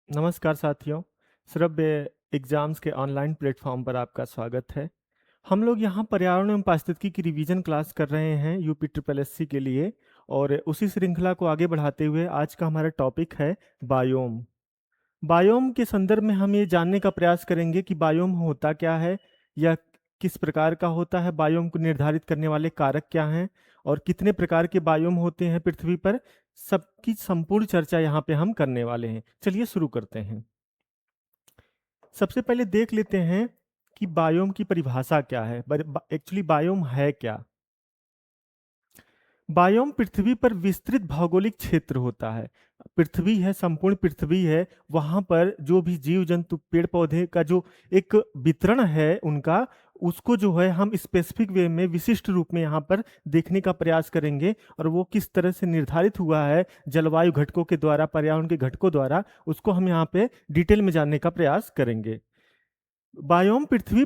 नमस्कार साथियों। श्रव्य एग्जाम्स के ऑनलाइन प्लेटफॉर्म पर आपका स्वागत है। हम लोग यहाँ पर्यावरण एवं पारिस्थितिकी की रिवीजन क्लास कर रहे हैं यूपी ट्रिपल एससी के लिए। और उसी श्रृंखला को आगे बढ़ाते हुए आज का हमारा टॉपिक है बायोम। बायोम के संदर्भ में हम ये जानने का प्रयास करेंगे कि बायोम होता क्या है, या किस प्रकार का होता है, बायोम को निर्धारित करने वाले कारक क्या हैं, और कितने प्रकार के बायोम होते हैं पृथ्वी पर। सबकी संपूर्ण चर्चा यहाँ पे हम करने वाले हैं। चलिए शुरू करते हैं। सबसे पहले देख लेते हैं कि बायोम की परिभाषा क्या है। एक्चुअली बायोम है क्या। बायोम पृथ्वी पर विस्तृत भौगोलिक क्षेत्र होता है। पृथ्वी है, संपूर्ण पृथ्वी है, वहां पर जो भी जीव जंतु पेड़ पौधे का जो एक वितरण है उनका, उसको जो है हम स्पेसिफिक वे में विशिष्ट रूप में यहाँ पर देखने का प्रयास करेंगे। और वो किस तरह से निर्धारित हुआ है जलवायु घटकों के द्वारा, पर्यावरण के घटकों द्वारा, उसको हम यहाँ पे डिटेल में जानने का प्रयास करेंगे। बायोम पृथ्वी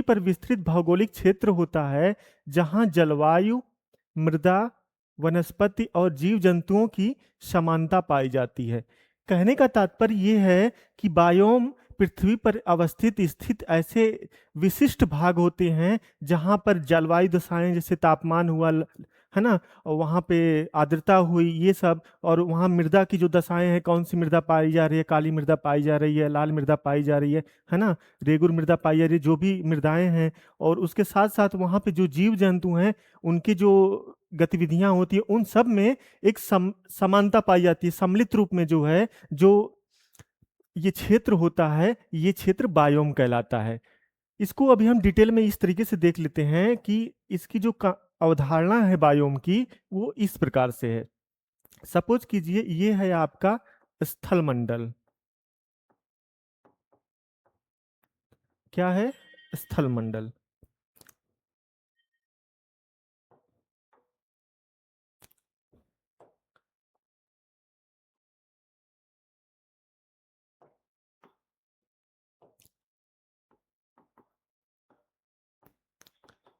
पर विस्तृत भौगोलिक क्षेत्र होता है जहां जलवायु, मृदा, वनस्पति और जीव जंतुओं की समानता पाई जाती है। कहने का तात्पर्य यह है कि बायोम पृथ्वी पर अवस्थित स्थित ऐसे विशिष्ट भाग होते हैं जहां पर जलवायु दशाएं, जैसे तापमान हुआ, है ना, और वहाँ पे आर्द्रता हुई, ये सब। और वहाँ मृदा की जो दशाएं हैं, कौन सी मृदा पाई जा रही है, काली मृदा पाई जा रही है, लाल मृदा पाई जा रही है ना, रेगुर मृदा पाई जा रही है, जो भी मृदाएं हैं। और उसके साथ साथ वहाँ पे जो जीव जंतु हैं, उनकी जो गतिविधियां होती है, उन सब में एक समानता पाई जाती है। सम्मिलित रूप में जो है, जो ये क्षेत्र होता है, ये क्षेत्र बायोम कहलाता है। इसको अभी हम डिटेल में इस तरीके से देख लेते हैं कि इसकी जो अवधारणा है बायोम की, वो इस प्रकार से है। सपोज कीजिए ये है आपका स्थल मंडल। क्या है? स्थल मंडल।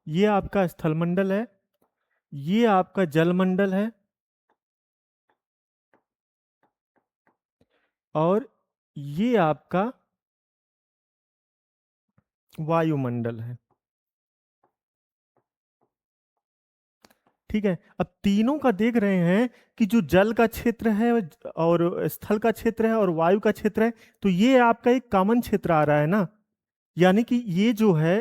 ये आपका स्थल मंडल है, ये आपका जल मंडल है, और ये आपका वायुमंडल है। ठीक है, अब तीनों का देख रहे हैं कि जो जल का क्षेत्र है और स्थल का क्षेत्र है और वायु का क्षेत्र है, तो ये आपका एक कॉमन क्षेत्र आ रहा है ना। यानी कि ये जो है,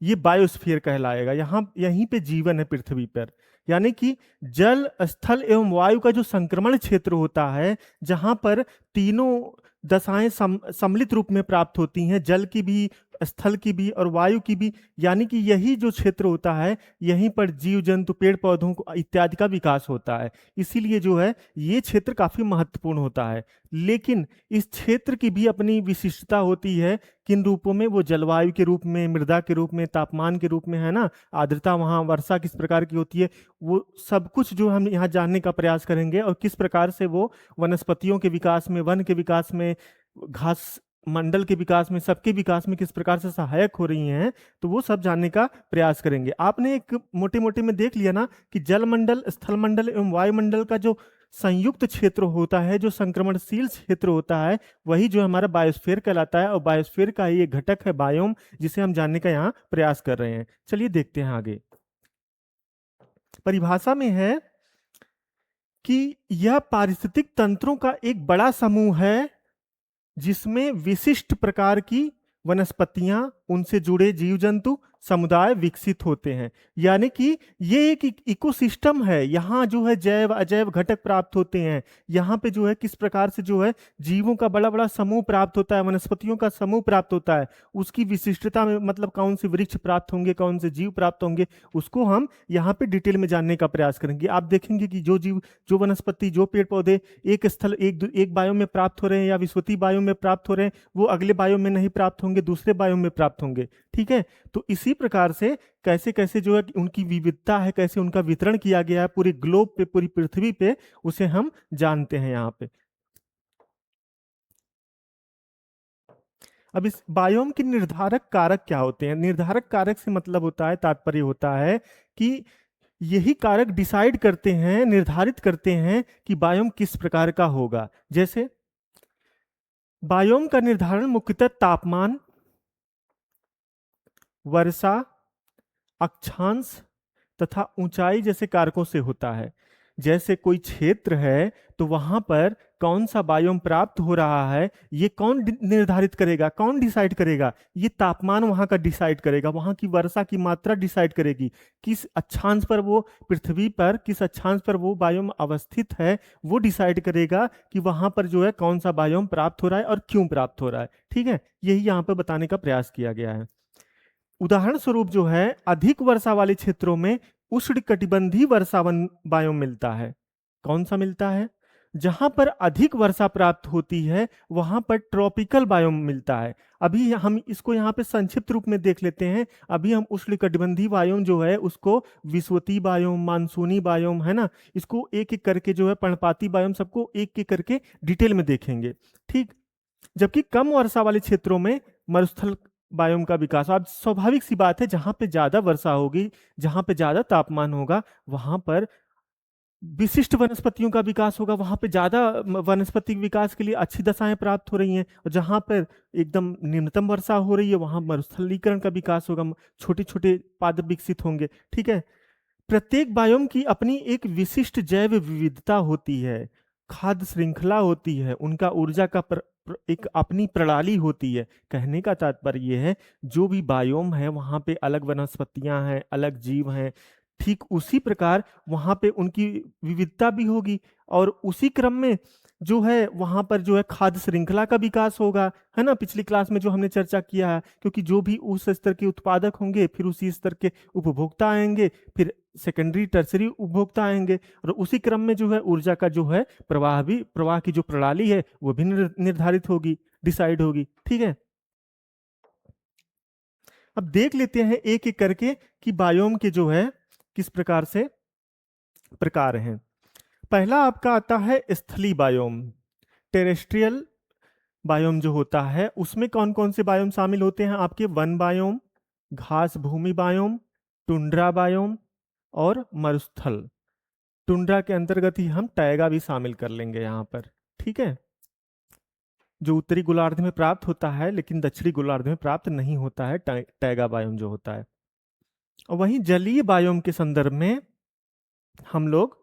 ये बायोस्फीयर कहलाएगा। यहाँ यहीं पे जीवन है पृथ्वी पर। यानी कि जल, स्थल एवं वायु का जो संक्रमण क्षेत्र होता है, जहां पर तीनों दशाएं सम्मिलित रूप में प्राप्त होती हैं, जल की भी, स्थल की भी और वायु की भी। यानी कि यही जो क्षेत्र होता है, यहीं पर जीव जंतु, पेड़ पौधों को इत्यादि का विकास होता है। इसीलिए जो है ये क्षेत्र काफी महत्वपूर्ण होता है। लेकिन इस क्षेत्र की भी अपनी विशिष्टता होती है। किन रूपों में? वो जलवायु के रूप में, मृदा के रूप में, तापमान के रूप में, है ना, आर्द्रता, वहाँ वर्षा किस प्रकार की होती है, वो सब कुछ जो हम यहाँ जानने का प्रयास करेंगे। और किस प्रकार से वो वनस्पतियों के विकास में, वन के विकास में, घास मंडल के विकास में, सबके विकास में किस प्रकार से सहायक हो रही हैं, तो वो सब जानने का प्रयास करेंगे। आपने एक मोटे मोटे में देख लिया ना कि जल मंडल, स्थल मंडल एवं वायुमंडल का जो संयुक्त क्षेत्र होता है, जो संक्रमणशील क्षेत्र होता है, वही जो हमारा बायोस्फीयर कहलाता है। और बायोस्फीयर का ही एक घटक है बायोम, जिसे हम जानने का यहाँ प्रयास कर रहे हैं। चलिए देखते हैं आगे। परिभाषा में है कि यह पारिस्थितिक तंत्रों का एक बड़ा समूह है जिसमें विशिष्ट प्रकार की वनस्पतियां, उनसे जुड़े जीव जंतु समुदाय विकसित होते हैं। यानी कि ये एक इकोसिस्टम है। यहाँ जो है जैव अजैव घटक प्राप्त होते हैं। यहाँ पे जो है किस प्रकार से जो है जीवों का बड़ा बड़ा समूह प्राप्त होता है, वनस्पतियों का समूह प्राप्त होता है। उसकी विशिष्टता में मतलब कौन से वृक्ष प्राप्त होंगे, कौन से जीव प्राप्त होंगे, उसको हम यहाँ पे डिटेल में जानने का प्रयास करेंगे। आप देखेंगे कि जो जीव, जो वनस्पति, जो पेड़ पौधे एक स्थल, एक बायोम में प्राप्त हो रहे हैं या विश्वती बायोम में प्राप्त हो रहे हैं, वो अगले बायोम में नहीं प्राप्त होंगे, दूसरे बायोम में प्राप्त होंगे। ठीक है, तो इसी प्रकार से कैसे कैसे जो है उनकी विविधता है, कैसे उनका वितरण किया गया है पूरे ग्लोब पे, पूरी पृथ्वी पे, उसे हम जानते हैं यहाँ पे। अब इस बायोम के निर्धारक कारक क्या होते हैं? निर्धारक कारक से मतलब होता है, तात्पर्य होता है कि यही कारक डिसाइड करते हैं, निर्धारित करते हैं कि बायोम किस प्रकार का होगा। जैसे बायोम का निर्धारण मुख्यतः तापमान, वर्षा, अक्षांश तथा ऊंचाई जैसे कारकों से होता है। जैसे कोई क्षेत्र है तो वहां पर कौन सा बायोम प्राप्त हो रहा है, ये कौन निर्धारित करेगा, कौन डिसाइड करेगा? ये तापमान वहां का डिसाइड करेगा, वहां की वर्षा की मात्रा डिसाइड करेगी, किस अक्षांश पर वो, पृथ्वी पर किस अक्षांश पर वो बायोम अवस्थित है, वो डिसाइड करेगा कि वहां पर जो है कौन सा बायोम प्राप्त हो रहा है और क्यों प्राप्त हो रहा है। ठीक है, यही यहाँ पर बताने का प्रयास किया गया है। उदाहरण स्वरूप जो है, अधिक वर्षा वाले क्षेत्रों में उष्णकटिबंधीय वर्षावन बायोम मिलता है। कौन सा मिलता है? जहां पर अधिक वर्षा प्राप्त होती है वहां पर ट्रॉपिकल बायोम मिलता है। अभी हम इसको यहाँ पे संक्षिप्त रूप में देख लेते हैं। अभी हम उष्णकटिबंधीय बायोम जो है उसको विषुवतीय बायोम, मानसूनी बायोम, है ना, इसको एक एक करके जो है, पर्णपाती बायोम, सबको एक एक करके डिटेल में देखेंगे। ठीक। जबकि कम वर्षा वाले क्षेत्रों में मरुस्थल बायोम का विकास, अब स्वाभाविक सी बात है, जहां पे ज्यादा वर्षा होगी, जहां पे ज्यादा तापमान होगा, वहां पर विशिष्ट वनस्पतियों का विकास होगा, वहां पे ज्यादा वनस्पति विकास के लिए अच्छी दशाएं प्राप्त हो रही हैं। और जहां पर एकदम न्यूनतम वर्षा हो रही है वहां मरुस्थलीकरण का विकास होगा, छोटे छोटे पादप विकसित होंगे। ठीक है। प्रत्येक बायोम की अपनी एक विशिष्ट जैव विविधता होती है, खाद्य श्रृंखला होती है, उनका ऊर्जा का एक अपनी प्रणाली होती है। कहने का तात्पर्य यह है, जो भी बायोम है वहां पे अलग वनस्पतियां हैं, अलग जीव हैं, ठीक उसी प्रकार वहां पे उनकी विविधता भी होगी। और उसी क्रम में जो है वहां पर जो है खाद्य श्रृंखला का विकास होगा, है ना, पिछली क्लास में जो हमने चर्चा किया है। क्योंकि जो भी उस स्तर के उत्पादक होंगे फिर उसी स्तर के उपभोक्ता आएंगे, फिर सेकेंडरी टर्सरी उपभोक्ता आएंगे, और उसी क्रम में जो है ऊर्जा का जो है प्रवाह भी, प्रवाह की जो प्रणाली है वो भी निर्धारित होगी, डिसाइड होगी। ठीक है। अब देख लेते हैं एक एक करके कि बायोम के जो है किस प्रकार से प्रकार हैं। पहला आपका आता है स्थलीय बायोम। टेरेस्ट्रियल बायोम जो होता है उसमें कौन कौन से बायोम शामिल होते हैं? आपके वन बायोम, घास भूमि बायोम, टुंड्रा बायोम और मरुस्थल। टुंड्रा के अंतर्गत ही हम टैगा भी शामिल कर लेंगे यहाँ पर। ठीक है, जो उत्तरी गोलार्ध में प्राप्त होता है लेकिन दक्षिणी गोलार्ध में प्राप्त नहीं होता है, टैगा बायोम जो होता है। और वहीं जलीय बायोम के संदर्भ में हम लोग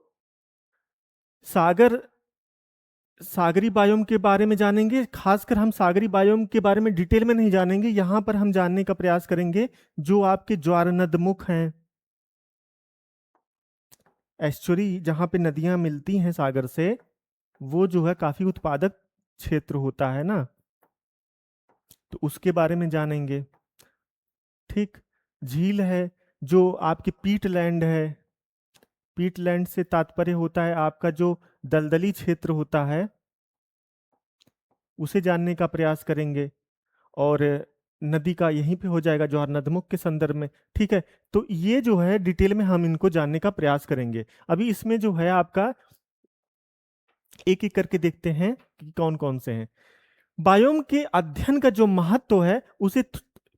सागरी बायोम के बारे में जानेंगे। खासकर हम सागरी बायोम के बारे में डिटेल में नहीं जानेंगे, यहां पर हम जानने का प्रयास करेंगे जो आपके ज्वारनदमुख हैं, एस्चुरी, जहां पे नदियां मिलती हैं सागर से, वो जो है काफी उत्पादक क्षेत्र होता है ना, तो उसके बारे में जानेंगे। ठीक। झील है, जो आपकी पीटलैंड है, पीटलैंड से तात्पर्य होता है आपका जो दलदली क्षेत्र होता है, उसे जानने का प्रयास करेंगे। और नदी का यहीं पे हो जाएगा ज्वारनदमुख के संदर्भ में। ठीक है, तो ये जो है डिटेल में हम इनको जानने का प्रयास करेंगे। अभी इसमें जो है आपका एक एक करके देखते हैं कि कौन कौन से हैं। बायोम के अध्ययन का जो महत्व है उसे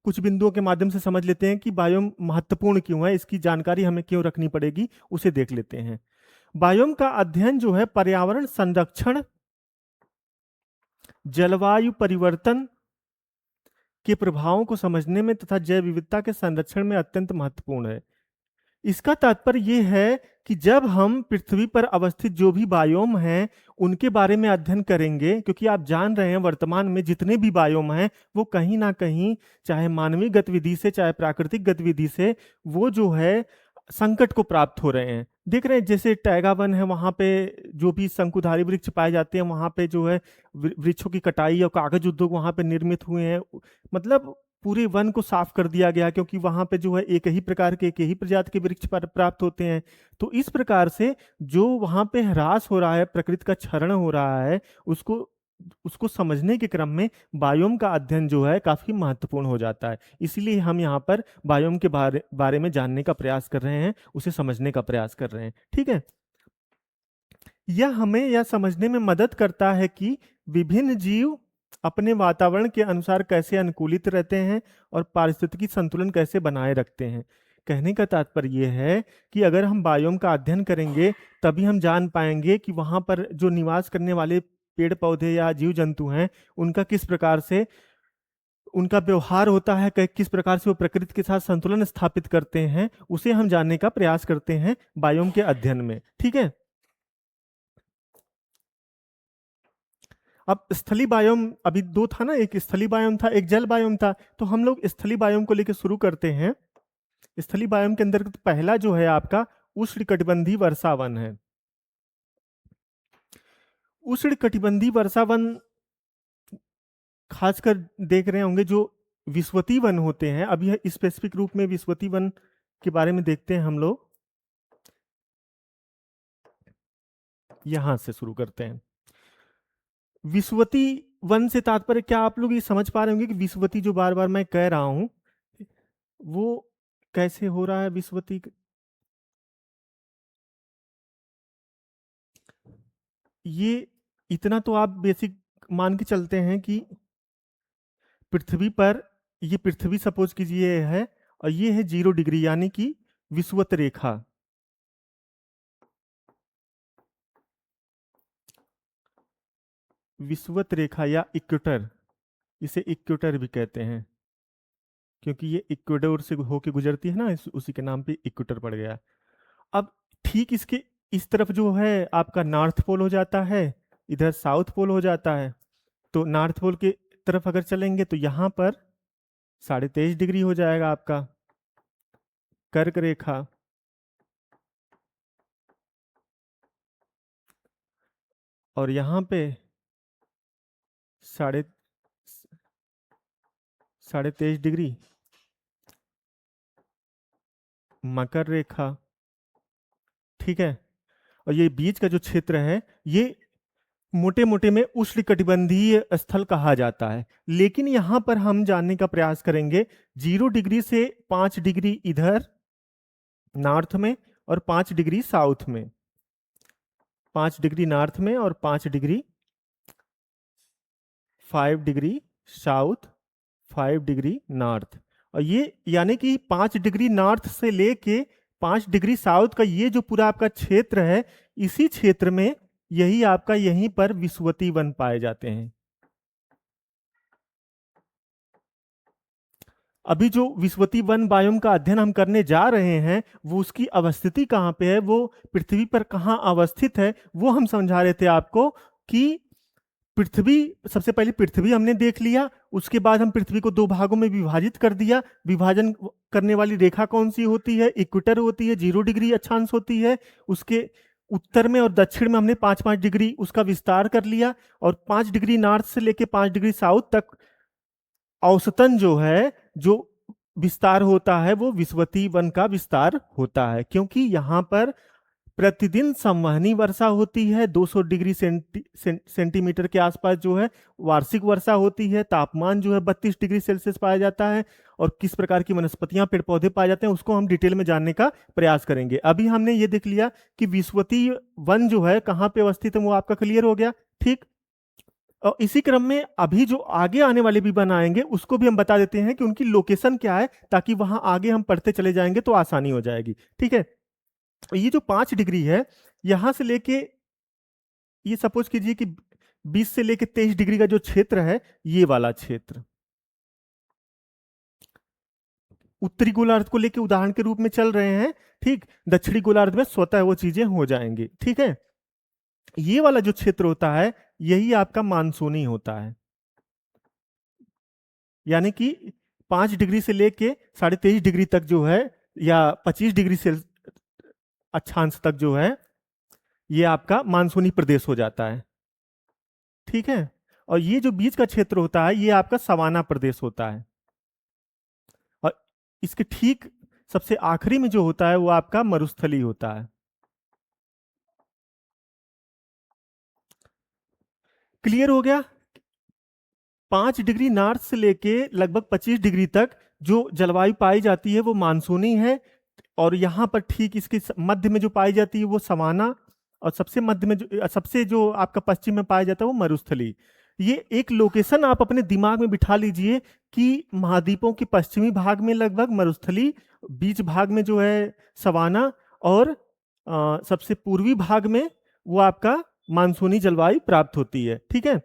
कुछ बिंदुओं के माध्यम से समझ लेते हैं कि बायोम महत्वपूर्ण क्यों है, इसकी जानकारी हमें क्यों रखनी पड़ेगी, उसे देख लेते हैं। बायोम का अध्ययन जो है पर्यावरण संरक्षण, जलवायु परिवर्तन के प्रभावों को समझने में तथा जैव विविधता के संरक्षण में अत्यंत महत्वपूर्ण है। इसका तात्पर्य यह है कि जब हम पृथ्वी पर अवस्थित जो भी बायोम हैं उनके बारे में अध्ययन करेंगे, क्योंकि आप जान रहे हैं वर्तमान में जितने भी बायोम हैं वो कहीं ना कहीं, चाहे मानवीय गतिविधि से चाहे प्राकृतिक गतिविधि से, वो जो है संकट को प्राप्त हो रहे हैं। देख रहे हैं जैसे टैगा वन है, वहां पे जो भी शंकुधारी वृक्ष पाए जाते हैं वहां पे जो है वृक्षों की कटाई और कागज उद्योग वहां पे निर्मित हुए हैं। मतलब पूरे वन को साफ कर दिया गया, क्योंकि वहां पे जो है एक ही प्रकार के, एक ही प्रजाति के वृक्ष प्राप्त होते हैं। तो इस प्रकार से जो वहां पे ह्रास हो रहा है, प्रकृति का क्षरण हो रहा है, उसको उसको समझने के क्रम में बायोम का अध्ययन जो है काफी महत्वपूर्ण हो जाता है। इसीलिए हम यहाँ पर बायोम के बारे में जानने का प्रयास कर रहे हैं, उसे समझने का प्रयास कर रहे हैं। ठीक है, यह हमें यह समझने में मदद करता है कि विभिन्न जीव अपने वातावरण के अनुसार कैसे अनुकूलित रहते हैं और पारिस्थितिकी संतुलन कैसे बनाए रखते हैं। कहने का तात्पर्य ये है कि अगर हम बायोम का अध्ययन करेंगे तभी हम जान पाएंगे कि वहां पर जो निवास करने वाले पेड़ पौधे या जीव जंतु हैं उनका किस प्रकार से उनका व्यवहार होता है, किस प्रकार से वो प्रकृति के साथ संतुलन स्थापित करते हैं, उसे हम जानने का प्रयास करते हैं बायोम के अध्ययन में। ठीक है। अब स्थलीय बायोम अभी दो था ना, एक स्थलीय बायोम था, एक जल बायोम था। तो हम लोग स्थलीय बायोम को लेकर शुरू करते हैं। स्थलीय बायोम के अंदर पहला जो है आपका उष्णकटिबंधीय वर्षावन है। उष्णकटिबंधीय वर्षावन खासकर देख रहे होंगे जो विश्वती वन होते हैं। अभी स्पेसिफिक रूप में विश्वती वन के बारे में देखते हैं हम लोग। यहां से शुरू करते हैं। विश्वती वन से तात्पर्य क्या आप लोग ये समझ पा रहे होंगे कि विश्वती जो बार बार मैं कह रहा हूं वो कैसे हो रहा है विश्वती। ये इतना तो आप बेसिक मान के चलते हैं कि पृथ्वी पर, ये पृथ्वी सपोज कीजिए है और ये है 0 डिग्री यानी कि विषुवत रेखा। विषुवत रेखा या इक्वेटर, इसे इक्वेटर भी कहते हैं क्योंकि ये इक्वेडोर से होके गुजरती है ना, उसी के नाम पे इक्वेटर पड़ गया। अब ठीक इसके इस तरफ जो है आपका नॉर्थ पोल हो जाता है, इधर साउथ पोल हो जाता है। तो नॉर्थ पोल के तरफ अगर चलेंगे तो यहां पर 23.5 डिग्री हो जाएगा आपका कर्क रेखा। और यहां पे साढ़े 23.5 डिग्री मकर रेखा। ठीक है। और ये बीच का जो क्षेत्र है ये मोटे मोटे में उष्णकटिबंधीय स्थल कहा जाता है। लेकिन यहां पर हम जानने का प्रयास करेंगे 0 डिग्री से 5 डिग्री इधर नॉर्थ में और 5 डिग्री साउथ में, 5 डिग्री नॉर्थ में और 5 degree 5 degree south, 5 degree north. और ये यानी कि 5 डिग्री नॉर्थ से लेके 5 डिग्री साउथ का ये जो पूरा आपका क्षेत्र है, इसी क्षेत्र में यही आपका यहीं पर विषुवती वन पाए जाते हैं। अभी जो विषुवती वन बायोम का अध्ययन हम करने जा रहे हैं वो उसकी अवस्थिति कहाँ पे है, वो पृथ्वी पर कहाँ अवस्थित है, वो हम समझा रहे थे आपको कि पृथ्वी, सबसे पहले पृथ्वी हमने देख लिया, उसके बाद हम पृथ्वी को दो भागों में विभाजित कर दिया। विभाजन करने वाली रेखा कौन सी होती है, इक्वेटर होती है, 0 डिग्री अक्षांश होती है। उसके उत्तर में और दक्षिण में हमने 5-5 डिग्री उसका विस्तार कर लिया। और 5 डिग्री नॉर्थ से लेके 5 डिग्री साउथ तक औसतन जो है, जो विस्तार होता है वो विषुवती वन का विस्तार होता है। क्योंकि यहाँ पर प्रतिदिन संवहनी वर्षा होती है, 200 डिग्री सेंटीमीटर के आसपास जो है वार्षिक वर्षा होती है। तापमान जो है 32 डिग्री सेल्सियस पाया जाता है। और किस प्रकार की वनस्पतियां पेड़ पौधे पाए जाते हैं उसको हम डिटेल में जानने का प्रयास करेंगे। अभी हमने ये देख लिया कि विषुवती वन जो है कहाँ पे अवस्थित है, वो आपका क्लियर हो गया। ठीक। और इसी क्रम में अभी जो आगे आने वाले भी वन आएंगे उसको भी हम बता देते हैं कि उनकी लोकेशन क्या है, ताकि वहां आगे हम पढ़ते चले जाएंगे तो आसानी हो जाएगी। ठीक है। ये जो 5 डिग्री है, यहां से लेके ये सपोज कीजिए कि 20 से लेके 23 डिग्री का जो क्षेत्र है, ये वाला क्षेत्र उत्तरी गोलार्ध को लेके उदाहरण के रूप में चल रहे हैं। ठीक। दक्षिणी गोलार्ध में स्वतः वो चीजें हो जाएंगी। ठीक है। ये वाला जो क्षेत्र होता है यही आपका मानसूनी होता है। यानी कि 5 डिग्री से लेके 23.5 डिग्री तक जो है, या 25 डिग्री से अक्षांश तक जो है, ये आपका मानसूनी प्रदेश हो जाता है। ठीक है। और ये जो बीच का क्षेत्र होता है ये आपका सवाना प्रदेश होता है। और इसके ठीक सबसे आखिरी में जो होता है वो आपका मरुस्थली होता है। क्लियर हो गया। 5 डिग्री नॉर्थ से लेके लगभग 25 डिग्री तक जो जलवायु पाई जाती है वो मानसूनी है। और यहाँ पर ठीक इसके मध्य में जो पाई जाती है वो सवाना, और सबसे मध्य में जो सबसे जो आपका पश्चिम में पाया जाता है वो मरुस्थली। ये एक लोकेशन आप अपने दिमाग में बिठा लीजिए कि महाद्वीपों के पश्चिमी भाग में लगभग मरुस्थली, बीच भाग में जो है सवाना, और सबसे पूर्वी भाग में वो आपका मानसूनी जलवायु प्राप्त होती है। ठीक है,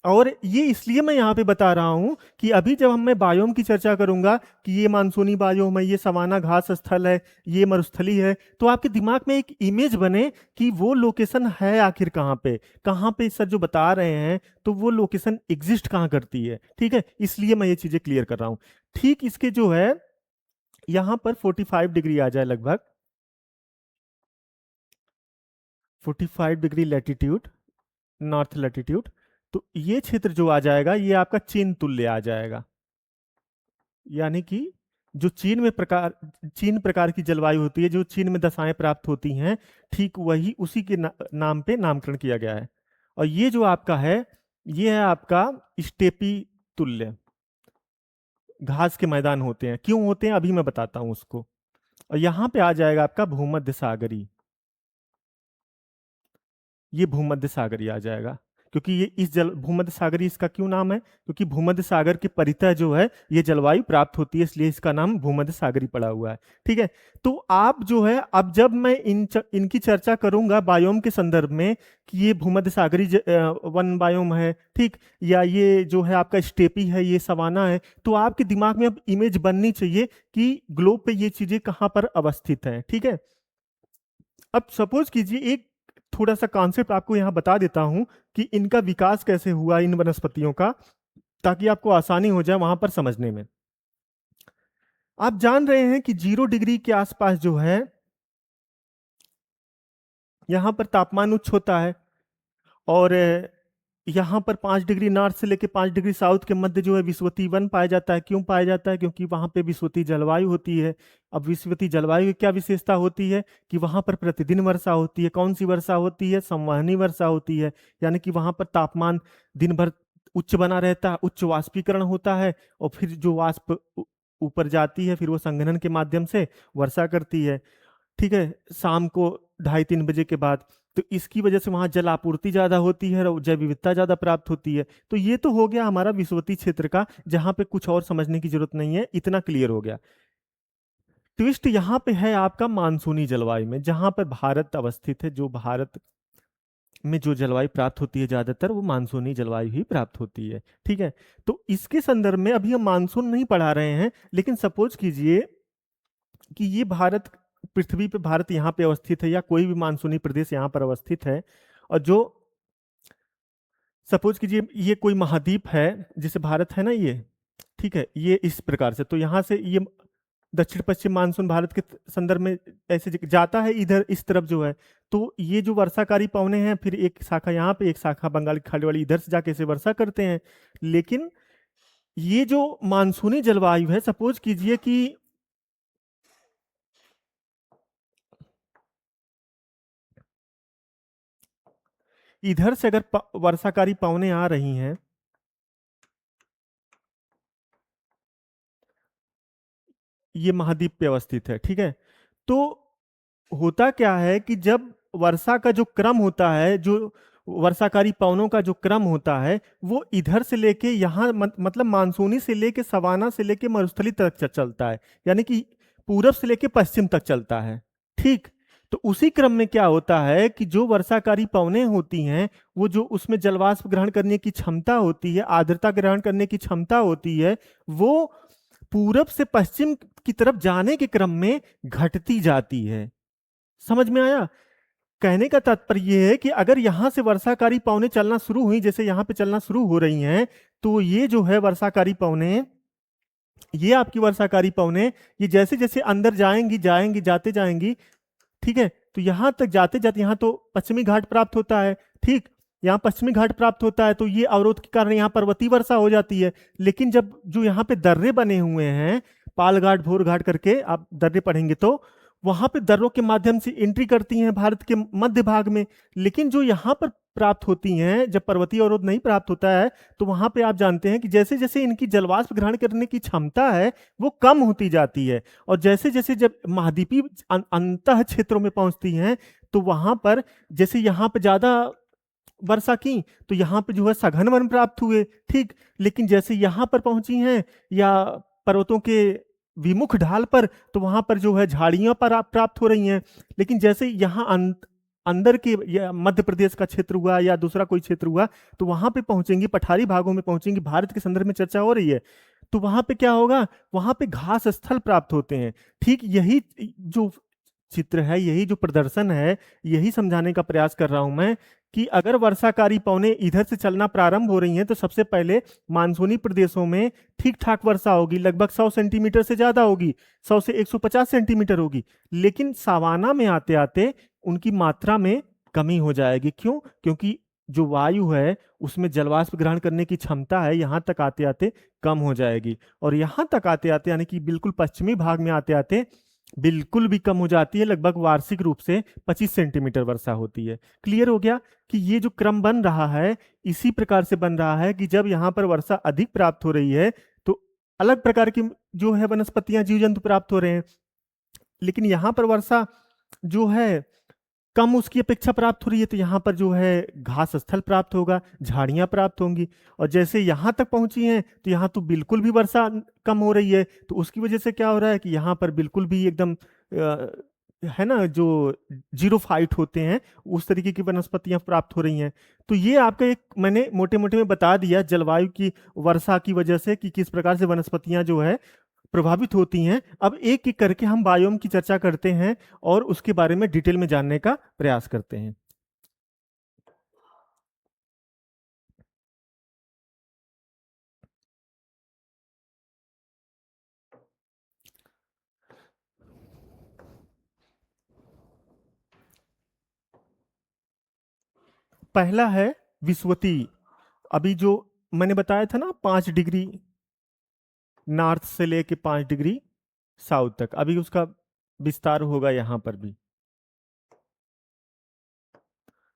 और ये इसलिए मैं यहाँ पे बता रहा हूँ कि अभी जब हम मैं बायोम की चर्चा करूंगा कि ये मानसूनी बायोम है, ये सवाना घास स्थल है, ये मरुस्थली है, तो आपके दिमाग में एक इमेज बने कि वो लोकेशन है आखिर कहाँ पे सर जो बता रहे हैं, तो वो लोकेशन एग्जिस्ट कहाँ करती है। ठीक है, इसलिए मैं ये चीजें क्लियर कर रहा हूँ। ठीक इसके जो है यहाँ पर 45 डिग्री आ जाए, लगभग 45 डिग्री लैटिट्यूड, नॉर्थ लैटिट्यूड, तो ये क्षेत्र जो आ जाएगा ये आपका चीन तुल्य आ जाएगा। यानी कि जो चीन प्रकार की जलवायु होती है, जो चीन में दशाएं प्राप्त होती हैं, ठीक वही उसी के नाम पे नामकरण किया गया है। और ये जो आपका है, ये है आपका स्टेपी तुल्य, घास के मैदान होते हैं। क्यों होते हैं अभी मैं बताता हूं उसको। और यहां पे आ जाएगा आपका भूमध्य सागरी, ये भूमध्य सागरी आ जाएगा। क्योंकि ये इस जल भूमध्य सागरी इसका क्यों नाम है, क्योंकि भूमध्य सागर के परितः जो है ये जलवायु प्राप्त होती है, इसलिए इसका नाम भूमध्य सागरी पड़ा हुआ है। ठीक है, तो आप जो है अब जब मैं इनकी चर्चा करूंगा बायोम के संदर्भ में कि ये भूमध्य सागरी वन बायोम है, ठीक, या ये जो है आपका स्टेपी है, ये सवाना है, तो आपके दिमाग में अब इमेज बननी चाहिए कि ग्लोब पे ये चीजें कहाँ पर अवस्थित हैं। ठीक है, अब सपोज कीजिए एक थोड़ा सा कॉन्सेप्ट आपको यहां बता देता हूं कि इनका विकास कैसे हुआ इन वनस्पतियों का, ताकि आपको आसानी हो जाए वहां पर समझने में। आप जान रहे हैं कि 0 डिग्री के आसपास जो है यहां पर तापमान उच्च होता है, और यहाँ पर 5 डिग्री नॉर्थ से लेकर 5 डिग्री साउथ के मध्य जो है विषुवतीय वन पाया जाता है। क्यों पाया जाता है? क्योंकि वहां पे विषुवतीय जलवायु होती है। अब विषुवतीय जलवायु की क्या विशेषता होती है कि वहां पर प्रतिदिन वर्षा होती है। कौन सी वर्षा होती है? संवहनी वर्षा होती है, यानी कि वहां पर तापमान दिन भर उच्च बना रहता है, उच्च वाष्पीकरण होता है, और फिर जो वाष्प ऊपर जाती है फिर वो संघनन के माध्यम से वर्षा करती है। ठीक है, शाम को 2:30-3 बजे के बाद, तो इसकी वजह से वहां जल आपूर्ति ज्यादा होती है और जैव विविधता ज्यादा प्राप्त होती है। तो ये तो हो गया हमारा विषुवतीय क्षेत्र का, जहां पे कुछ और समझने की जरूरत नहीं है, इतना क्लियर हो गया। ट्विस्ट यहाँ पे है आपका मानसूनी जलवायु में, जहां पर भारत अवस्थित है। जो भारत में जो जलवायु प्राप्त होती है ज्यादातर वो मानसूनी जलवायु ही प्राप्त होती है। ठीक है, तो इसके संदर्भ में अभी हम मानसून नहीं पढ़ा रहे हैं, लेकिन सपोज कीजिए कि ये भारत, पृथ्वी पे भारत यहाँ पे अवस्थित है, या कोई भी मानसूनी प्रदेश यहाँ पर अवस्थित है, और जो सपोज कीजिए ये कोई महाद्वीप है, जैसे भारत है ना ये, ठीक है, ये इस प्रकार से, तो यहाँ से ये दक्षिण पश्चिम मानसून भारत के संदर्भ में ऐसे जाता है इधर इस तरफ जो है, तो ये जो वर्षाकारी पवने हैं, फिर एक शाखा यहाँ पे, एक शाखा बंगाल की खाड़ी वाली इधर से जाके इसे वर्षा करते हैं। लेकिन ये जो मानसूनी जलवायु है, सपोज कीजिए कि इधर से अगर वर्षाकारी पवने आ रही हैं, ये महाद्वीप पे अवस्थित है, ठीक है, तो होता क्या है कि जब वर्षा का जो क्रम होता है, जो वर्षाकारी पवनों का जो क्रम होता है, वो इधर से लेके यहाँ मतलब मानसूनी से लेके सवाना से लेके मरुस्थली तक चलता है, यानी कि पूरब से लेके पश्चिम तक चलता है। ठीक, तो उसी क्रम में क्या होता है कि जो वर्षाकारी पवनें होती हैं, वो जो उसमें जलवाष्प ग्रहण करने की क्षमता होती है, आर्द्रता ग्रहण करने की क्षमता होती है, वो पूरब से पश्चिम की तरफ जाने के क्रम में घटती जाती है। समझ में आया? कहने का तात्पर्य यह है कि अगर यहां से वर्षाकारी पवनें चलना शुरू हुई, जैसे यहां पे चलना शुरू हो रही हैं, तो ये जो है वर्षाकारी पवनें, ये आपकी वर्षाकारी पवनें, ये जैसे जैसे अंदर जाएंगी जाएंगी जाते जाएंगी, ठीक है, तो यहां तक जाते जाते यहाँ तो पश्चिमी घाट प्राप्त होता है। ठीक, यहाँ पश्चिमी घाट प्राप्त होता है, तो ये अवरोध के कारण यहाँ पर्वतीय वर्षा हो जाती है। लेकिन जब जो यहाँ पे दर्रे बने हुए हैं, पाल घाट, भोर घाट करके आप दर्रे पढ़ेंगे, तो वहां पे दर्रों के माध्यम से एंट्री करती हैं भारत के मध्य भाग में। लेकिन जो यहाँ पर प्राप्त होती हैं, जब पर्वतीय अवरोध नहीं प्राप्त होता है, तो वहां पे आप जानते हैं कि जैसे जैसे इनकी जलवाष्प ग्रहण करने की क्षमता है वो कम होती जाती है, और जैसे जैसे जब महाद्वीपीय अंतः क्षेत्रों में पहुंचती हैं, तो वहां पर जैसे यहाँ पे ज्यादा वर्षा की, तो यहाँ पे जो है सघन वन प्राप्त हुए, ठीक। लेकिन जैसे यहाँ पर पहुंची हैं या पर्वतों के विमुख ढाल पर, तो वहां पर जो है झाड़ियां पर प्राप्त हो रही हैं। लेकिन जैसे यहाँ अंदर के या मध्य प्रदेश का क्षेत्र हुआ या दूसरा कोई क्षेत्र हुआ, तो वहां पे पहुंचेंगी, पठारी भागों में पहुंचेंगी, भारत के संदर्भ में चर्चा हो रही है, तो वहां पे क्या होगा, वहां पे घास स्थल प्राप्त होते हैं। ठीक यही जो चित्र है, यही जो प्रदर्शन है, यही समझाने का प्रयास कर रहा हूं मैं कि अगर वर्षाकारी पवनें इधर से चलना प्रारंभ हो रही हैं, तो सबसे पहले मानसूनी प्रदेशों में ठीक ठाक वर्षा होगी, लगभग 100 सेंटीमीटर से ज्यादा होगी, 100 से 150 सेंटीमीटर होगी। लेकिन सावाना में आते आते उनकी मात्रा में कमी हो जाएगी। क्यों? क्योंकि जो वायु है उसमें जलवाष्प ग्रहण करने की क्षमता है, यहाँ तक आते आते कम हो जाएगी। और यहाँ तक आते आते यानी कि बिल्कुल पश्चिमी भाग में आते आते बिल्कुल भी कम हो जाती है, लगभग वार्षिक रूप से 25 सेंटीमीटर वर्षा होती है। क्लियर हो गया कि ये जो क्रम बन रहा है, इसी प्रकार से बन रहा है कि जब यहाँ पर वर्षा अधिक प्राप्त हो रही है, तो अलग प्रकार की जो है वनस्पतियां, जीव जंतु प्राप्त हो रहे हैं। लेकिन यहाँ पर वर्षा जो है कम उसकी अपेक्षा प्राप्त हो रही है, तो यहाँ पर जो है घास स्थल प्राप्त होगा, झाड़ियां प्राप्त होंगी। और जैसे यहाँ तक पहुंची हैं, तो यहाँ तो बिल्कुल भी वर्षा कम हो रही है, तो उसकी वजह से क्या हो रहा है कि यहाँ पर बिल्कुल भी एकदम है ना, जो जीरो फाइट होते हैं, उस तरीके की वनस्पतियां प्राप्त हो रही हैं। तो ये आपका एक मैंने मोटे मोटे में बता दिया जलवायु की, वर्षा की वजह से कि किस प्रकार से वनस्पतियां जो है प्रभावित होती हैं। अब एक एक करके हम बायोम की चर्चा करते हैं और उसके बारे में डिटेल में जानने का प्रयास करते हैं। पहला है विषुवती। अभी जो मैंने बताया था ना, 5 डिग्री नॉर्थ से लेके 5 डिग्री साउथ तक, अभी उसका विस्तार होगा यहां पर भी।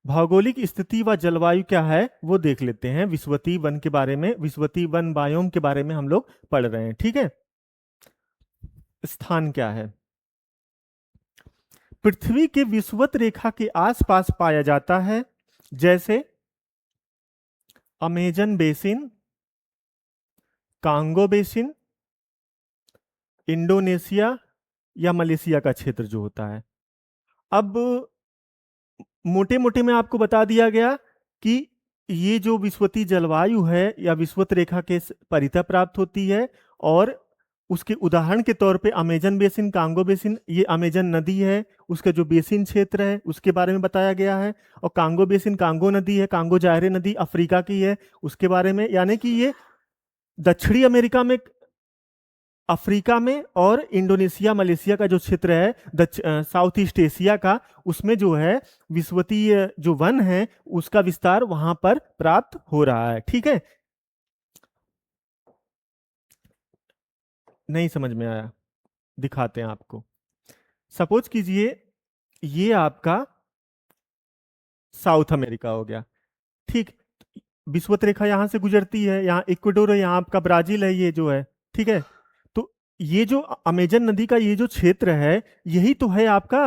भौगोलिक स्थिति व जलवायु क्या है वो देख लेते हैं। विषुवती वन के बारे में, विषुवती वन बायोम के बारे में हम लोग पढ़ रहे हैं, ठीक है। स्थान क्या है? पृथ्वी के विषुवत रेखा के आसपास पाया जाता है, जैसे Amazon basin, Congo basin, Indonesia या मलेशिया का क्षेत्र जो होता है। अब मोटे मोटे में आपको बता दिया गया कि ये जो विषुवती जलवायु है या विषुवत रेखा के परितः प्राप्त होती है, और उसके उदाहरण के तौर पे अमेजन बेसिन, कांगो बेसिन, ये अमेजन नदी है, उसका जो बेसिन क्षेत्र है उसके बारे में बताया गया है। और कांगो बेसिन कांगो नदी है, कांगो जायरे नदी अफ्रीका की है, उसके बारे में, यानी कि ये दक्षिणी अमेरिका में, अफ्रीका में, और इंडोनेशिया मलेशिया का जो क्षेत्र है साउथ ईस्ट एशिया का, उसमें जो है विषुवतीय जो वन है उसका विस्तार वहां पर प्राप्त हो रहा है, ठीक है। नहीं समझ में आया? दिखाते हैं आपको। सपोज कीजिए ये आपका साउथ अमेरिका हो गया, ठीक। विषुवत रेखा यहां से गुजरती है, यहाँ इक्वेडोर है, यहाँ आपका ब्राजील है, ये जो है, ठीक है। तो ये जो अमेजन नदी का ये जो क्षेत्र है, यही तो है आपका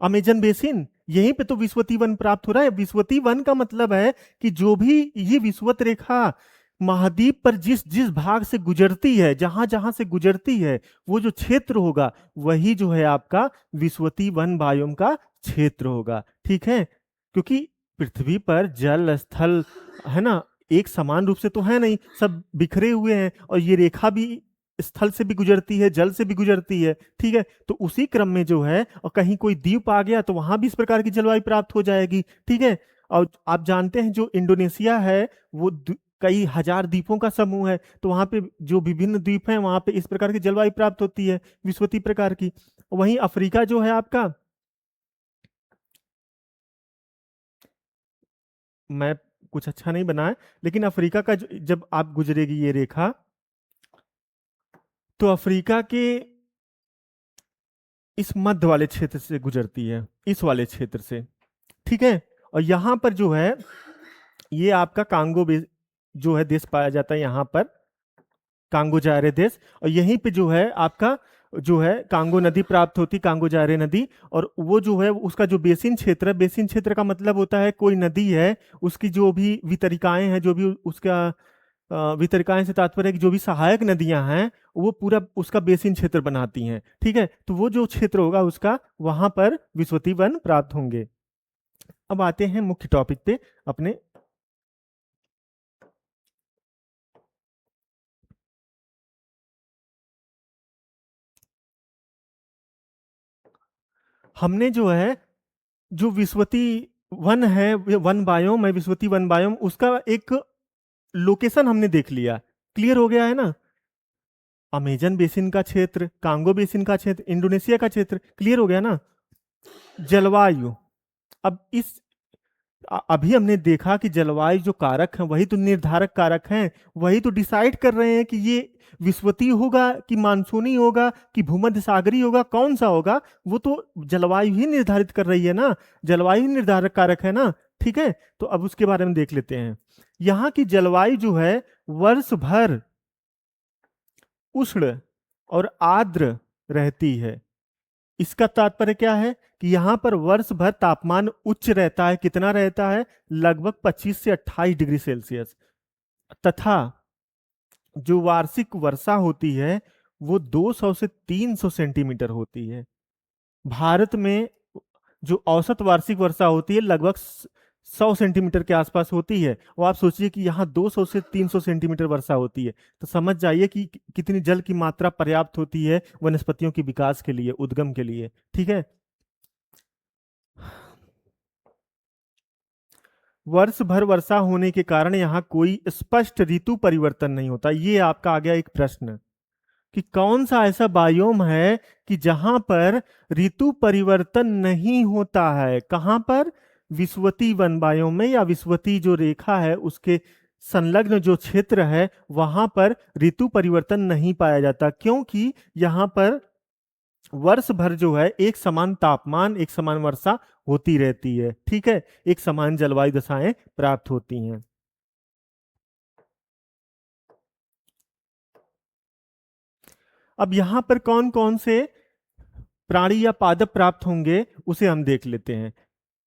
अमेजन बेसिन। यहीं पे तो विषुवती वन प्राप्त हो रहा है। विषुवती वन का मतलब है कि जो भी ये विषुवत रेखा महाद्वीप पर जिस जिस भाग से गुजरती है, जहां जहां से गुजरती है, वो जो क्षेत्र होगा वही जो है आपका विषुवती वन बायोम का क्षेत्र होगा, ठीक है। क्योंकि पृथ्वी पर जल स्थल है ना, एक समान रूप से तो है नहीं, सब बिखरे हुए हैं, और ये रेखा भी स्थल से भी गुजरती है, जल से भी गुजरती है, ठीक है। तो उसी क्रम में जो है, और कहीं कोई द्वीप आ गया तो वहां भी इस प्रकार की जलवायु प्राप्त हो जाएगी, ठीक है। और आप जानते हैं जो इंडोनेशिया है वो कई हजार द्वीपों का समूह है, तो वहां पे जो विभिन्न द्वीप हैं वहां पे इस प्रकार की जलवायु प्राप्त होती है, विषुवती प्रकार की। वहीं अफ्रीका जो है आपका, मैं कुछ अच्छा नहीं बना है, लेकिन अफ्रीका का जब आप गुजरेगी ये रेखा, तो अफ्रीका के इस मध्य वाले क्षेत्र से गुजरती है, इस वाले क्षेत्र से, ठीक है। और यहां पर जो है ये आपका जो है देश पाया जाता है, यहां पर कांगो जायरे देश। और यहीं पे जो है आपका जो है कांगो नदी प्राप्त होती, कांगो जारे नदी। और वो जो है उसका जो बेसिन क्षेत्र है, बेसिन क्षेत्र का मतलब होता है कोई नदी है, उसकी जो भी वितरिकाएं हैं, जो भी उसका वितरिकाएं से तात्पर्य है कि जो भी सहायक नदियां हैं वो पूरा उसका बेसिन क्षेत्र बनाती हैं। ठीक है, तो वो जो क्षेत्र होगा उसका, वहां पर विश्वती वन प्राप्त होंगे। अब आते हैं मुख्य टॉपिक पे अपने। हमने जो है, जो विश्वती वन है, वन बायोम है, विश्वती वन बायोम, उसका एक लोकेशन हमने देख लिया। क्लियर हो गया है ना? अमेजन बेसिन का क्षेत्र, कांगो बेसिन का क्षेत्र, इंडोनेशिया का क्षेत्र, क्लियर हो गया ना? जलवायु। अब इस अभी हमने देखा कि जलवायु जो कारक हैं वही तो निर्धारक कारक हैं, वही तो डिसाइड कर रहे हैं कि ये विश्वतीय होगा कि मानसूनी होगा कि भूमध्य सागरीय होगा, कौन सा होगा। वो तो जलवायु ही निर्धारित कर रही है ना, जलवायु ही निर्धारक कारक है ना। ठीक है, तो अब उसके बारे में देख लेते हैं। यहाँ की जलवायु जो है वर्ष भर उष्ण और आर्द्र रहती है। इसका तात्पर्य क्या है कि यहां पर वर्ष भर तापमान उच्च रहता है। कितना रहता है? लगभग 25 से 28 डिग्री सेल्सियस। तथा जो वार्षिक वर्षा होती है वो 200 से 300 सेंटीमीटर होती है। भारत में जो औसत वार्षिक वर्षा होती है लगभग 100 सेंटीमीटर के आसपास होती है। और आप सोचिए कि यहाँ 200 से 300 सेंटीमीटर वर्षा होती है, तो समझ जाइए कि कितनी जल की मात्रा पर्याप्त होती है वनस्पतियों के विकास के लिए, उद्गम के लिए। ठीक है, वर्ष भर वर्षा होने के कारण यहाँ कोई स्पष्ट ऋतु परिवर्तन नहीं होता। ये आपका आ गया एक प्रश्न कि कौन सा ऐसा बायोम है कि जहां पर ऋतु परिवर्तन नहीं होता है। कहां पर? विश्वती वन बायोम में, या विश्वती जो रेखा है उसके संलग्न जो क्षेत्र है वहां पर ऋतु परिवर्तन नहीं पाया जाता, क्योंकि यहां पर वर्ष भर जो है एक समान तापमान, एक समान वर्षा होती रहती है। ठीक है, एक समान जलवायु दशाएं प्राप्त होती हैं। अब यहां पर कौन कौन से प्राणी या पादप प्राप्त होंगे उसे हम देख लेते हैं।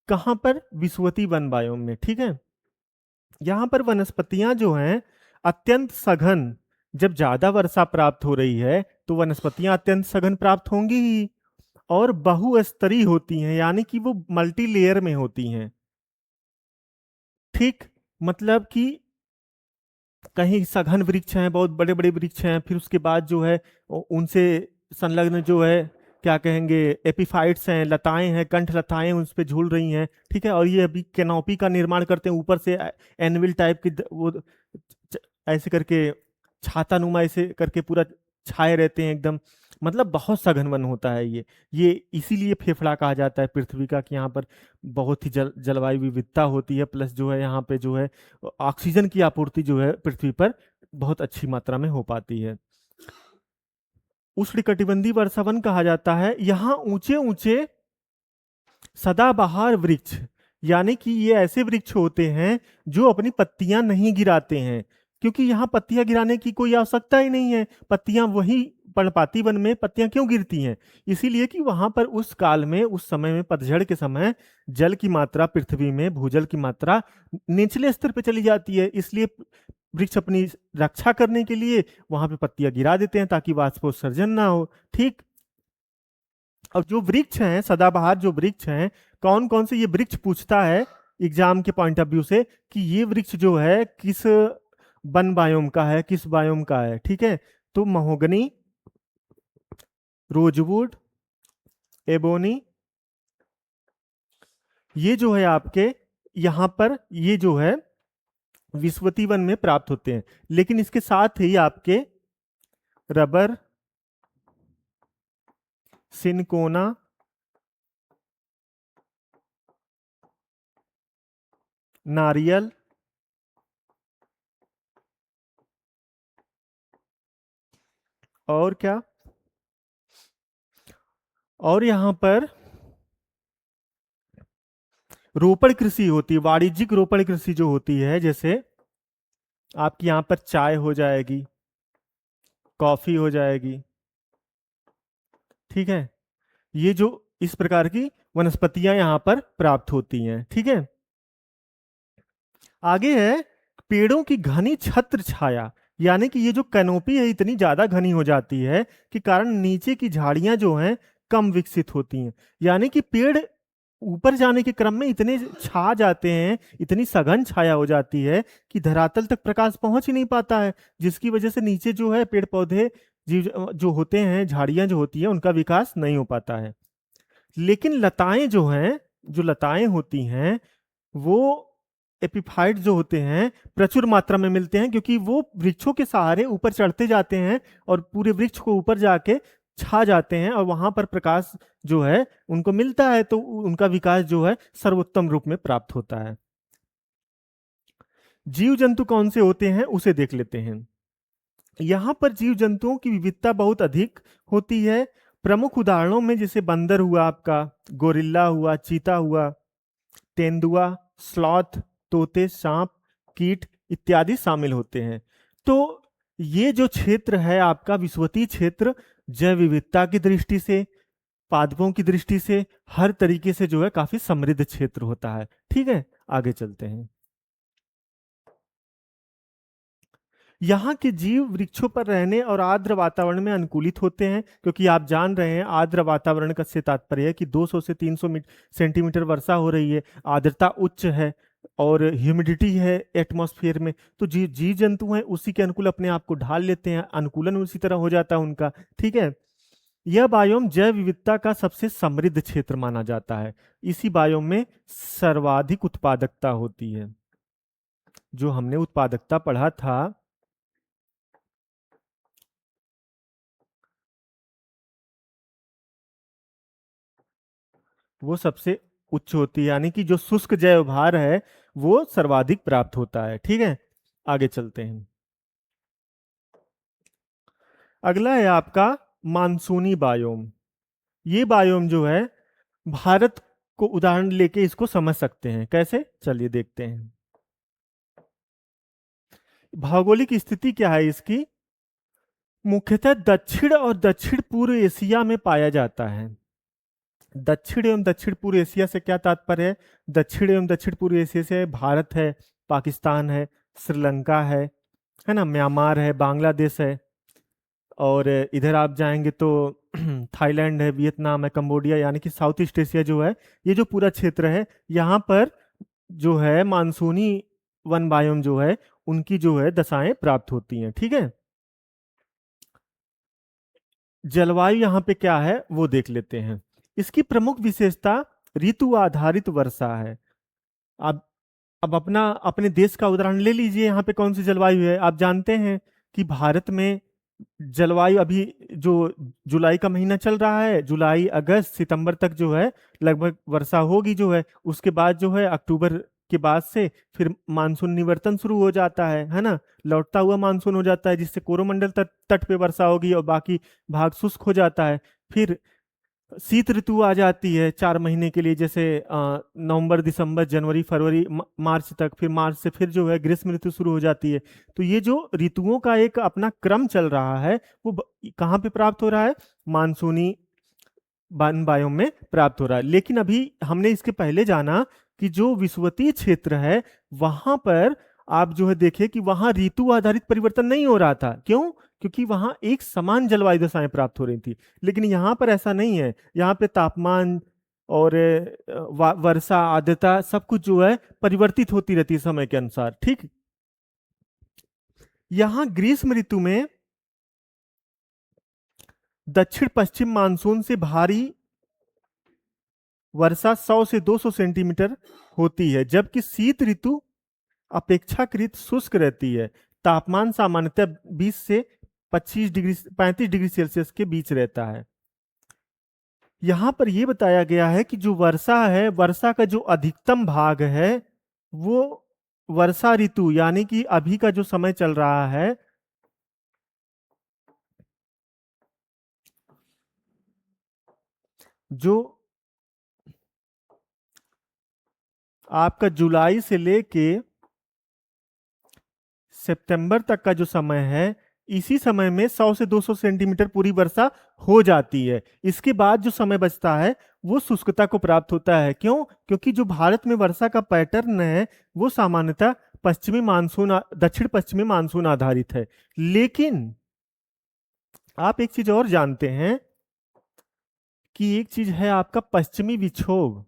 कहां पर? विश्वती वन बायोम में। ठीक है, यहां पर वनस्पतियां जो हैं अत्यंत सघन, जब ज्यादा वर्षा प्राप्त हो रही है तो वनस्पतियां अत्यंत सघन प्राप्त होंगी ही, और बहुस्तरीय होती हैं, यानी कि वो मल्टी लेयर में होती हैं। ठीक, मतलब कि कहीं सघन वृक्ष हैं, बहुत बड़े बड़े वृक्ष हैं, फिर उसके बाद जो है उनसे संलग्न जो है क्या कहेंगे, एपिफाइट्स हैं, लताएं हैं, कंठ लताएं उस पे झूल रही हैं। ठीक है, और ये अभी कैनोपी का निर्माण करते हैं ऊपर से, एनविल टाइप की वो ऐसे करके छाता नुमा ऐसे करके पूरा छाए रहते हैं एकदम। मतलब बहुत सघन वन होता है ये इसीलिए फेफड़ा कहा जाता है पृथ्वी का, कि यहाँ पर बहुत ही जलवायु विविधता होती है, प्लस जो है यहाँ पे जो है ऑक्सीजन की आपूर्ति जो है पृथ्वी पर बहुत अच्छी मात्रा में हो पाती है। उष्णकटिबंधीय वर्षावन कहा जाता है। यहाँ ऊंचे ऊंचे सदाबहार वृक्ष, यानी कि ये ऐसे वृक्ष होते हैं जो अपनी पत्तियां नहीं गिराते हैं, क्योंकि यहाँ पत्तियां गिराने की कोई आवश्यकता ही नहीं है। पत्तियां वही पर्णपाती वन में पत्तियां क्यों गिरती हैं? इसीलिए कि वहां पर उस काल में, उस समय में, पतझड़ के समय जल की मात्रा पृथ्वी में, भूजल की मात्रा निचले स्तर पे चली जाती है। इसलिए वृक्ष अपनी रक्षा करने के लिए वहां पे पत्तियां गिरा देते हैं ताकि वाष्पोत्सर्जन ना हो। ठीक, और जो वृक्ष हैं सदाबहार, जो वृक्ष हैं, कौन कौन से ये वृक्ष पूछता है एग्जाम के पॉइंट ऑफ व्यू से कि ये वृक्ष जो है किस वन बायोम का है, किस बायोम का है। ठीक है, तो महोगनी, रोजवुड, एबोनी, ये जो है आपके यहां पर ये जो है विश्वती वन में प्राप्त होते हैं। लेकिन इसके साथ ही आपके रबर, सिनकोना, नारियल, और क्या, और यहां पर रोपण कृषि होती है, वाणिज्यिक रोपण कृषि जो होती है, जैसे आपकी यहां पर चाय हो जाएगी, कॉफी हो जाएगी, ठीक है, ये जो इस प्रकार की वनस्पतियां यहां पर प्राप्त होती हैं। ठीक है, आगे है पेड़ों की घनी छत्र छाया, यानी कि ये जो कैनोपी है इतनी ज्यादा घनी हो जाती है कि कारण नीचे की झाड़ियां जो हैं कम विकसित होती हैं। यानी कि पेड़ ऊपर जाने के क्रम में इतने छा जाते हैं, इतनी सघन छाया हो जाती है कि धरातल तक प्रकाश पहुंच ही नहीं पाता है, जिसकी वजह से नीचे जो है पेड़ पौधे जीव जो होते हैं, झाड़ियां जो होती हैं, उनका विकास नहीं हो पाता है। लेकिन लताएं जो हैं, जो लताएं होती हैं, वो एपिफाइट जो होते हैं प्रचुर मात्रा में मिलते हैं, क्योंकि वो वृक्षों के सहारे ऊपर चढ़ते जाते हैं और पूरे वृक्ष को ऊपर जाके छा जाते हैं, और वहां पर प्रकाश जो है उनको मिलता है, तो उनका विकास जो है सर्वोत्तम रूप में प्राप्त होता है। जीव जंतु कौन से होते हैं उसे देख लेते हैं। यहाँ पर जीव जंतुओं की विविधता बहुत अधिक होती है। प्रमुख उदाहरणों में जैसे बंदर हुआ आपका, गोरिल्ला हुआ, चीता हुआ, तेंदुआ, स्लॉथ, तोते, सांप, कीट इत्यादि शामिल होते हैं। तो ये जो क्षेत्र है आपका विषुवतीय क्षेत्र, जैव विविधता की दृष्टि से, पादपों की दृष्टि से, हर तरीके से जो है काफी समृद्ध क्षेत्र होता है। ठीक है, आगे चलते हैं। यहाँ के जीव वृक्षों पर रहने और आर्द्र वातावरण में अनुकूलित होते हैं, क्योंकि आप जान रहे हैं आर्द्र वातावरण का से तात्पर्य है कि 200 से 300 सेंटीमीटर वर्षा हो रही है, आर्द्रता उच्च है और ह्यूमिडिटी है एटमॉस्फेयर में, तो जी जीव जंतु हैं उसी के अनुकूल अपने आप को ढाल लेते हैं, अनुकूलन उसी तरह हो जाता है उनका। ठीक है, यह बायोम जैव विविधता का सबसे समृद्ध क्षेत्र माना जाता है। इसी बायोम में सर्वाधिक उत्पादकता होती है। जो हमने उत्पादकता पढ़ा था, वो सबसे उच्च होती है, यानी कि जो शुष्क जैव भार है वो सर्वाधिक प्राप्त होता है। ठीक है, आगे चलते हैं। अगला है आपका मानसूनी बायोम। ये बायोम जो है भारत को उदाहरण लेके इसको समझ सकते हैं। कैसे, चलिए देखते हैं। भौगोलिक स्थिति क्या है इसकी? मुख्यतः दक्षिण और दक्षिण पूर्व एशिया में पाया जाता है। दक्षिण एवं दक्षिण पूर्व एशिया से क्या तात्पर्य है? दक्षिण एवं दक्षिण पूर्व एशिया से भारत है, पाकिस्तान है, श्रीलंका है ना, म्यांमार है, बांग्लादेश है, और इधर आप जाएंगे तो थाईलैंड है, वियतनाम है, कंबोडिया, यानी कि साउथ ईस्ट एशिया जो है, ये जो पूरा क्षेत्र है, यहाँ पर जो है मानसूनी वन बायोम जो है उनकी जो है दशाएं प्राप्त होती हैं। ठीक है, जलवायु यहाँ पे क्या है वो देख लेते हैं। इसकी प्रमुख विशेषता ऋतु आधारित वर्षा है। अब अब अपना अपने देश का उदाहरण ले लीजिए, यहाँ पे कौन सी जलवायु है? आप जानते हैं कि भारत में जलवायु अभी जो जुलाई का महीना चल रहा है, जुलाई अगस्त सितंबर तक जो है लगभग वर्षा होगी जो है, उसके बाद जो है अक्टूबर के बाद से फिर मानसून निवर्तन शुरू हो जाता है ना, लौटता हुआ मानसून हो जाता है, जिससे कोरोमंडल तट पे वर्षा होगी और बाकी भाग शुष्क हो जाता है। फिर शीत ऋतु आ जाती है 4 महीने के लिए, जैसे नवंबर, दिसंबर, जनवरी, फरवरी, मार्च तक, फिर मार्च से फिर जो है ग्रीष्म ऋतु शुरू हो जाती है। तो ये जो ऋतुओं का एक अपना क्रम चल रहा है वो कहाँ पे प्राप्त हो रहा है? मानसूनी वन बायोम में प्राप्त हो रहा है। लेकिन अभी हमने इसके पहले जाना कि जो विषुवतीय क्षेत्र है वहां पर आप जो है देखे कि वहां ऋतु आधारित परिवर्तन नहीं हो रहा था। क्यों? क्योंकि वहां एक समान जलवायु दशाएं प्राप्त हो रही थी। लेकिन यहाँ पर ऐसा नहीं है, यहाँ पे तापमान और वर्षा, आर्द्रता सब कुछ जो है परिवर्तित होती रहती है समय के अनुसार। ठीक, यहाँ ग्रीष्म ऋतु में दक्षिण पश्चिम मानसून से भारी वर्षा 100 से 200 सेंटीमीटर होती है, जबकि शीत ऋतु अपेक्षाकृत शुष्क रहती है। तापमान सामान्यतः 20 से 35 डिग्री सेल्सियस के बीच रहता है। यहां पर यह बताया गया है कि जो वर्षा है, वर्षा का जो अधिकतम भाग है वो वर्षा ऋतु यानी कि अभी का जो समय चल रहा है, जो आपका जुलाई से लेके सितंबर तक का जो समय है, इसी समय में 100 से 200 सेंटीमीटर पूरी वर्षा हो जाती है। इसके बाद जो समय बचता है वो शुष्कता को प्राप्त होता है। क्यों? क्योंकि जो भारत में वर्षा का पैटर्न है वो सामान्यतः दक्षिण पश्चिमी मानसून आधारित है। लेकिन आप एक चीज और जानते हैं कि एक चीज है आपका पश्चिमी विक्षोभ।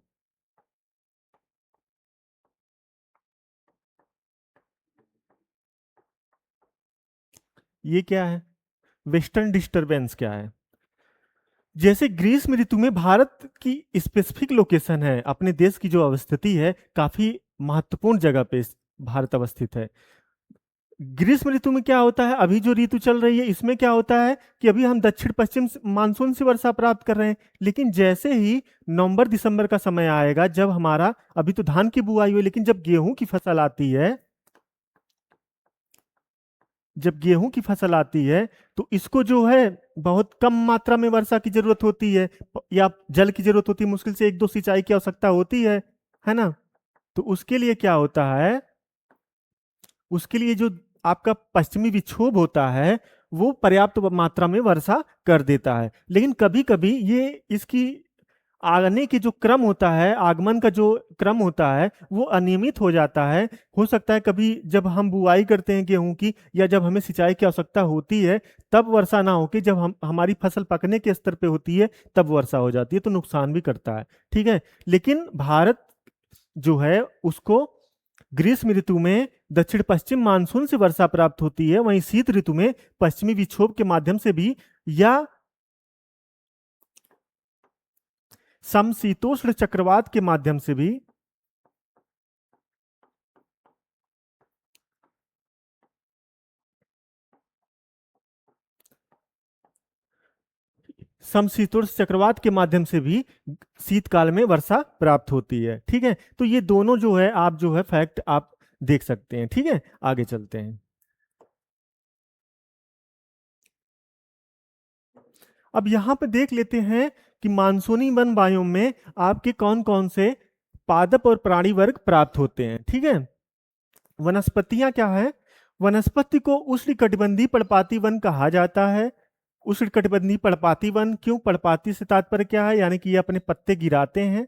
ये क्या है? वेस्टर्न डिस्टरबेंस क्या है? जैसे ग्रीष्म ऋतु में भारत की स्पेसिफिक लोकेशन है, अपने देश की जो अवस्थिति है काफी महत्वपूर्ण जगह पे भारत अवस्थित है। ग्रीष्म ऋतु में क्या होता है, अभी जो ऋतु चल रही है इसमें क्या होता है कि अभी हम दक्षिण पश्चिम मानसून से वर्षा प्राप्त कर रहे हैं। लेकिन जैसे ही नवंबर दिसंबर का समय आएगा, जब हमारा अभी तो धान की बुआई हुई, लेकिन जब गेहूं की फसल आती है, जब गेहूं की फसल आती है तो इसको जो है बहुत कम मात्रा में वर्षा की जरूरत होती है, या जल की जरूरत होती है, मुश्किल से एक दो सिंचाई की आवश्यकता होती है ना। तो उसके लिए क्या होता है, उसके लिए जो आपका पश्चिमी विक्षोभ होता है वो पर्याप्त मात्रा में वर्षा कर देता है। लेकिन कभी कभी ये इसकी आने के जो क्रम होता है, आगमन का जो क्रम होता है वो अनियमित हो जाता है। हो सकता है कभी जब हम बुआई करते हैं गेहूं की, या जब हमें सिंचाई की आवश्यकता होती है तब वर्षा ना होके जब हम हमारी फसल पकने के स्तर पे होती है तब वर्षा हो जाती है, तो नुकसान भी करता है। ठीक है। लेकिन भारत जो है उसको ग्रीष्म ऋतु में दक्षिण पश्चिम मानसून से वर्षा प्राप्त होती है, वहीं शीत ऋतु में पश्चिमी विक्षोभ के माध्यम से भी, या समशीतोष्ण चक्रवात के माध्यम से भी। समशीतोष्ण चक्रवात के माध्यम से भी शीतकाल में वर्षा प्राप्त होती है। ठीक है। तो ये दोनों जो है आप जो है फैक्ट आप देख सकते हैं। ठीक है, आगे चलते हैं। अब यहां पे देख लेते हैं कि मानसूनी वन बायोम में आपके कौन कौन से पादप और प्राणी वर्ग प्राप्त होते हैं। ठीक है। वनस्पतियां क्या है? वनस्पति को उष्णकटिबंधीय पर्णपाती वन कहा जाता है। उष्णकटिबंधीय पर्णपाती वन, क्यों पर्णपाती से तात्पर्य क्या है? यानी कि ये अपने पत्ते गिराते हैं।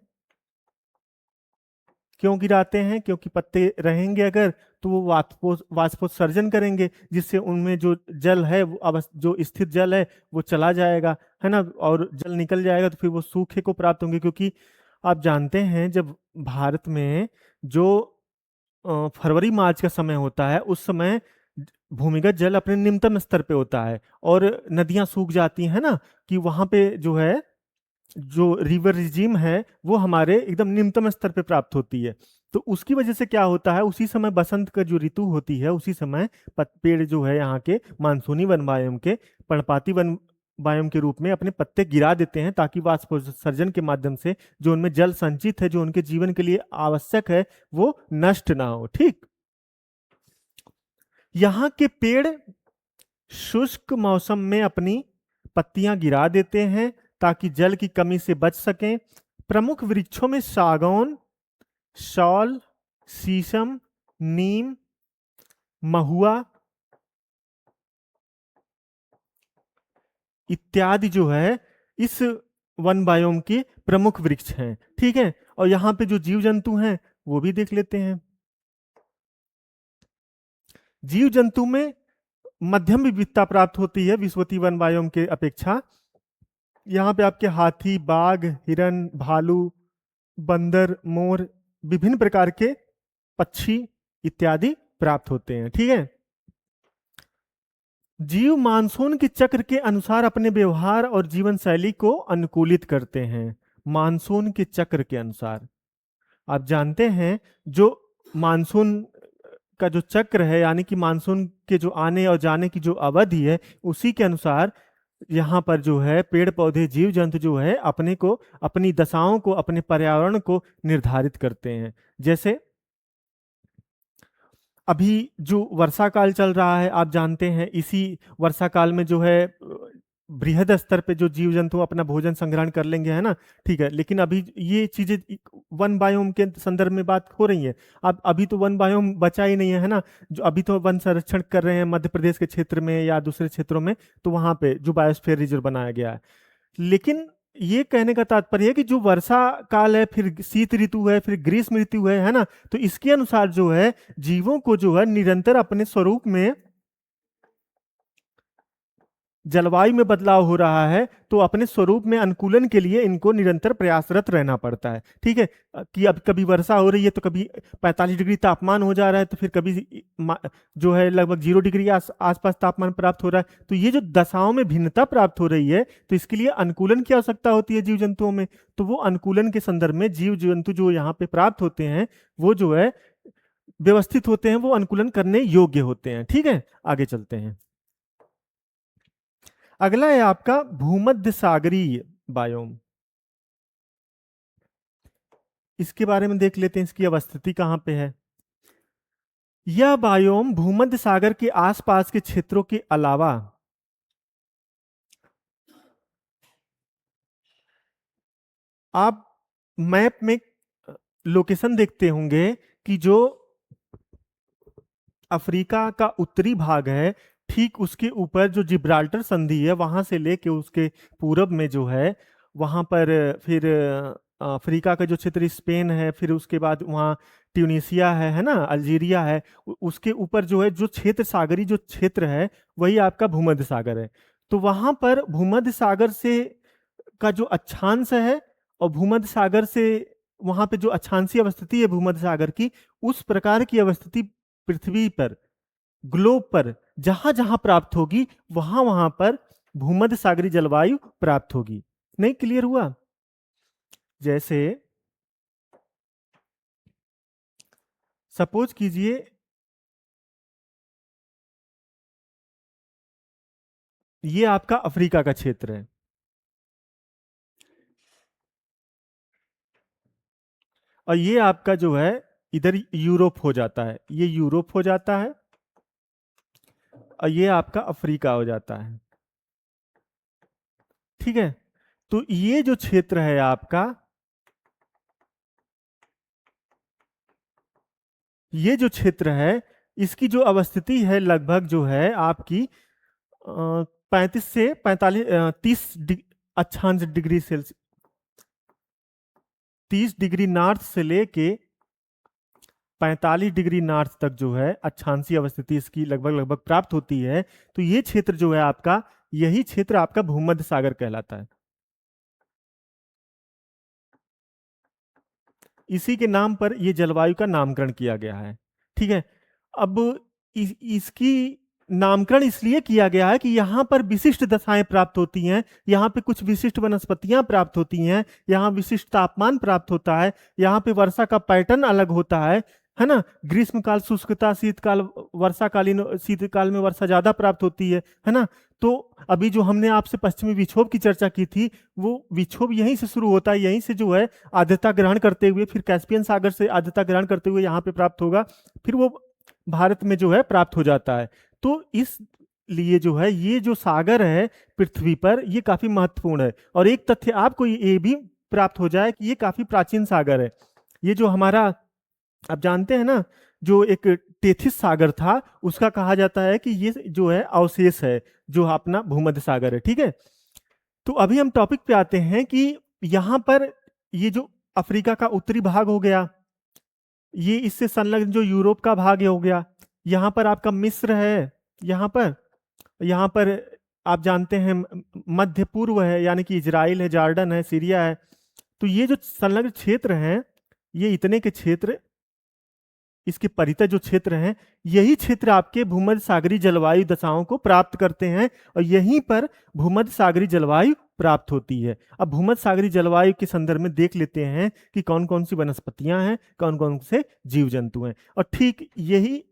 क्यों गिराते हैं? क्योंकि पत्ते रहेंगे अगर तो वो वाष्पोत्सर्जन करेंगे, जिससे उनमें जो जल है वो जो स्थित जल है वो चला जाएगा, है ना, और जल निकल जाएगा तो फिर वो सूखे को प्राप्त होंगे। क्योंकि आप जानते हैं जब भारत में जो फरवरी मार्च का समय होता है उस समय भूमिगत जल अपने निम्नतम स्तर पे होता है और नदियां सूख जाती हैं ना, कि वहां पे जो है जो रिवर रिजीम है वो हमारे एकदम निम्नतम स्तर पे प्राप्त होती है। तो उसकी वजह से क्या होता है, उसी समय बसंत का जो ऋतु होती है उसी समय पेड़ जो है यहाँ के मानसूनी वन बायोम के पर्णपाती वन बायोम के रूप में अपने पत्ते गिरा देते हैं, ताकि वाष्पोत्सर्जन के माध्यम से जो उनमें जल संचित है, जो उनके जीवन के लिए आवश्यक है, वो नष्ट ना हो। ठीक। यहाँ के पेड़ शुष्क मौसम में अपनी पत्तियां गिरा देते हैं ताकि जल की कमी से बच सकें। प्रमुख वृक्षों में सागौन, शॉल, शीशम, नीम, महुआ इत्यादि जो है इस वन बायोम के प्रमुख वृक्ष हैं। ठीक है। और यहाँ पे जो जीव जंतु हैं वो भी देख लेते हैं। जीव जंतु में मध्यम विविधता प्राप्त होती है विश्ववतीय वन बायोम के अपेक्षा। यहाँ पे आपके हाथी, बाघ, हिरन, भालू, बंदर, मोर, विभिन्न प्रकार के पक्षी इत्यादि प्राप्त होते हैं। ठीक है। जीव मानसून के चक्र के अनुसार अपने व्यवहार और जीवन शैली को अनुकूलित करते हैं। मानसून के चक्र के अनुसार आप जानते हैं जो मानसून का जो चक्र है, यानी कि मानसून के जो आने और जाने की जो अवधि है, उसी के अनुसार यहाँ पर जो है पेड़ पौधे जीव जंतु जो है अपने को, अपनी दशाओं को, अपने पर्यावरण को निर्धारित करते हैं। जैसे अभी जो वर्षा काल चल रहा है, आप जानते हैं इसी वर्षा काल में जो है बृहद स्तर पे जो जीव जंतु अपना भोजन संग्रहण कर लेंगे, है ना। ठीक है, लेकिन अभी ये चीजें वन बायोम के संदर्भ में बात हो रही है। अब अभी तो वन बायोम बचा ही नहीं है ना। जो अभी तो वन संरक्षण कर रहे हैं मध्य प्रदेश के क्षेत्र में या दूसरे क्षेत्रों में, तो वहां पे जो बायोस्फीयर रिजर्व बनाया गया है। लेकिन ये कहने का तात्पर्य है कि जो वर्षा काल है, फिर शीत ऋतु है, फिर ग्रीष्म ऋतु है ना, तो इसके अनुसार जो है जीवों को जो है निरंतर अपने स्वरूप में जलवायु में बदलाव हो रहा है, तो अपने स्वरूप में अनुकूलन के लिए इनको निरंतर प्रयासरत रहना पड़ता है। ठीक है, कि अब कभी वर्षा हो रही है तो कभी 45 डिग्री तापमान हो जा रहा है, तो फिर कभी जो है लगभग 0 डिग्री आसपास तापमान प्राप्त हो रहा है। तो ये जो दशाओं में भिन्नता प्राप्त हो रही है, तो इसके लिए अनुकूलन की आवश्यकता होती है जीव जंतुओं में। तो वो अनुकूलन के संदर्भ में जीव जंतु जो यहाँ पे प्राप्त होते हैं, वो जो है व्यवस्थित होते हैं, वो अनुकूलन करने योग्य होते हैं। ठीक है, आगे चलते हैं। अगला है आपका भूमध्य सागरीय बायोम। इसके बारे में देख लेते हैं, इसकी अवस्थिति कहां पे है। यह बायोम भूमध्य सागर के आसपास के क्षेत्रों के अलावा आप मैप में लोकेशन देखते होंगे कि जो अफ्रीका का उत्तरी भाग है, ठीक उसके ऊपर जो जिब्राल्टर संधि है, वहां से लेके उसके पूरब में जो है, वहां पर फिर अफ्रीका का जो क्षेत्र स्पेन है, फिर उसके बाद वहाँ ट्यूनीसिया है ना, अल्जीरिया है, उसके ऊपर जो है जो क्षेत्र सागरी जो क्षेत्र है, वही आपका भूमध्य सागर है। तो वहां पर भूमध्य सागर से का जो अक्षांश है, और भूमध्य सागर से वहां पे जो अक्षांशीय अवस्थिति है भूमध्य सागर की, उस प्रकार की अवस्थिति पृथ्वी पर, ग्लोब पर जहां जहां प्राप्त होगी, वहां वहां पर भूमध्य सागरीय जलवायु प्राप्त होगी। नहीं, क्लियर हुआ। जैसे सपोज कीजिए ये आपका अफ्रीका का क्षेत्र है, और ये आपका जो है इधर यूरोप हो जाता है, ये यूरोप हो जाता है, और ये आपका अफ्रीका हो जाता है। ठीक है, तो ये जो क्षेत्र है आपका, ये जो क्षेत्र है, इसकी जो अवस्थिति है लगभग जो है आपकी 35 से 45 अक्षांश डिग्री सेल्सियस, 30 डिग्री नॉर्थ से लेके 45 डिग्री नॉर्थ तक जो है अक्षांशीय अवस्थिति इसकी लगभग लगभग प्राप्त होती है। तो ये क्षेत्र जो है आपका, यही क्षेत्र आपका भूमध्य सागर कहलाता है। इसी के नाम पर ये जलवायु का नामकरण किया गया है। ठीक है, अब इसकी नामकरण इसलिए किया गया है कि यहाँ पर विशिष्ट दशाएं प्राप्त होती हैं, यहाँ पे कुछ विशिष्ट वनस्पतियां प्राप्त होती हैं, यहाँ विशिष्ट तापमान प्राप्त होता है, यहाँ पे वर्षा का पैटर्न अलग होता है ना। ग्रीष्म काल शुष्कता, शीतकाल वर्षाकालीन, शीतकाल में वर्षा ज्यादा प्राप्त होती है ना। तो अभी जो हमने आपसे पश्चिमी विक्षोभ की चर्चा की थी, वो विक्षोभ यहीं से शुरू होता है, यहीं से जो है आर्द्रता ग्रहण करते हुए, फिर कैस्पियन सागर से आर्द्रता ग्रहण करते हुए यहाँ पे प्राप्त होगा, फिर वो भारत में जो है प्राप्त हो जाता है। तो इस लिए जो है ये जो सागर है पृथ्वी पर, ये काफी महत्वपूर्ण है। और एक तथ्य आपको ये भी प्राप्त हो जाए कि ये काफी प्राचीन सागर है। ये जो हमारा, आप जानते हैं ना, जो एक टेथिस सागर था, उसका कहा जाता है कि ये जो है अवशेष है जो अपना भूमध्य सागर है। ठीक है, तो अभी हम टॉपिक पे आते हैं कि यहां पर ये जो अफ्रीका का उत्तरी भाग हो गया, ये इससे संलग्न जो यूरोप का भाग हो गया, यहाँ पर आपका मिस्र है, यहाँ पर आप जानते हैं मध्य पूर्व है, यानी कि इजराइल है, जॉर्डन है, सीरिया है। तो ये जो संलग्न क्षेत्र हैं, ये इतने के क्षेत्र, इसके परितः जो क्षेत्र हैं, यही क्षेत्र आपके भूमध्य सागरीय जलवायु दशाओं को प्राप्त करते हैं, और यहीं पर भूमध्य सागरीय जलवायु प्राप्त होती है। अब भूमध्य सागरीय जलवायु के संदर्भ में देख लेते हैं कि कौन कौन सी वनस्पतियां हैं, कौन कौन से जीव जंतु हैं। और ठीक यही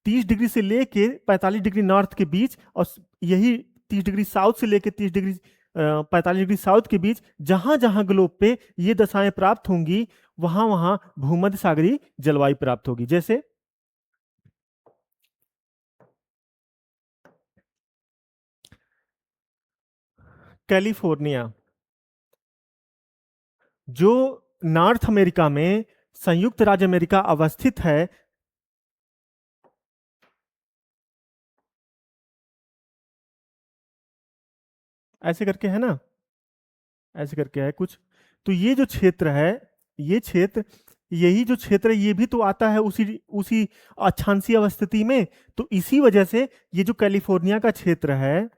30 डिग्री से लेके 45 डिग्री नॉर्थ के बीच, और यही 30 डिग्री साउथ से लेके 30 डिग्री 45 डिग्री साउथ के बीच, जहां जहां ग्लोब पे ये दशाएं प्राप्त होंगी, वहां वहां भूमध्य सागरीय जलवायु प्राप्त होगी। जैसे कैलिफोर्निया, जो नॉर्थ अमेरिका में संयुक्त राज्य अमेरिका अवस्थित है। ऐसे करके है ना, ऐसे करके है कुछ। तो ये जो क्षेत्र है, ये क्षेत्र, यही जो क्षेत्र है, ये भी तो आता है उसी उसी अक्षांशीय अवस्थिति में। तो इसी वजह से ये जो कैलिफोर्निया का क्षेत्र है,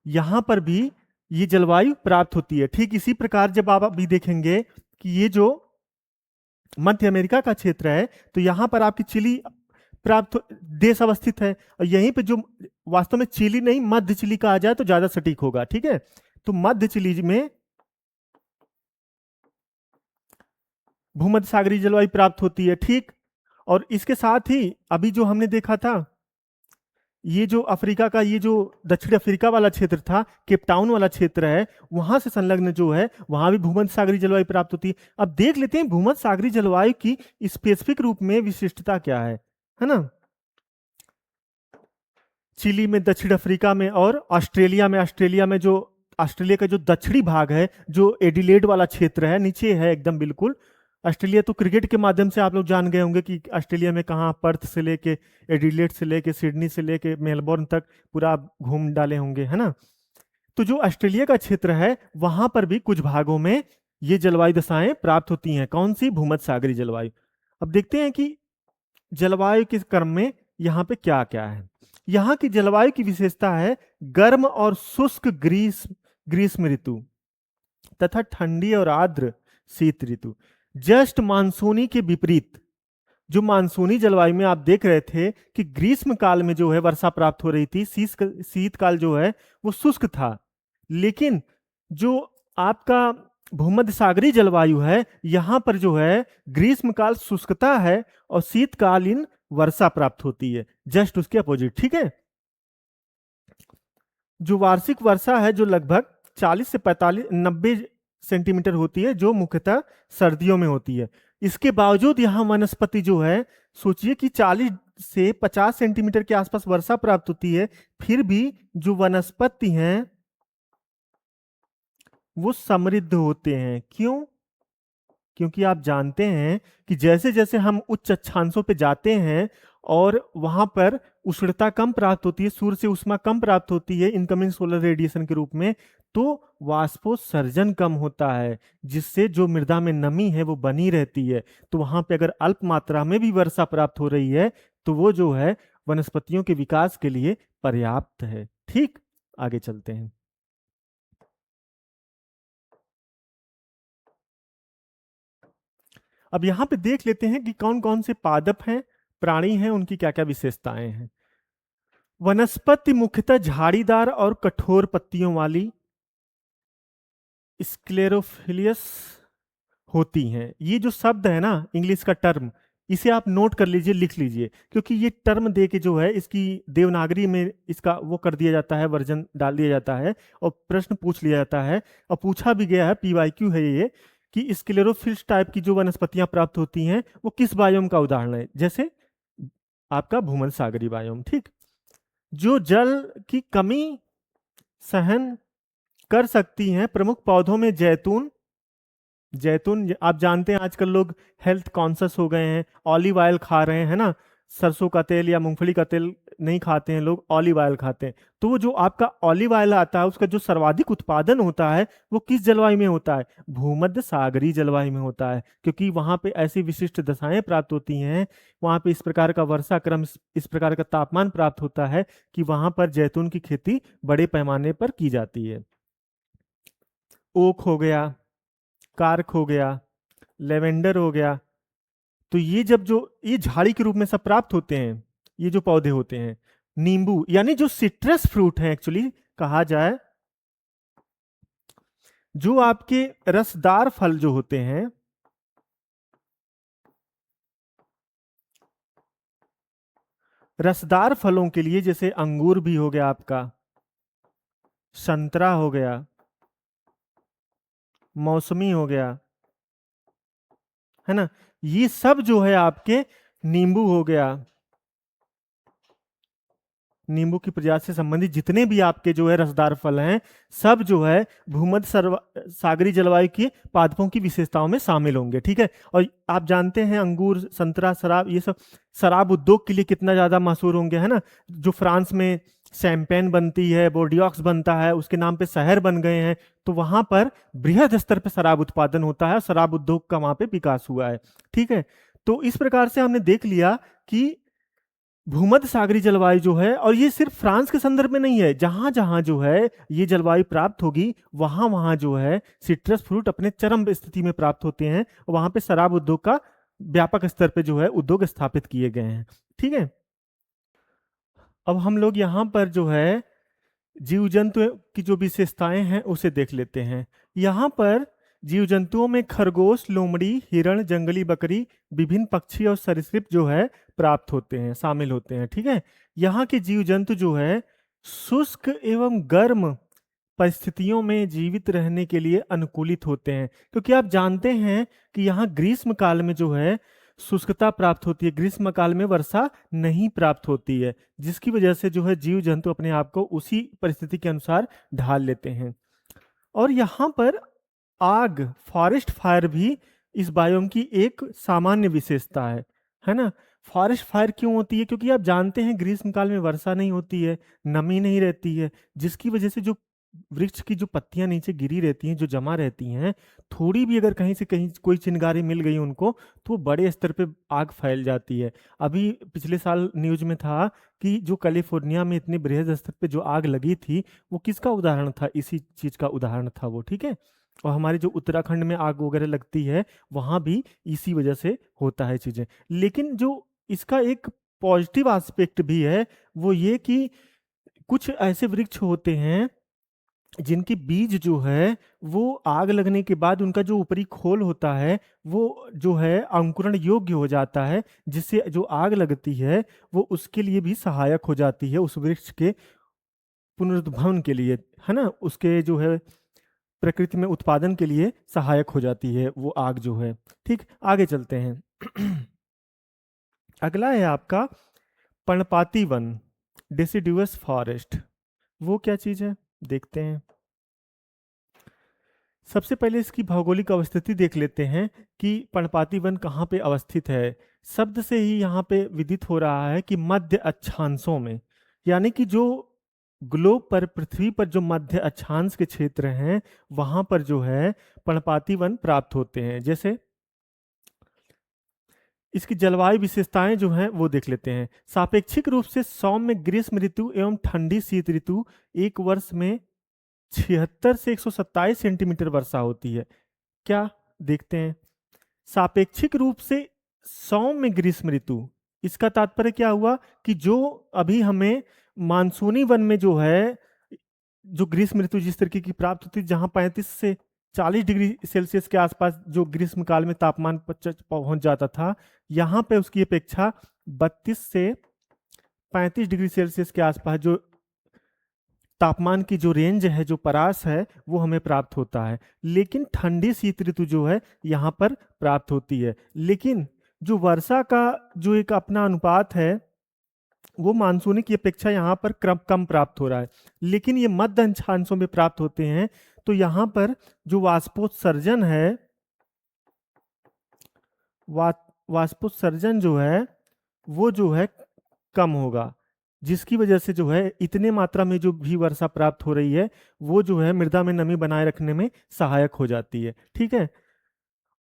यहां पर भी ये जलवायु प्राप्त होती है। ठीक इसी प्रकार जब आप अभी देखेंगे कि ये जो मध्य अमेरिका का क्षेत्र है, तो यहां पर आपकी चिली देश अवस्थित है। और यहीं पे जो वास्तव में चिली नहीं, मध्य चिली कहा जाए तो ज्यादा सटीक होगा। ठीक है, तो मध्य चिली में भूमध्य सागरीय जलवायु प्राप्त होती है। ठीक, और इसके साथ ही अभी जो हमने देखा था, ये जो अफ्रीका का, ये जो दक्षिण अफ्रीका वाला क्षेत्र था, केप टाउन वाला क्षेत्र है, वहां से संलग्न जो है, वहां भी भूमध्य सागरीय जलवायु प्राप्त होती है। अब देख लेते हैं भूमध्य सागरीय जलवायु की स्पेसिफिक रूप में विशिष्टता क्या है ना। चिली में, दक्षिण अफ्रीका में और ऑस्ट्रेलिया में जो ऑस्ट्रेलिया का जो दक्षिणी भाग है, जो एडिलेड वाला क्षेत्र है, नीचे है एकदम बिल्कुल। ऑस्ट्रेलिया तो क्रिकेट के माध्यम से आप लोग जान गए होंगे कि ऑस्ट्रेलिया में कहाँ, पर्थ से लेके, एडिलेड से लेके, सिडनी से लेके मेलबोर्न तक पूरा आप घूम डाले होंगे, है ना। तो जो ऑस्ट्रेलिया का क्षेत्र है, वहां पर भी कुछ भागों में ये जलवायु दशाएं प्राप्त होती हैं। कौन सी? भूमध्य सागरीय जलवायु। अब देखते हैं कि जलवायु के क्रम में यहाँ पे क्या क्या है। यहाँ की जलवायु की विशेषता है गर्म और शुष्क ग्रीष्म ग्रीष्म ऋतु तथा ठंडी और आर्द्र शीत ऋतु। जस्ट मानसूनी के विपरीत, जो मानसूनी जलवायु में आप देख रहे थे कि ग्रीष्म काल में जो है वर्षा प्राप्त हो रही थी, शीतकाल जो है वो शुष्क था। लेकिन जो आपका भूमध्य सागरीय जलवायु है, यहां पर जो है ग्रीष्म काल शुष्कता है और शीतकालीन वर्षा प्राप्त होती है, जस्ट उसके अपोजिट। ठीक है, जो वार्षिक वर्षा है जो लगभग 40 से 45 90 सेंटीमीटर होती है, जो मुख्यतः सर्दियों में होती है। इसके बावजूद यहाँ वनस्पति जो है, सोचिए कि 40 से 50 सेंटीमीटर के आसपास वर्षा प्राप्त होती है, फिर भी जो वनस्पति हैं वो समृद्ध होते हैं। क्यों? क्योंकि आप जानते हैं कि जैसे जैसे हम उच्च अक्षांशों पे जाते हैं और वहां पर उष्णता कम प्राप्त होती है, सूर्य से ऊष्मा कम प्राप्त होती है इनकमिंग सोलर रेडिएशन के रूप में, तो वाष्पोत्सर्जन कम होता है, जिससे जो मृदा में नमी है वो बनी रहती है। तो वहां पे अगर अल्प मात्रा में भी वर्षा प्राप्त हो रही है, तो वो जो है वनस्पतियों के विकास के लिए पर्याप्त है। ठीक, आगे चलते हैं। अब यहाँ पे देख लेते हैं कि कौन कौन से पादप हैं, प्राणी हैं, उनकी क्या क्या विशेषताएं हैं। वनस्पति मुख्यतः झाड़ीदार और कठोर पत्तियों वाली स्क्लेरोफिलियस होती हैं। ये जो शब्द है ना, इंग्लिश का टर्म, इसे आप नोट कर लीजिए, लिख लीजिए, क्योंकि ये टर्म दे के जो है इसकी देवनागरी में इसका वो कर दिया जाता है, वर्जन डाल दिया जाता है और प्रश्न पूछ लिया जाता है। और पूछा भी गया है, पीवाईक्यू है ये, कि स्क्लेरोफिल्स टाइप की जो वनस्पतियां प्राप्त होती हैं वो किस बायोम का उदाहरण है। जैसे आपका भूमध्य सागरीय बायोम। ठीक, जो जल की कमी सहन कर सकती हैं, प्रमुख पौधों में जैतून। जैतून आप जानते हैं आजकल लोग हेल्थ कॉन्शियस हो गए हैं, ऑलिव ऑयल खा रहे हैं, है ना। सरसों का तेल या मूंगफली का तेल नहीं खाते हैं लोग, ऑलिव ऑयल खाते हैं। तो वो जो आपका ऑलिव ऑयल आता है, उसका जो सर्वाधिक उत्पादन होता है वो किस जलवायु में होता है? भूमध्य सागरीय जलवायु में होता है, क्योंकि वहां पे ऐसी विशिष्ट दशाएं प्राप्त होती हैं, वहां पे इस प्रकार का वर्षा क्रम, इस प्रकार का तापमान प्राप्त होता है कि वहां पर जैतून की खेती बड़े पैमाने पर की जाती है। ओक हो गया, कार्क हो गया, लेवेंडर हो गया। तो ये जब जो ये झाड़ी के रूप में सब प्राप्त होते हैं, ये जो पौधे होते हैं, नींबू यानी जो सिट्रस फ्रूट है एक्चुअली कहा जाए, जो आपके रसदार फल जो होते हैं, रसदार फलों के लिए जैसे अंगूर भी हो गया आपका, संतरा हो गया, मौसमी हो गया, है ना, ये सब जो है आपके, नींबू हो गया, नींबू की प्रजाति से संबंधित जितने भी आपके जो है रसदार फल हैं, सब जो है भूमध्य सागरीय जलवायु के पादपों की विशेषताओं में शामिल होंगे। ठीक है, और आप जानते हैं अंगूर, संतरा, शराब, ये सब शराब उद्योग के लिए कितना ज्यादा मशहूर होंगे, है ना। जो फ्रांस में शैंपेन बनती है, बोर्डियोक्स बनता है, उसके नाम पे शहर बन गए हैं, तो वहां पर बृहद स्तर पर शराब उत्पादन होता है, शराब उद्योग का वहां पे विकास हुआ है। ठीक है, तो इस प्रकार से हमने देख लिया कि भूमध्य सागरीय जलवायु जो है, और ये सिर्फ फ्रांस के संदर्भ में नहीं है, जहां जहां जो है ये जलवायु प्राप्त होगी वहां वहां जो है सिट्रस फ्रूट अपने चरम स्थिति में प्राप्त होते हैं, वहां पे शराब उद्योग का व्यापक स्तर पे जो है उद्योग स्थापित किए गए हैं। ठीक है, अब हम लोग यहाँ पर जो है जीव जंतु की जो विशेषताएं हैं उसे देख लेते हैं। यहाँ पर जीव जंतुओं में खरगोश, लोमड़ी, हिरण, जंगली बकरी, विभिन्न पक्षी और सरीसृप जो है प्राप्त होते हैं, शामिल होते हैं। ठीक है, यहाँ के जीव जंतु जो है शुष्क एवं गर्म परिस्थितियों में जीवित रहने के लिए अनुकूलित होते हैं, क्योंकि आप जानते हैं कि यहाँ ग्रीष्म काल में जो है शुष्कता प्राप्त होती है, ग्रीष्म काल में वर्षा नहीं प्राप्त होती है, जिसकी वजह से जो है जीव जंतु अपने आप को उसी परिस्थिति के अनुसार ढाल लेते हैं। और यहाँ पर आग, फॉरेस्ट फायर भी इस बायोम की एक सामान्य विशेषता है ना। फॉरेस्ट फायर क्यों होती है? क्योंकि आप जानते हैं ग्रीष्म काल में वर्षा नहीं होती है, नमी नहीं रहती है, जिसकी वजह से जो वृक्ष की जो पत्तियां नीचे गिरी रहती हैं, जो जमा रहती हैं, थोड़ी भी अगर कहीं से कहीं कोई चिंगारी मिल गई उनको, तो वो बड़े स्तर पे आग फैल जाती है। अभी पिछले साल न्यूज में था कि जो कैलिफोर्निया में इतने बृहद स्तर पे जो आग लगी थी, वो किसका उदाहरण था? इसी चीज का उदाहरण था वो। ठीक है, और हमारे जो उत्तराखंड में आग वगैरह लगती है, वहां भी इसी वजह से होता है चीजें। लेकिन जो इसका एक पॉजिटिव एस्पेक्ट भी है, वो ये कि कुछ ऐसे वृक्ष होते हैं जिनके बीज जो है वो आग लगने के बाद उनका जो ऊपरी खोल होता है वो जो है अंकुरण योग्य हो जाता है, जिससे जो आग लगती है वो उसके लिए भी सहायक हो जाती है, उस वृक्ष के पुनरुद्भवन के लिए, है ना, उसके जो है प्रकृति में उत्पादन के लिए सहायक हो जाती है वो आग जो है। ठीक, आगे चलते हैं। अगला है आपका पर्णपाती वन, डेसिडुअस फॉरेस्ट। वो क्या चीज है देखते हैं। सबसे पहले इसकी भौगोलिक अवस्थिति देख लेते हैं कि पर्णपाती वन कहाँ पे अवस्थित है। शब्द से ही यहाँ पे विदित हो रहा है कि मध्य अक्षांशों में, यानी कि जो ग्लोब पर, पृथ्वी पर जो मध्य अक्षांश के क्षेत्र हैं वहां पर जो है पर्णपाती वन प्राप्त होते हैं। जैसे इसकी जलवायु विशेषताएं जो हैं वो देख लेते हैं। सापेक्षिक रूप से सौम्य ग्रीष्म ऋतु एवं ठंडी शीत ऋतु, एक वर्ष में 76 से 127 सेंटीमीटर वर्षा होती है। क्या देखते हैं, सापेक्षिक रूप से सौम्य ग्रीष्म ऋतु, इसका तात्पर्य क्या हुआ कि जो अभी हमें मानसूनी वन में जो है जो ग्रीष्म ऋतु जिस तरीके की प्राप्त होती है, जहां 35 से 40 डिग्री सेल्सियस के आसपास जो ग्रीष्म काल में तापमान पहुंच जाता था, यहाँ पे उसकी अपेक्षा 32 से 35 डिग्री सेल्सियस के आसपास जो तापमान की जो रेंज है, जो परास है, वो हमें प्राप्त होता है। लेकिन ठंडी शीत ऋतु जो है यहाँ पर प्राप्त होती है। लेकिन जो वर्षा का जो एक अपना अनुपात है वो मानसूनी की अपेक्षा यहाँ पर कम प्राप्त हो रहा है। लेकिन ये मध्य अक्षांशों में प्राप्त होते हैं, तो यहाँ पर जो वाष्पोत्सर्जन है, वाष्पोत्सर्जन जो है वो जो है कम होगा, जिसकी वजह से जो है इतने मात्रा में जो भी वर्षा प्राप्त हो रही है वो जो है मृदा में नमी बनाए रखने में सहायक हो जाती है। ठीक है,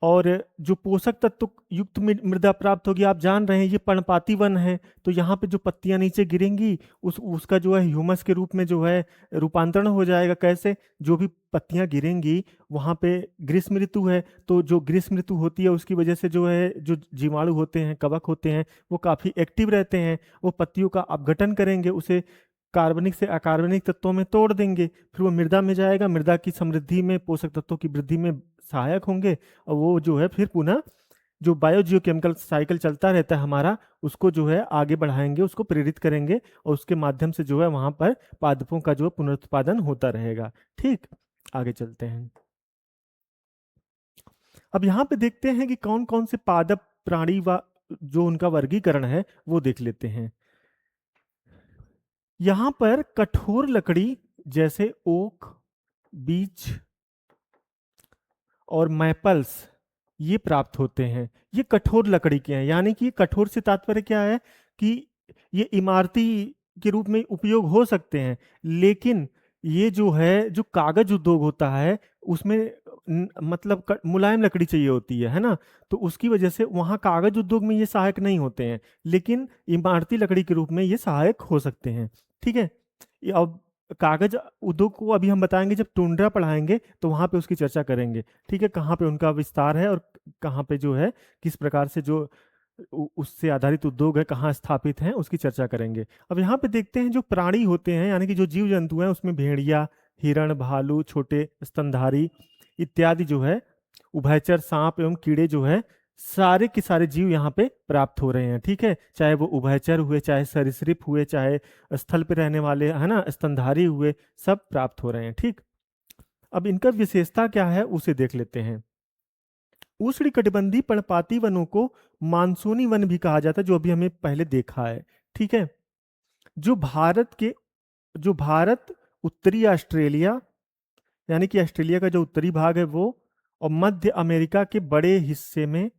और जो पोषक तत्व युक्त मृदा प्राप्त होगी, आप जान रहे हैं ये पर्णपाती वन है, तो यहाँ पे जो पत्तियां नीचे गिरेंगी उसका जो है ह्यूमस के रूप में जो है रूपांतरण हो जाएगा। कैसे? जो भी पत्तियां गिरेंगी वहाँ पे ग्रीष्म ऋतु है, तो जो ग्रीष्म ऋतु होती है उसकी वजह से जो है जो जीवाणु होते हैं, कवक होते हैं, वो काफ़ी एक्टिव रहते हैं, वो पत्तियों का अपघटन करेंगे, उसे कार्बनिक से अकार्बनिक तत्वों में तोड़ देंगे, फिर वो मृदा में जाएगा, मृदा की समृद्धि में, पोषक तत्वों की वृद्धि में सहायक होंगे, और वो जो है फिर पुनः जो बायोजियोकेमिकल साइकिल चलता रहता है हमारा, उसको जो है आगे बढ़ाएंगे, उसको प्रेरित करेंगे, और उसके माध्यम से जो है वहां पर पादपों का जो पुनरुत्पादन होता रहेगा। ठीक, आगे चलते हैं। अब यहाँ पे देखते हैं कि कौन कौन से पादप प्राणी व जो उनका वर्गीकरण है वो देख लेते हैं। यहां पर कठोर लकड़ी जैसे ओक, बीच और मैपल्स ये प्राप्त होते हैं। ये कठोर लकड़ी के हैं, यानी कि कठोर से तात्पर्य क्या है कि ये इमारती के रूप में उपयोग हो सकते हैं, लेकिन ये जो है जो कागज उद्योग होता है उसमें मतलब मुलायम लकड़ी चाहिए होती है ना। तो उसकी वजह से वहाँ कागज उद्योग में ये सहायक नहीं होते हैं, लेकिन इमारती लकड़ी के रूप में ये सहायक हो सकते हैं। ठीक है। अब कागज उद्योग को अभी हम बताएंगे, जब टुंड्रा पढ़ाएंगे तो वहां पे उसकी चर्चा करेंगे। ठीक है, कहाँ पे उनका विस्तार है और कहाँ पे जो है किस प्रकार से जो उससे आधारित उद्योग है कहाँ स्थापित हैं उसकी चर्चा करेंगे। अब यहाँ पे देखते हैं जो प्राणी होते हैं यानी कि जो जीव जंतु हैं, उसमें भेड़िया, हिरण, भालू, छोटे स्तनधारी इत्यादि जो है, उभयचर सांप एवं कीड़े जो है, सारे के सारे जीव यहाँ पे प्राप्त हो रहे हैं। ठीक है, चाहे वो उभयचर हुए, चाहे सरीसृप हुए, चाहे स्थल पे रहने वाले है ना स्तनधारी हुए, सब प्राप्त हो रहे हैं। ठीक, अब इनका विशेषता क्या है उसे देख लेते हैं। उष्णकटिबंधीय पर्णपाती वनों को मानसूनी वन भी कहा जाता है, जो अभी हमें पहले देखा है। ठीक है, जो भारत के जो भारत, उत्तरी ऑस्ट्रेलिया यानी कि ऑस्ट्रेलिया का जो उत्तरी भाग है वो, और मध्य अमेरिका के बड़े हिस्से में,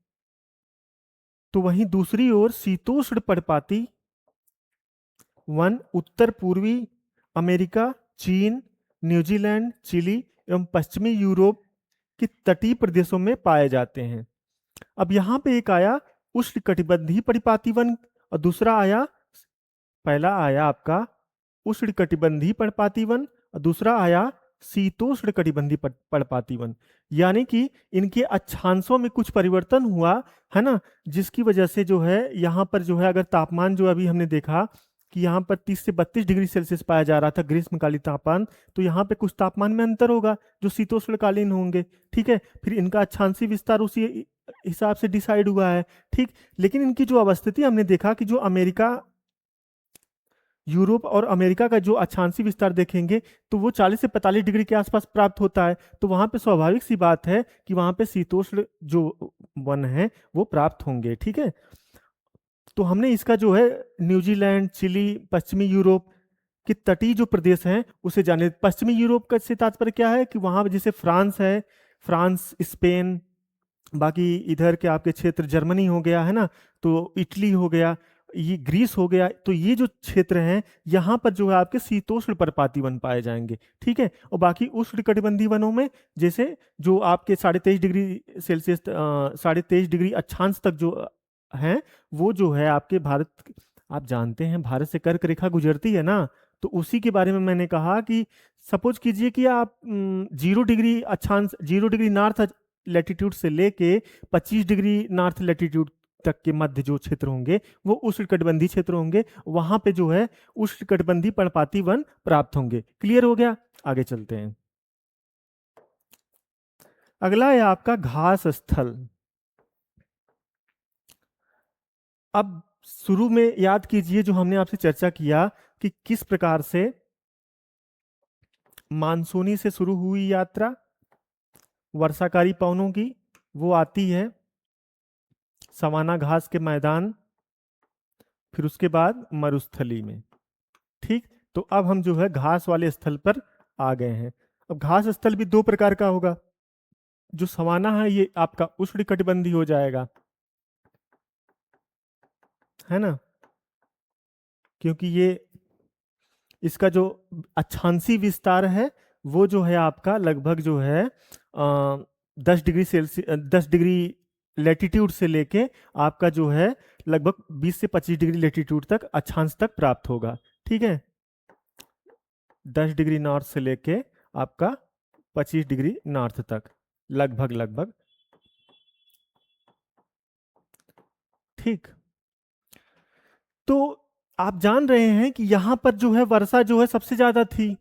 तो वहीं दूसरी ओर शीतोष्ण पर्णपाती वन उत्तर पूर्वी अमेरिका, चीन, न्यूजीलैंड, चिली एवं पश्चिमी यूरोप के तटीय प्रदेशों में पाए जाते हैं। अब यहाँ पे एक आया उष्णकटिबंधीय पर्णपाती वन और दूसरा आया, पहला आया आपका उष्णकटिबंधीय पर्णपाती वन और दूसरा आया शीतोष्ण कटिबंधीय पर्णपाती वन। यानी कि इनके अक्षांशों में कुछ परिवर्तन हुआ है ना, जिसकी वजह से जो है यहाँ पर जो है, अगर तापमान जो अभी हमने देखा कि यहाँ पर 30 से 32 डिग्री सेल्सियस पाया जा रहा था ग्रीष्मकालीन तापमान, तो यहाँ पे कुछ तापमान में अंतर होगा जो शीतोष्णकालीन होंगे। ठीक है, फिर इनका अक्षांशीय विस्तार उसी हिसाब से डिसाइड हुआ है। ठीक, लेकिन इनकी जो अवस्थिति हमने देखा कि जो अमेरिका, यूरोप और अमेरिका का जो अक्षांशीय विस्तार देखेंगे तो वो 40 से 45 डिग्री के आसपास प्राप्त होता है। तो वहां पे स्वाभाविक सी बात है कि वहां पे शीतोष्ण जो वन है वो प्राप्त होंगे। ठीक है, तो हमने इसका जो है न्यूजीलैंड, चिली, पश्चिमी यूरोप के तटीय जो प्रदेश हैं उसे जाने। पश्चिमी यूरोप का से तात्पर्य क्या है कि वहां जैसे फ्रांस है, फ्रांस, स्पेन, बाकी इधर के आपके क्षेत्र जर्मनी हो गया है ना, तो इटली हो गया, ये ग्रीस हो गया, तो ये जो क्षेत्र हैं यहाँ पर जो है आपके शीतोष्ण पर्णपाती वन पाए जाएंगे। ठीक है, और बाकी उष्णकटिबंधीय वनों में जैसे जो आपके 23.5 डिग्री सेल्सियस, 23.5 डिग्री अक्षांश तक जो हैं, वो जो है आपके भारत, आप जानते हैं भारत से कर्क रेखा गुजरती है ना, तो उसी के बारे में मैंने कहा कि सपोज कीजिए कि आप 0 डिग्री अक्षांश, 0 डिग्री नॉर्थ लैटिट्यूड से लेके 25 डिग्री नॉर्थ लैटिट्यूड तक के मध्य जो क्षेत्र होंगे वो उष्णकटिबंधीय क्षेत्र होंगे, वहां पे जो है उष्णकटिबंधीय पर्णपाती वन प्राप्त होंगे। क्लियर हो गया, आगे चलते हैं। अगला है आपका घास स्थल। अब शुरू में याद कीजिए जो हमने आपसे चर्चा किया कि किस प्रकार से मानसूनी से शुरू हुई यात्रा वर्षाकारी पवनों की, वो आती है सवाना घास के मैदान, फिर उसके बाद मरुस्थली में। ठीक, तो अब हम जो है घास वाले स्थल पर आ गए हैं। अब घास स्थल भी दो प्रकार का होगा। जो सवाना है ये आपका उष्णकटिबंधीय हो जाएगा, है ना, क्योंकि ये इसका जो अक्षांशीय विस्तार है वो जो है आपका लगभग जो है 10 डिग्री लैटिट्यूड से लेके आपका जो है लगभग 20 से 25 डिग्री लैटिट्यूड तक अक्षांश तक प्राप्त होगा। ठीक है, 10 डिग्री नॉर्थ से लेके आपका 25 डिग्री नॉर्थ तक लगभग लगभग। ठीक, तो आप जान रहे हैं कि यहां पर जो है वर्षा जो है सबसे ज्यादा थी,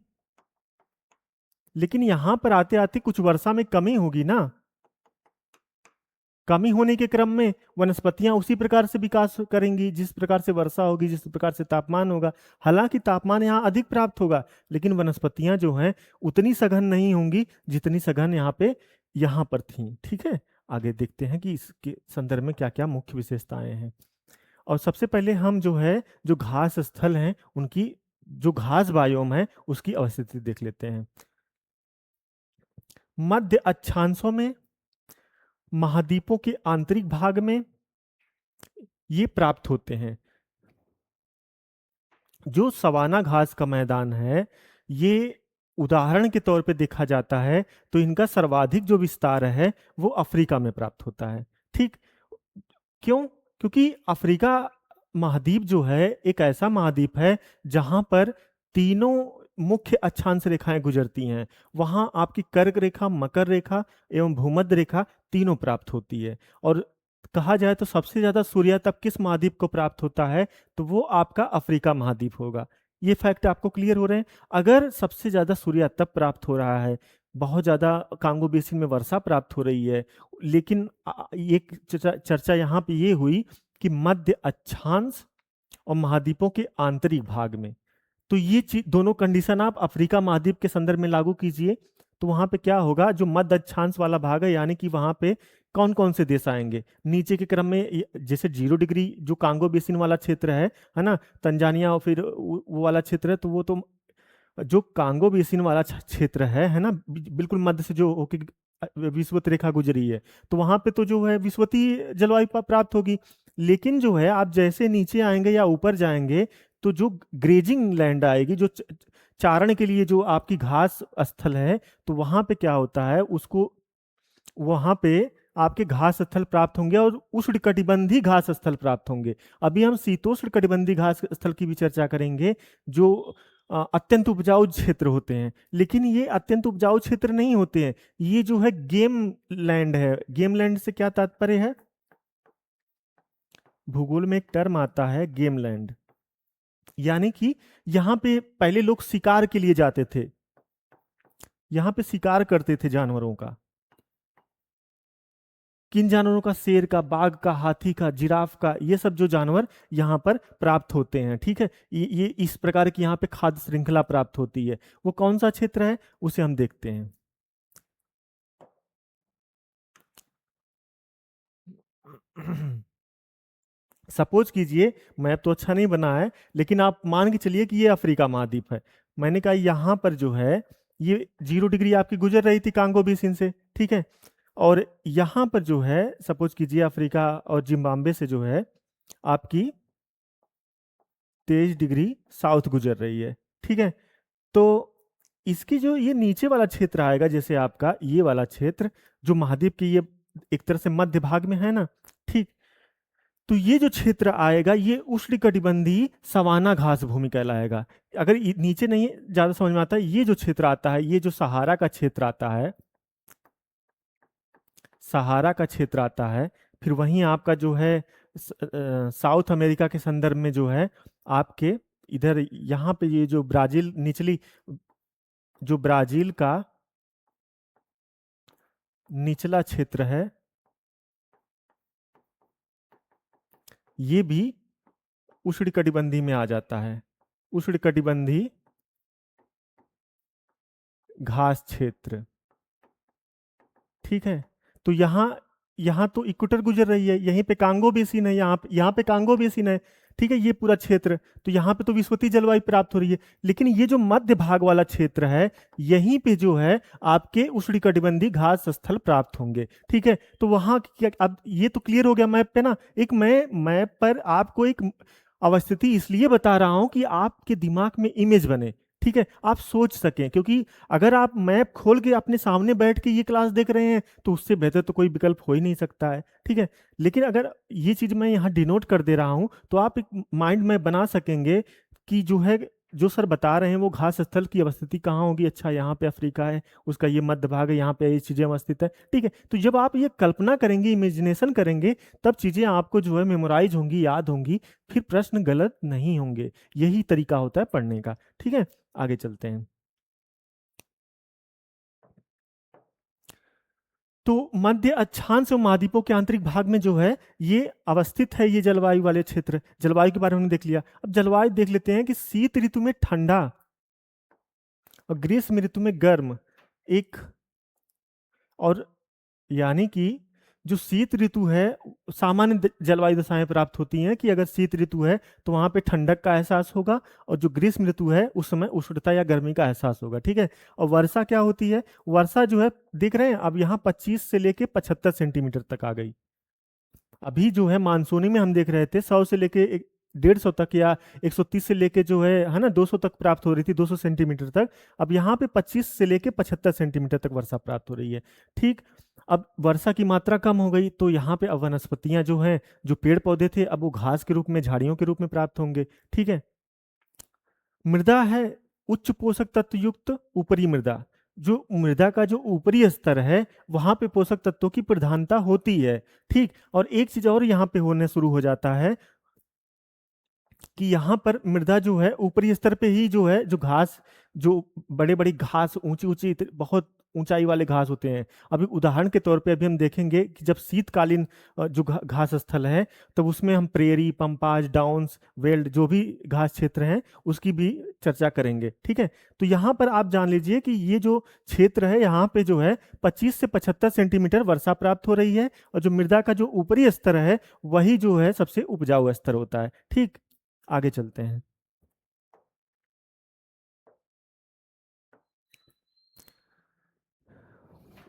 लेकिन यहां पर आते आते कुछ वर्षा में कमी होगी ना। कमी होने के क्रम में वनस्पतियां उसी प्रकार से विकास करेंगी जिस प्रकार से वर्षा होगी, जिस प्रकार से तापमान होगा। हालांकि तापमान यहाँ अधिक प्राप्त होगा, लेकिन वनस्पतियां जो हैं उतनी सघन नहीं होंगी जितनी सघन यहाँ पर थी। ठीक है, आगे देखते हैं कि इसके संदर्भ में क्या क्या मुख्य विशेषताएं हैं। और सबसे पहले हम जो है जो घास स्थल हैं उनकी जो घास बायोम है उसकी अवस्थिति देख लेते हैं। मध्य अक्षांशों में, महाद्वीपों के आंतरिक भाग में ये प्राप्त होते हैं। जो सवाना घास का मैदान है, ये उदाहरण के तौर पे देखा जाता है तो इनका सर्वाधिक जो विस्तार है वो अफ्रीका में प्राप्त होता है। ठीक, क्यों? क्योंकि अफ्रीका महाद्वीप जो है एक ऐसा महाद्वीप है जहां पर तीनों मुख्य अक्षांश रेखाएं गुजरती हैं। वहां आपकी कर्क रेखा, मकर रेखा एवं भूमध्य रेखा तीनों प्राप्त होती है। और कहा जाए तो सबसे ज्यादा सूर्य तप किस महाद्वीप को प्राप्त होता है, तो वो आपका अफ्रीका महाद्वीप होगा। ये फैक्ट आपको क्लियर हो रहे हैं? अगर सबसे ज्यादा सूर्य तप प्राप्त हो रहा है, बहुत ज्यादा कांगो बेसिन में वर्षा प्राप्त हो रही है, लेकिन एक चर्चा यहाँ पे ये हुई कि मध्य अक्षांश और महाद्वीपों के आंतरिक भाग में, तो ये दोनों कंडीशन आप अफ्रीका महाद्वीप के संदर्भ में लागू कीजिए। तो वहां पे क्या होगा, जो मध्य अक्षांश वाला भाग है, यानी कि वहां पे कौन कौन से देश आएंगे नीचे के क्रम में, जैसे 0 डिग्री जो कांगो बेसिन वाला क्षेत्र है ना, तंजानिया और फिर वो वाला क्षेत्र है, तो वो तो जो कांगो बेसिन वाला क्षेत्र है ना, बिल्कुल मध्य से जो होके विषुवत रेखा गुजरी है, तो वहां पे तो जो है विषुवतीय जलवायु प्राप्त होगी। लेकिन जो है आप जैसे नीचे आएंगे या ऊपर जाएंगे, तो जो ग्रेजिंग लैंड आएगी, जो चारण के लिए जो आपकी घास स्थल है, तो वहां पे क्या होता है, उसको वहां पे आपके घास स्थल प्राप्त होंगे और उष्णकटिबंधीय घास स्थल प्राप्त होंगे। अभी हम शीतोष्ण कटिबंधीय घास स्थल की भी चर्चा करेंगे, जो अत्यंत उपजाऊ क्षेत्र होते हैं। लेकिन ये अत्यंत उपजाऊ क्षेत्र नहीं होते हैं, ये जो है गेम लैंड है। गेम लैंड से क्या तात्पर्य है? भूगोल में एक टर्म आता है गेम लैंड, यानी कि यहाँ पे पहले लोग शिकार के लिए जाते थे, यहाँ पे शिकार करते थे जानवरों का। किन जानवरों का? शेर का, बाघ का, हाथी का, जिराफ का, ये सब जो जानवर यहाँ पर प्राप्त होते हैं। ठीक है, ये इस प्रकार की यहाँ पे खाद्य श्रृंखला प्राप्त होती है। वो कौन सा क्षेत्र है उसे हम देखते हैं। सपोज कीजिए, मैप तो अच्छा नहीं बना है, लेकिन आप मान के चलिए कि ये अफ्रीका महाद्वीप है। मैंने कहा यहाँ पर जो है ये 0 डिग्री आपकी गुजर रही थी कांगो बेसिन से, ठीक है। और यहाँ पर जो है सपोज कीजिए अफ्रीका और जिम्बाब्वे से जो है आपकी 23 डिग्री साउथ गुजर रही है, ठीक है। तो इसकी जो ये नीचे वाला क्षेत्र आएगा, जैसे आपका ये वाला क्षेत्र जो महाद्वीप की ये एक तरह से मध्य भाग में है ना, ठीक। तो ये जो क्षेत्र आएगा ये उष्णकटिबंधीय सवाना घास भूमि कहलाएगा। अगर नीचे नहीं ज्यादा समझ में आता है, ये जो क्षेत्र आता है, ये जो सहारा का क्षेत्र आता है, सहारा का क्षेत्र आता है, फिर वहीं आपका जो है साउथ अमेरिका के संदर्भ में जो है आपके इधर यहाँ पे ये जो ब्राजील निचली, जो ब्राजील का निचला क्षेत्र है, ये भी उष्णकटिबंधीय में आ जाता है। उष्णकटिबंधीय घास क्षेत्र, ठीक है। तो यहाँ यहाँ तो इक्वेटर गुजर रही है, यहीं पे कांगो बेसिन है, यहाँ पे कांगो बेसिन है, ठीक है। ये पूरा क्षेत्र, तो यहाँ पे तो विषुवतीय जलवायु प्राप्त हो रही है। लेकिन ये जो मध्य भाग वाला क्षेत्र है, यहीं पे जो है आपके उष्णकटिबंधीय घास स्थल प्राप्त होंगे, ठीक है। तो वहां क्या, अब ये तो क्लियर हो गया मैप पे ना। एक मैं मैप पर आपको एक अवस्थिति इसलिए बता रहा हूं कि आपके दिमाग में इमेज बने, ठीक है, आप सोच सकें। क्योंकि अगर आप मैप खोल के अपने सामने बैठ के ये क्लास देख रहे हैं तो उससे बेहतर तो कोई विकल्प हो ही नहीं सकता है, ठीक है। लेकिन अगर ये चीज मैं यहाँ डिनोट कर दे रहा हूं तो आप एक माइंड में बना सकेंगे कि जो है, जो सर बता रहे हैं वो घास स्थल की अवस्थिति कहाँ होगी। अच्छा, यहाँ पे अफ्रीका है, उसका ये मध्य भाग है, यहाँ पे ये चीजें अवस्थित है, ठीक है। तो जब आप ये कल्पना करेंगे, इमेजिनेशन करेंगे, तब चीजें आपको जो है मेमोराइज होंगी, याद होंगी, फिर प्रश्न गलत नहीं होंगे। यही तरीका होता है पढ़ने का, ठीक है। आगे चलते हैं। तो मध्य अक्षांश और महाद्वीपों के आंतरिक भाग में जो है ये अवस्थित है, ये जलवायु वाले क्षेत्र। जलवायु के बारे में देख लिया, अब जलवायु देख लेते हैं कि शीत ऋतु में ठंडा और ग्रीष्म ऋतु में गर्म, एक और यानी कि जो शीत ऋतु है, सामान्य जलवायु दशाएं प्राप्त होती हैं कि अगर शीत ऋतु है तो वहां पे ठंडक का एहसास होगा, और जो ग्रीष्म ऋतु है उस समय उष्णता या गर्मी का एहसास होगा। ठीक है। और वर्षा क्या होती है? वर्षा जो है, देख रहे हैं अब यहाँ 25 से लेके 75 सेंटीमीटर तक आ गई। अभी जो है मानसूनी में हम देख रहे थे 100 से लेके 150 तक, या 130 से लेके जो है ना 200 तक प्राप्त हो रही थी, 200 सेंटीमीटर तक। अब यहाँ पे 25 से लेके 75 सेंटीमीटर तक वर्षा प्राप्त हो रही है। ठीक। अब वर्षा की मात्रा कम हो गई तो यहाँ पे अब वनस्पतियां जो हैं, जो पेड़ पौधे थे, अब वो घास के रूप में, झाड़ियों के रूप में प्राप्त होंगे। ठीक है। मृदा है उच्च पोषक तत्व युक्त ऊपरी मृदा। जो मृदा का जो ऊपरी स्तर है वहां पे पोषक तत्वों की प्रधानता होती है। ठीक। और एक चीज और यहाँ पे होने शुरू हो जाता है कि यहाँ पर मृदा जो है ऊपरी स्तर पे ही जो है, जो घास, जो बड़े बड़ी घास, ऊंची ऊंची, बहुत ऊंचाई वाले घास होते हैं। अभी उदाहरण के तौर पे अभी हम देखेंगे कि जब शीतकालीन जो घास स्थल है, तब उसमें हम प्रेरी, पंपाज, डाउन्स, वेल्ड, जो भी घास क्षेत्र हैं उसकी भी चर्चा करेंगे। ठीक है। तो यहाँ पर आप जान लीजिए कि ये जो क्षेत्र है, यहाँ पे जो है 25 से 75 सेंटीमीटर वर्षा प्राप्त हो रही है, और जो मृदा का जो ऊपरी स्तर है वही जो है सबसे उपजाऊ स्तर होता है। ठीक। आगे चलते हैं।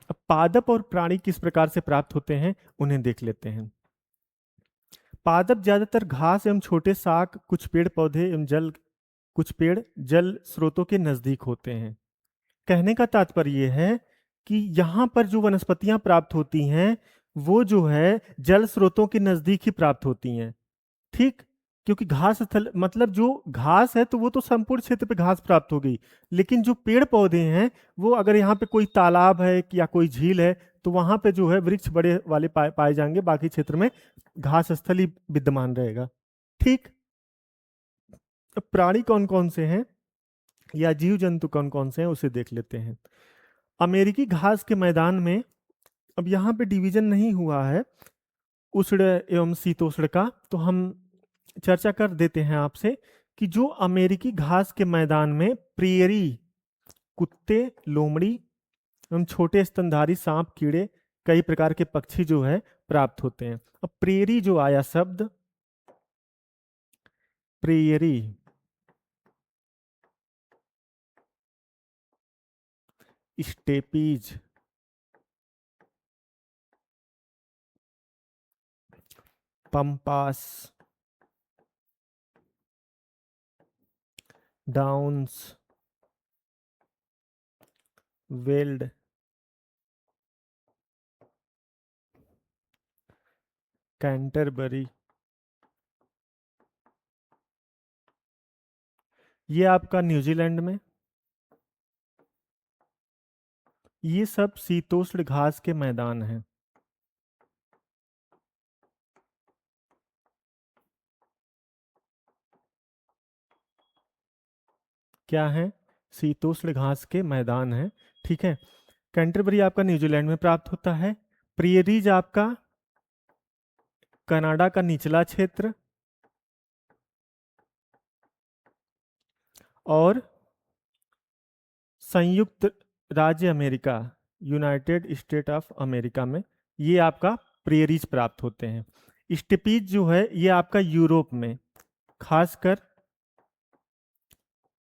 अब पादप और प्राणी किस प्रकार से प्राप्त होते हैं उन्हें देख लेते हैं। पादप ज्यादातर घास एवं छोटे शाक, कुछ पेड़ पौधे एवं कुछ पेड़ जल स्रोतों के नजदीक होते हैं। कहने का तात्पर्य यह है कि यहाँ पर जो वनस्पतियां प्राप्त होती हैं वो जो है जल स्रोतों के नजदीक ही प्राप्त होती हैं। ठीक। क्योंकि घास स्थल मतलब जो घास है तो वो तो संपूर्ण क्षेत्र पे घास प्राप्त हो गई, लेकिन जो पेड़ पौधे हैं वो, अगर यहाँ पे कोई तालाब है या कोई झील है तो वहां पे जो है वृक्ष बड़े वाले पाए जाएंगे, बाकी क्षेत्र में घास स्थल ही विद्यमान रहेगा। ठीक। अब प्राणी कौन कौन से हैं या जीव जंतु कौन कौन से हैं उसे देख लेते हैं। अमेरिकी घास के मैदान में, अब यहाँ पे डिवीजन नहीं हुआ है उष्ण एवं शीतोष्ण का, तो हम चर्चा कर देते हैं आपसे कि जो अमेरिकी घास के मैदान में प्रेरी, कुत्ते, लोमड़ी एवं छोटे स्तनधारी सांप, कीड़े, कई प्रकार के पक्षी जो है प्राप्त होते हैं। अब प्रेरी जो आया शब्द, prairie, steppes, pampas, downs, veld, Canterbury, ये आपका न्यूजीलैंड में, ये सब शीतोष्ण घास के मैदान हैं। क्या है? शीतोष्ण घास के मैदान हैं। ठीक है। कैंटरबरी आपका न्यूजीलैंड में प्राप्त होता है। प्रियरीज आपका कनाडा का निचला क्षेत्र, और संयुक्त राज्य America, United state of America में ये आपका प्रेरीज प्राप्त होते हैं। स्टेपीज जो है ये आपका यूरोप में, खासकर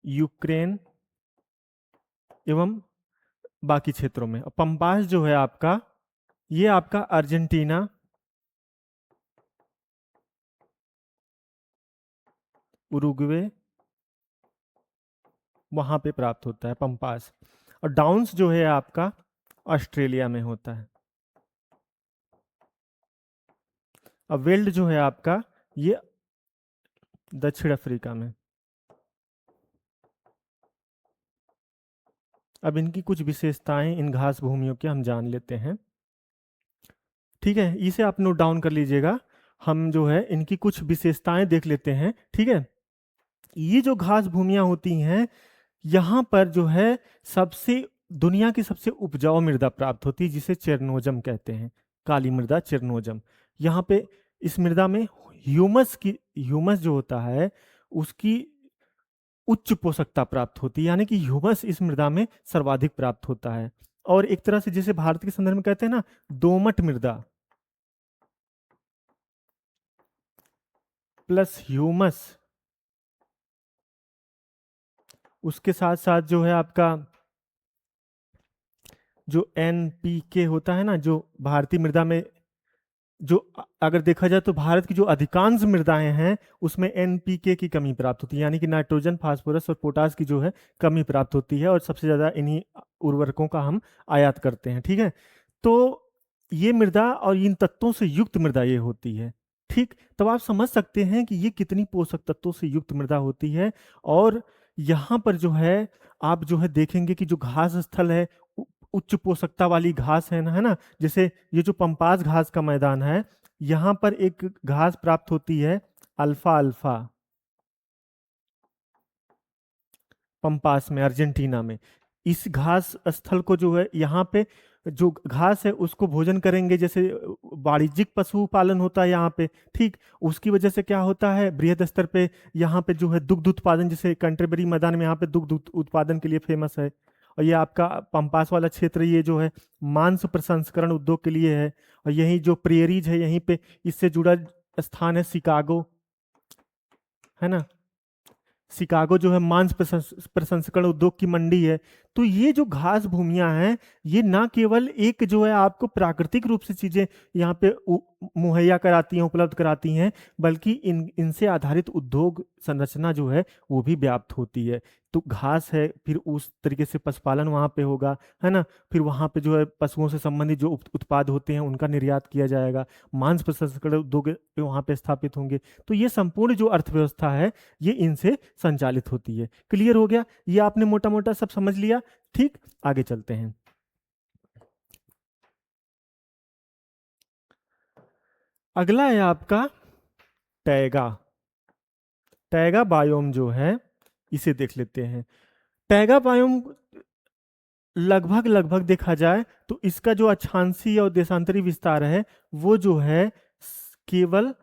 यूक्रेन एवं बाकी क्षेत्रों में। पंपास जो है आपका, ये आपका अर्जेंटीना, उरुग्वे, वहां पे प्राप्त होता है पंपास। और डाउन्स जो है आपका ऑस्ट्रेलिया में होता है। अब वेल्ड जो है आपका, ये दक्षिण अफ्रीका में। अब इनकी कुछ विशेषताएं इन घास भूमियों की हम जान लेते हैं। ठीक है, इसे आप नोट डाउन कर लीजिएगा। हम जो है इनकी कुछ विशेषताएं देख लेते हैं। ठीक है। ये जो घास भूमियां होती हैं, यहाँ पर जो है सबसे, दुनिया की सबसे उपजाऊ मृदा प्राप्त होती है, जिसे चेरनोजम कहते हैं, काली मृदा, चेरनोजम। यहाँ पे इस मृदा में ह्यूमस जो होता है उसकी उच्च पोषकता प्राप्त होती है, यानी कि ह्यूमस इस मृदा में सर्वाधिक प्राप्त होता है। और एक तरह से जैसे भारत के संदर्भ में कहते हैं ना, दोमट मृदा, प्लस ह्यूमस, उसके साथ साथ जो है आपका जो NPK होता है ना, जो भारतीय मृदा में जो अगर देखा जाए तो भारत की जो अधिकांश मृदाएं हैं उसमें NPK की कमी प्राप्त होती है, यानी कि नाइट्रोजन, फास्फोरस और पोटास की जो है कमी प्राप्त होती है, और सबसे ज्यादा इन्हीं उर्वरकों का हम आयात करते हैं। ठीक है, तो ये मृदा और इन तत्वों से युक्त मृदा ये होती है। ठीक, तब आप समझ सकते हैं कि ये कितनी पोषक तत्वों से युक्त मृदा होती है। और यहाँ पर जो है आप जो है देखेंगे कि जो घास स्थल है, उच्च पोषकता वाली घास है ना, जैसे ये जो पंपास घास का मैदान है, यहाँ पर एक घास प्राप्त होती है अल्फा अल्फा, पंपास में, अर्जेंटीना में। इस घास स्थल को जो है यहाँ पे जो घास है उसको भोजन करेंगे, जैसे वाणिज्यिक पशुपालन होता है यहाँ पे। ठीक, उसकी वजह से क्या होता है, बृहद स्तर पे यहाँ पे जो है दुग्ध उत्पादन, जैसे कैंटरबरी मैदान में यहाँ पे दुग्ध उत्पादन के लिए फेमस है। और ये आपका पंपास वाला क्षेत्र ये जो है मांस प्रसंस्करण उद्योग के लिए है। और यही जो प्रेरीज है यहीं पे इससे जुड़ा स्थान है शिकागो, है ना। शिकागो जो है मांस प्रसंस्करण उद्योग की मंडी है। तो ये जो घास भूमियां हैं, ये ना केवल एक जो है आपको प्राकृतिक रूप से चीजें यहाँ पे मुहैया कराती हैं, उपलब्ध कराती हैं, बल्कि इनसे आधारित उद्योग संरचना जो है वो भी व्याप्त होती है। तो घास है, फिर उस तरीके से पशुपालन वहाँ पे होगा, है ना। फिर वहाँ पे जो है पशुओं से संबंधित जो उत्पाद होते हैं उनका निर्यात किया जाएगा, मांस प्रसंस्करण उद्योग वहाँ पे स्थापित होंगे। तो ये संपूर्ण जो अर्थव्यवस्था है ये इनसे संचालित होती है। क्लियर हो गया, ये आपने मोटा मोटा सब समझ लिया। ठीक, आगे चलते हैं। अगला है आपका टैगा। टैगा बायोम जो है इसे देख लेते हैं। टैगा बायोम लगभग लगभग देखा जाए तो इसका जो अक्षांशीय और देशांतरी विस्तार है वो जो है केवल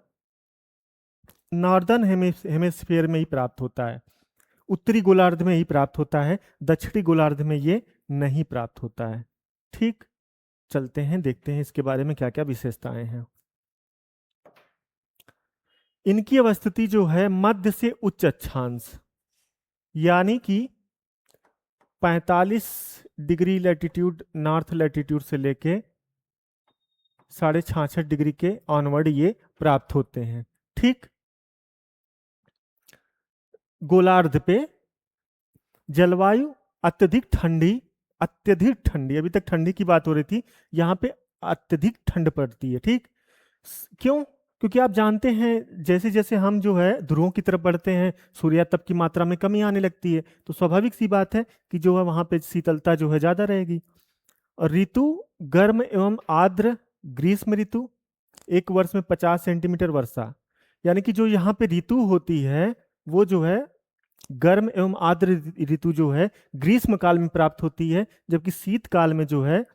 नॉर्दर्न हेमिस्फीयर में ही प्राप्त होता है, उत्तरी गोलार्ध में ही प्राप्त होता है, दक्षिणी गोलार्ध में ये नहीं प्राप्त होता है। ठीक, चलते हैं देखते हैं इसके बारे में क्या क्या विशेषताएं हैं। इनकी अवस्थिति जो है मध्य से उच्च अक्षांश, यानी कि 45 डिग्री लैटिट्यूड नॉर्थ लैटिट्यूड से लेके 66.5 डिग्री के ऑनवर्ड ये प्राप्त होते हैं। ठीक, गोलार्ध पे जलवायु अत्यधिक ठंडी, अत्यधिक ठंडी, अभी तक ठंडी की बात हो रही थी, यहाँ पे अत्यधिक ठंड पड़ती है। ठीक, क्यों? क्योंकि आप जानते हैं जैसे जैसे हम जो है ध्रुवों की तरफ बढ़ते हैं सूर्यातप की मात्रा में कमी आने लगती है, तो स्वाभाविक सी बात है कि जो है वहां पे शीतलता जो है ज्यादा रहेगी। और ऋतु गर्म एवं आर्द्र, ग्रीष्म ऋतु, एक वर्ष में 50 सेंटीमीटर वर्षा, यानी कि जो यहाँ पे ऋतु होती है वो जो है गर्म एवं आर्द्र ऋतु जो है ग्रीष्म काल में प्राप्त होती है, जबकि शीत काल में जो है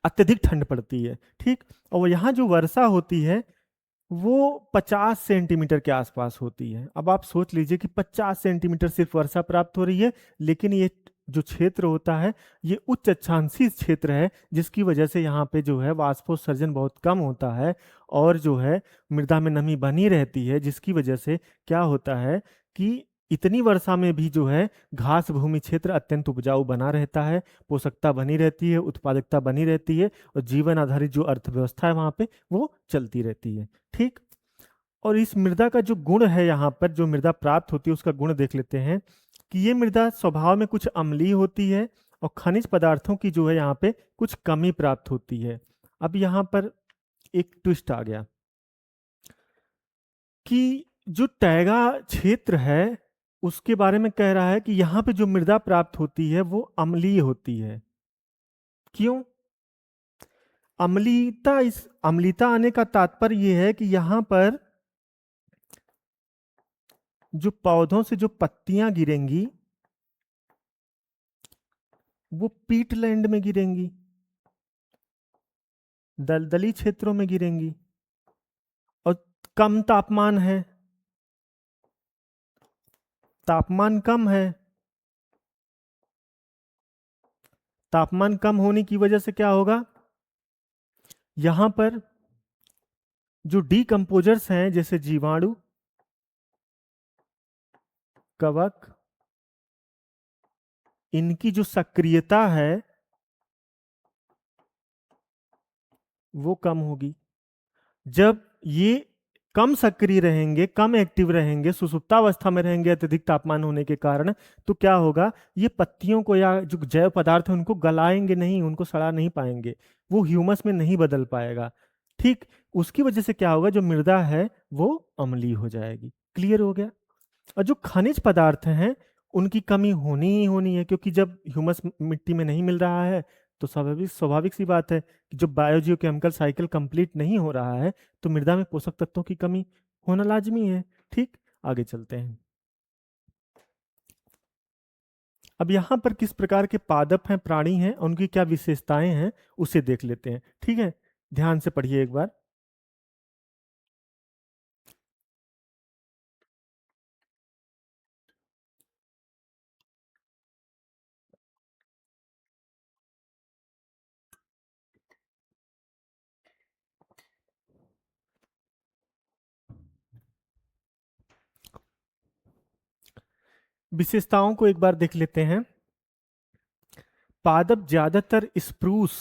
अत्यधिक ठंड पड़ती है। ठीक, और यहाँ जो वर्षा होती है वो 50 सेंटीमीटर के आसपास होती है। अब आप सोच लीजिए कि 50 सेंटीमीटर सिर्फ वर्षा प्राप्त हो रही है, लेकिन ये जो क्षेत्र होता है ये उच्च अक्षांशीय क्षेत्र है, जिसकी वजह से यहाँ पे जो है वाष्पोत्सर्जन बहुत कम होता है, और जो है मृदा में नमी बनी रहती है, जिसकी वजह से क्या होता है कि इतनी वर्षा में भी जो है घास भूमि क्षेत्र अत्यंत उपजाऊ बना रहता है, पोषकता बनी रहती है, उत्पादकता बनी रहती है, और जीवन आधारित जो अर्थव्यवस्था है वहाँ पे वो चलती रहती है। ठीक, और इस मृदा का जो गुण है, यहाँ पर जो मृदा प्राप्त होती है उसका गुण देख लेते हैं कि ये मृदा स्वभाव में कुछ अम्लीय होती है, और खनिज पदार्थों की जो है यहाँ पे कुछ कमी प्राप्त होती है। अब यहाँ पर एक ट्विस्ट आ गया कि जो टैगा क्षेत्र है उसके बारे में कह रहा है कि यहाँ पे जो मृदा प्राप्त होती है वो अम्लीय होती है। क्यों अम्लीयता? इस अम्लीयता आने का तात्पर्य यह है कि यहाँ पर जो पौधों से जो पत्तियां गिरेंगी वो पीटलैंड में गिरेंगी, दलदली क्षेत्रों में गिरेंगी, और कम तापमान है, तापमान कम है। तापमान कम होने की वजह से क्या होगा, यहां पर जो डीकंपोजर्स हैं जैसे जीवाणु, कवक, इनकी जो सक्रियता है वो कम होगी। जब ये कम सक्रिय रहेंगे, कम एक्टिव रहेंगे, सुसुप्तावस्था में रहेंगे अत्यधिक तापमान होने के कारण, तो क्या होगा, ये पत्तियों को या जो जैव पदार्थ है उनको गलाएंगे नहीं, उनको सड़ा नहीं पाएंगे, वो ह्यूमस में नहीं बदल पाएगा। ठीक, उसकी वजह से क्या होगा, जो मृदा है वो अम्लीय हो जाएगी। क्लियर हो गया। और जो खनिज पदार्थ हैं उनकी कमी होनी ही होनी है, क्योंकि जब ह्यूमस मिट्टी में नहीं मिल रहा है तो स्वाभाविक स्वाभाविक सी बात है कि जब बायोजियोकेमिकल साइकिल कंप्लीट नहीं हो रहा है तो मृदा में पोषक तत्वों की कमी होना लाजमी है। ठीक, आगे चलते हैं। अब यहाँ पर किस प्रकार के पादप हैं, प्राणी हैं, उनकी क्या विशेषताएं हैं उसे देख लेते हैं। ठीक है, ध्यान से पढ़िए एक बार। विशेषताओं को एक बार देख लेते हैं। पादप ज्यादातर स्प्रूस,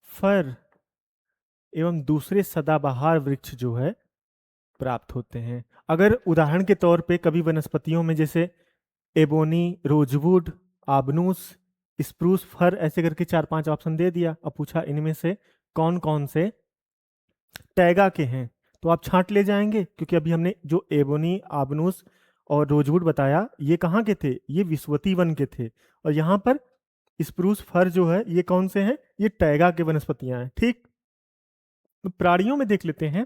फर एवं दूसरे सदाबहार वृक्ष जो है प्राप्त होते हैं। अगर उदाहरण के तौर पे कभी वनस्पतियों में जैसे एबोनी, रोजवुड, आबनूस, स्प्रूस, फर ऐसे करके 4-5 ऑप्शन दे दिया, अब पूछा इनमें से कौन कौन से टैगा के हैं, तो आप छांट ले जाएंगे, क्योंकि अभी हमने जो एबोनी, आबनूस और रोजवुड बताया ये कहाँ के थे, ये विश्वती वन के थे। और यहाँ पर स्प्रूस, फर जो है ये कौन से हैं, ये टैगा के वनस्पतियां हैं। ठीक, तो प्राणियों में देख लेते हैं।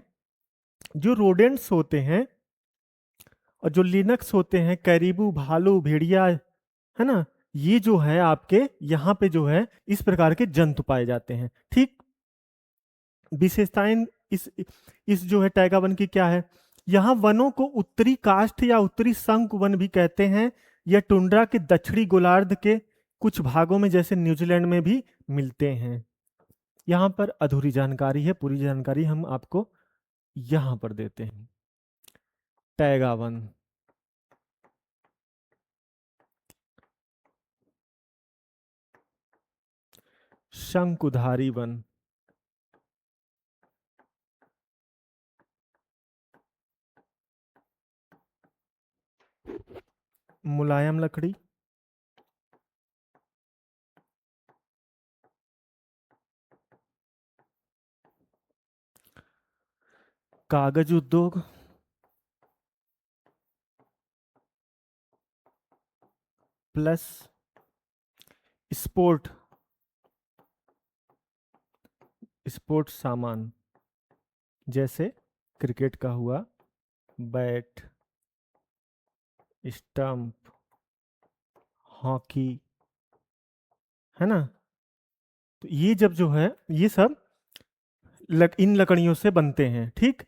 जो रोडेंट्स होते हैं और जो लिनक्स होते हैं, कैरिबू, भालू, भेड़िया, है ना, ये जो है आपके यहाँ पे जो है इस प्रकार के जंतु पाए जाते हैं। ठीक, विशेषताएं इस जो है टैगा वन की क्या है, यहाँ वनों को उत्तरी काष्ठ या उत्तरी शंकु वन भी कहते हैं। यह टुंड्रा के दक्षिणी गोलार्ध के कुछ भागों में जैसे न्यूजीलैंड में भी मिलते हैं। यहाँ पर अधूरी जानकारी है, पूरी जानकारी हम आपको यहाँ पर देते हैं। टैगा वन, शंकुधारी वन, मुलायम लकड़ी, कागज उद्योग, प्लस स्पोर्ट स्पोर्ट्स सामान जैसे क्रिकेट का हुआ बैट, स्टंप, हॉकी, है ना, तो ये जब जो है ये सब इन लकड़ियों से बनते हैं। ठीक,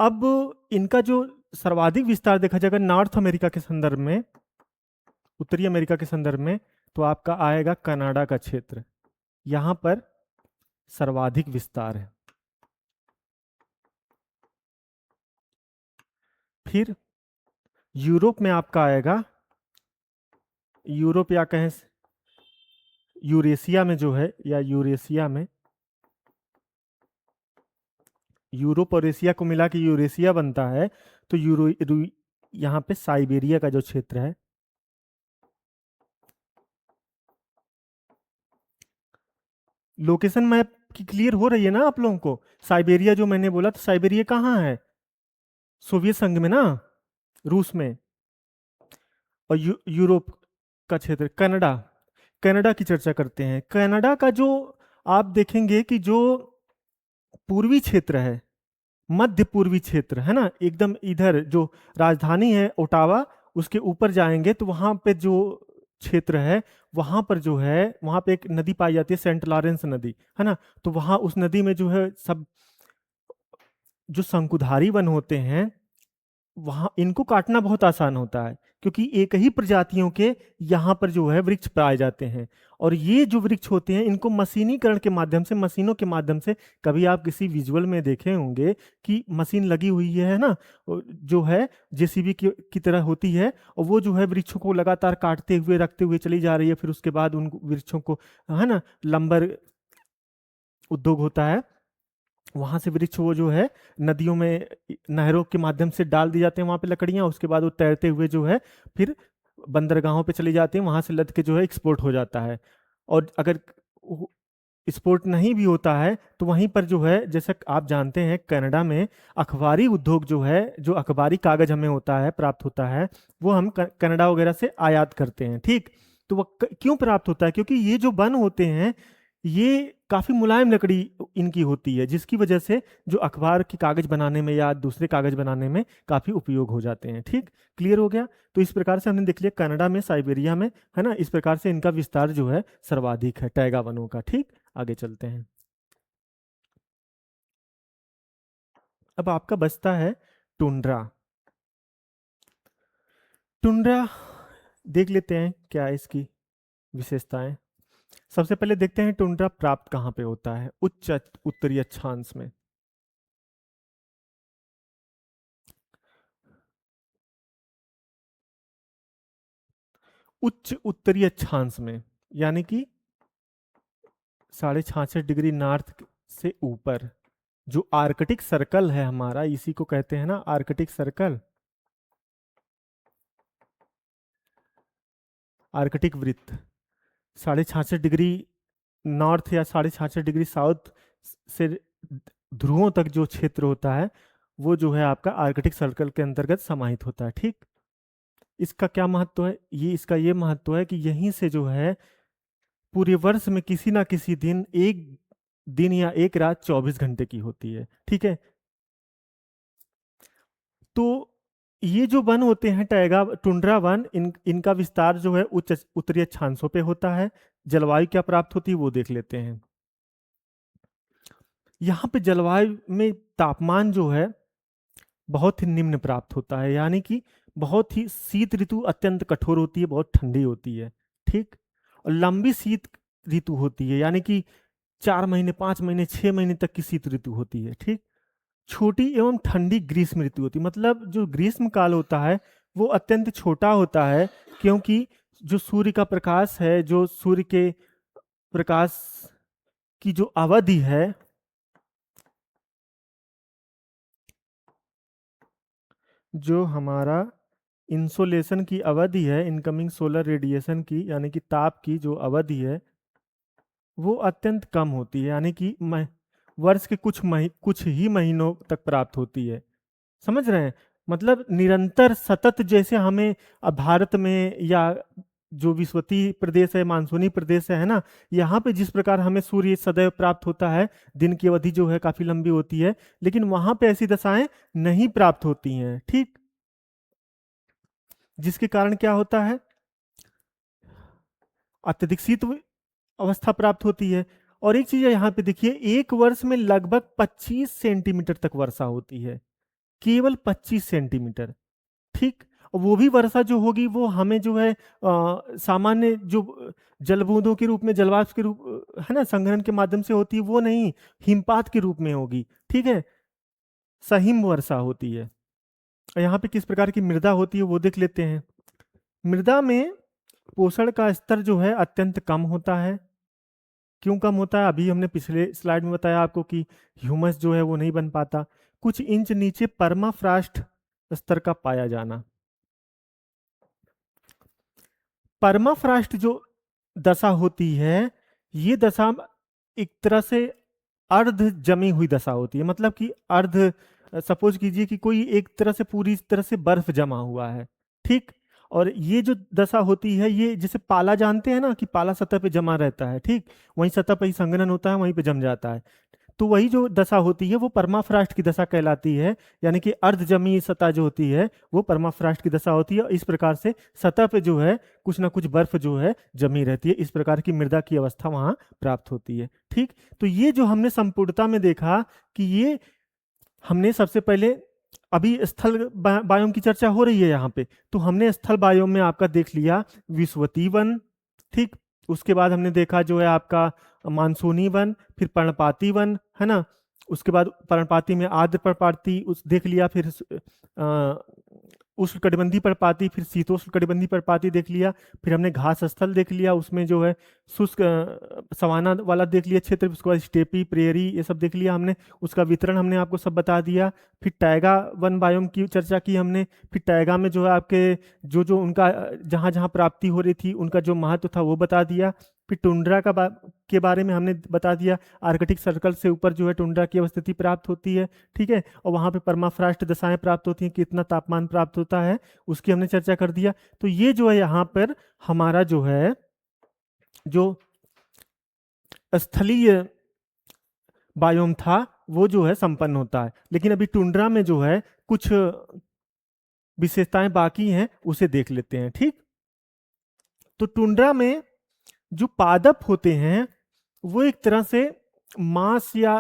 अब इनका जो सर्वाधिक विस्तार देखा जाएगा नॉर्थ अमेरिका के संदर्भ में, उत्तरी अमेरिका के संदर्भ में, तो आपका आएगा कनाडा का क्षेत्र, यहां पर सर्वाधिक विस्तार है। फिर यूरोप में आपका आएगा, यूरोप या कहें यूरेशिया में जो है, या यूरेशिया में, यूरोप और एशिया को मिला के यूरेशिया बनता है, तो यहाँ पे साइबेरिया का जो क्षेत्र है, लोकेशन मैप की क्लियर हो रही है ना आप लोगों को। साइबेरिया जो मैंने बोला, तो साइबेरिया कहाँ है, सोवियत संघ में ना, रूस में। और यूरोप का क्षेत्र कनाडा, कनाडा की चर्चा करते हैं। कनाडा का जो आप देखेंगे कि जो पूर्वी क्षेत्र है, मध्य पूर्वी क्षेत्र है ना, एकदम इधर जो राजधानी है ओटावा, उसके ऊपर जाएंगे तो वहां पे जो क्षेत्र है, वहां पर जो है वहां पे एक नदी पाई जाती है, सेंट लॉरेंस नदी, है ना, तो वहां उस नदी में जो है सब जो शंकुधारी वन होते हैं वहां इनको काटना बहुत आसान होता है, क्योंकि एक ही प्रजातियों के यहाँ पर जो है वृक्ष पाए जाते हैं। और ये जो वृक्ष होते हैं इनको मशीनीकरण के माध्यम से, मशीनों के माध्यम से, कभी आप किसी विजुअल में देखे होंगे कि मशीन लगी हुई है ना, जो है जेसीबी की तरह होती है, और वो जो है वृक्षों को लगातार काटते हुए रखते हुए चली जा रही है। फिर उसके बाद उन वृक्षों को, है ना, लंबर उद्योग होता है, वहां से वृक्ष वो जो है नदियों में, नहरों के माध्यम से डाल दी जाते हैं वहां पे लकड़ियां। उसके बाद वो तैरते हुए जो है फिर बंदरगाहों पे चली जाती हैं, वहां से लद के जो है एक्सपोर्ट हो जाता है। और अगर एक्सपोर्ट नहीं भी होता है तो वहीं पर जो है, जैसे आप जानते हैं कनाडा में अखबारी उद्योग जो है, जो अखबारी कागज हमें होता है, प्राप्त होता है, वो हम कनाडा वगैरह से आयात करते हैं। ठीक, तो वो क्यों प्राप्त होता है? क्योंकि ये जो वन होते हैं ये काफी मुलायम लकड़ी इनकी होती है, जिसकी वजह से जो अखबार के कागज बनाने में या दूसरे कागज बनाने में काफी उपयोग हो जाते हैं। ठीक, क्लियर हो गया? तो इस प्रकार से हमने देख लिया कनाडा में, साइबेरिया में, है ना, इस प्रकार से इनका विस्तार जो है सर्वाधिक है टैगा वनों का। ठीक, आगे चलते हैं। अब आपका बचता है टुंड्रा। टुंड्रा देख लेते हैं क्या है इसकी विशेषताएं। सबसे पहले देखते हैं टुंड्रा प्राप्त कहाँ पे होता है। उच्च उत्तरीय अक्षांश में। उच्च उत्तरीय अक्षांश में यानी कि 66.5 डिग्री नॉर्थ से ऊपर, जो आर्कटिक सर्कल है हमारा, इसी को कहते हैं ना आर्कटिक सर्कल, आर्कटिक वृत्त। 66.5 डिग्री नॉर्थ या 66.5 डिग्री साउथ से ध्रुवों तक जो क्षेत्र होता है वो जो है आपका आर्कटिक सर्कल के अंतर्गत समाहित होता है। ठीक, इसका क्या महत्व है? इसका ये महत्व है कि यहीं से जो है पूरे वर्ष में किसी ना किसी दिन, एक दिन या एक रात 24 घंटे की होती है। ठीक है, तो ये जो वन होते हैं टैगा टुंड्रा वन, इनका विस्तार जो है उच्च उत्तरीय अक्षांशों पे होता है। जलवायु क्या प्राप्त होती है वो देख लेते हैं। यहाँ पे जलवायु में तापमान जो है बहुत ही निम्न प्राप्त होता है, यानी कि बहुत ही शीत ऋतु अत्यंत कठोर होती है, बहुत ठंडी होती है। ठीक, और लंबी शीत ऋतु होती है, यानी कि 4 महीने, 5 महीने, 6 महीने तक की शीत ऋतु होती है। ठीक, छोटी एवं ठंडी ग्रीष्म ऋतु होती है। मतलब जो ग्रीष्म काल होता है वो अत्यंत छोटा होता है, क्योंकि जो सूर्य का प्रकाश है, जो सूर्य के प्रकाश की जो अवधि है, जो हमारा इंसोलेशन की अवधि है, इनकमिंग सोलर रेडिएशन की, यानी कि ताप की जो अवधि है वो अत्यंत कम होती है, यानी कि वर्ष के कुछ ही महीनों तक प्राप्त होती है। समझ रहे हैं? मतलब निरंतर सतत, जैसे हमें अब भारत में या जो विषुवतीय प्रदेश है, मानसूनी प्रदेश है ना, यहाँ पे जिस प्रकार हमें सूर्य सदैव प्राप्त होता है, दिन की अवधि जो है काफी लंबी होती है, लेकिन वहां पे ऐसी दशाएं नहीं प्राप्त होती हैं। ठीक, जिसके कारण क्या होता है, अत्यधिक शीत अवस्था प्राप्त होती है। और एक चीज यहाँ पे देखिए, एक वर्ष में लगभग 25 सेंटीमीटर तक वर्षा होती है, केवल 25 सेंटीमीटर। ठीक, और वो भी वर्षा जो होगी वो हमें जो है सामान्य जो जलबूंदों के रूप में, जलवाष्प के रूप, है ना, संग्रहण के माध्यम से होती है, वो नहीं, हिमपात के रूप में होगी। ठीक है, सहिम वर्षा होती है। और यहाँ पे किस प्रकार की मृदा होती है वो देख लेते हैं। मृदा में पोषण का स्तर जो है अत्यंत कम होता है। क्यों कम होता है? अभी हमने पिछले स्लाइड में बताया आपको कि ह्यूमस जो है वो नहीं बन पाता। कुछ इंच नीचे परमाफ्रॉस्ट स्तर का पाया जाना। परमाफ्रॉस्ट जो दशा होती है, ये दशा एक तरह से अर्ध जमी हुई दशा होती है। मतलब कि अर्ध, सपोज कीजिए कि कोई एक तरह से पूरी तरह से बर्फ जमा हुआ है। ठीक, और ये जो दशा होती है, ये जैसे पाला जानते हैं ना, कि पाला सतह पे जमा रहता है। ठीक, वहीं सतह पे ही संघनन होता है, वहीं पे जम जाता है। तो वही जो दशा होती है वो परमाफ्रॉस्ट की दशा कहलाती है, यानी कि अर्ध जमी सतह जो होती है वो परमाफ्रॉस्ट की दशा होती है। इस प्रकार से सतह पे जो है कुछ ना कुछ बर्फ जो है जमी रहती है, इस प्रकार की मृदा की अवस्था वहां प्राप्त होती है। ठीक, तो ये जो हमने संपूर्णता में देखा कि ये हमने सबसे पहले अभी स्थल बायोम की चर्चा हो रही है यहाँ पे, तो हमने स्थल बायोम में आपका देख लिया विषुवतीय वन, ठीक। उसके बाद हमने देखा जो है आपका मानसूनी वन, फिर पर्णपाती वन, है ना। उसके बाद पर्णपाती में आर्द्र पर्णपाती उस देख लिया, फिर उष्णकटिबंधीय पर्णपाती, फिर शीतोष्णकटिबंधीय पर्णपाती देख लिया। फिर हमने घास स्थल देख लिया, उसमें जो है शुष्क सवाना वाला देख लिया क्षेत्र। उसके बाद स्टेपी, प्रेयरी, ये सब देख लिया हमने। उसका वितरण हमने आपको सब बता दिया। फिर टैगा वन बायोम की चर्चा की हमने। फिर टैगा में जो है आपके जो जो उनका जहाँ जहाँ प्राप्ति हो रही थी उनका जो महत्व था वो बता दिया। फिर टुंड्रा के बारे में हमने बता दिया, आर्कटिक सर्कल से ऊपर जो है टुंड्रा की अवस्थिति प्राप्त होती है, ठीक है। और वहाँ पे परमाफ्रॉस्ट दशाएं प्राप्त होती हैं, कितना तापमान प्राप्त होता है उसकी हमने चर्चा कर दिया। तो ये जो है यहाँ पर हमारा जो है जो स्थलीय बायोम था वो जो है संपन्न होता है। लेकिन अभी टुंड्रा में जो है कुछ विशेषताएं बाकी हैं, उसे देख लेते हैं, ठीक। तो टुंड्रा में जो पादप होते हैं वो एक तरह से मांस या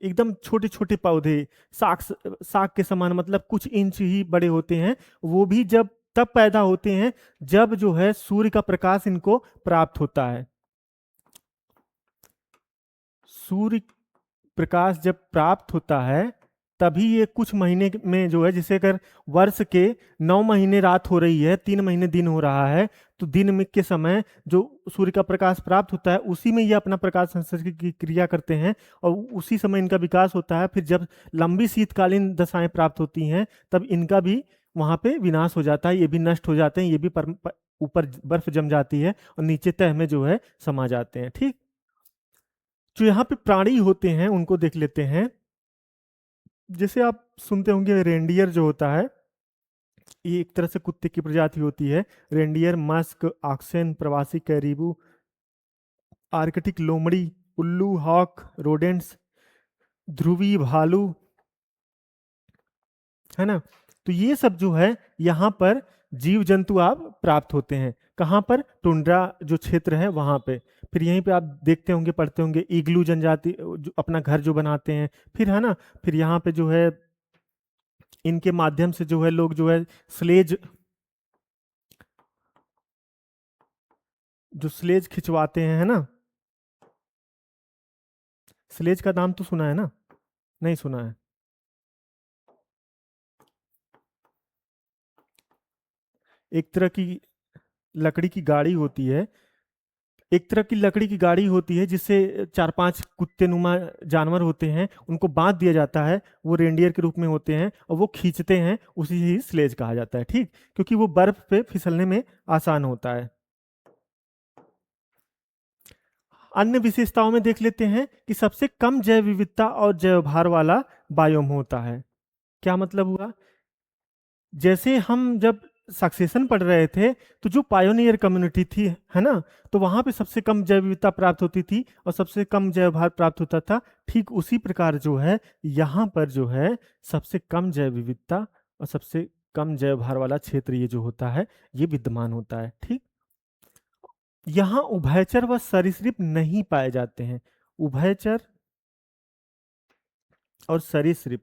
एकदम छोटे छोटे पौधे, साग साग के समान, मतलब कुछ इंच ही बड़े होते हैं। वो भी जब तब पैदा होते हैं जब जो है सूर्य का प्रकाश इनको प्राप्त होता है। सूर्य प्रकाश जब प्राप्त होता है तभी ये कुछ महीने में जो है, जैसे अगर वर्ष के 9 महीने रात हो रही है, 3 महीने दिन हो रहा है, तो दिन में के समय जो सूर्य का प्रकाश प्राप्त होता है उसी में ये अपना प्रकाश संश्लेषण की क्रिया करते हैं और उसी समय इनका विकास होता है। फिर जब लंबी शीतकालीन दशाएं प्राप्त होती हैं तब इनका भी वहां पे विनाश हो जाता है, ये भी नष्ट हो जाते हैं, ये भी ऊपर बर्फ जम जाती है और नीचे तह में जो है समा जाते हैं, ठीक। जो यहाँ पे प्राणी होते हैं उनको देख लेते हैं। जैसे आप सुनते होंगे रेंडियर जो होता है, ये एक तरह से कुत्ते की प्रजाति होती है। रेंडियर, मस्क, ऑक्सेन, प्रवासी कैरिबू, आर्कटिक लोमड़ी, उल्लू, हॉक, रोडेंट्स, ध्रुवी भालू, है ना। तो ये सब जो है यहाँ पर जीव जंतु आप प्राप्त होते हैं। कहाँ पर? टुंड्रा जो क्षेत्र है वहां पे। फिर यहीं पे आप देखते होंगे, पढ़ते होंगे, इग्लू जनजाति जो अपना घर जो बनाते हैं, फिर है ना। फिर यहाँ पे जो है इनके माध्यम से जो है लोग जो है स्लेज, जो स्लेज खिंचवाते हैं, है ना। स्लेज का नाम तो सुना है ना? नहीं सुना है? एक तरह की लकड़ी की गाड़ी होती है, एक तरह की लकड़ी की गाड़ी होती है जिससे 4-5 कुत्ते नुमा जानवर होते हैं, उनको बांध दिया जाता है, वो रेंडियर के रूप में होते हैं और वो खींचते हैं, उसी ही स्लेज कहा जाता है, ठीक। क्योंकि वो बर्फ पे फिसलने में आसान होता है। अन्य विशेषताओं में देख लेते हैं कि सबसे कम जैव विविधता और जैव भार वाला बायोम होता है। क्या मतलब हुआ? जैसे हम जब सक्सेशन पढ़ रहे थे तो जो पायोनियर कम्युनिटी थी, है ना, तो वहां पे सबसे कम जैव विविधता प्राप्त होती थी और सबसे कम जैव भार प्राप्त होता था। ठीक उसी प्रकार जो है यहाँ पर जो है सबसे कम जैव विविधता और सबसे कम जैव भार वाला क्षेत्र ये जो होता है ये विद्यमान होता है, ठीक। यहाँ उभयचर व सरीसृप नहीं पाए जाते हैं। उभयचर और सरीसृप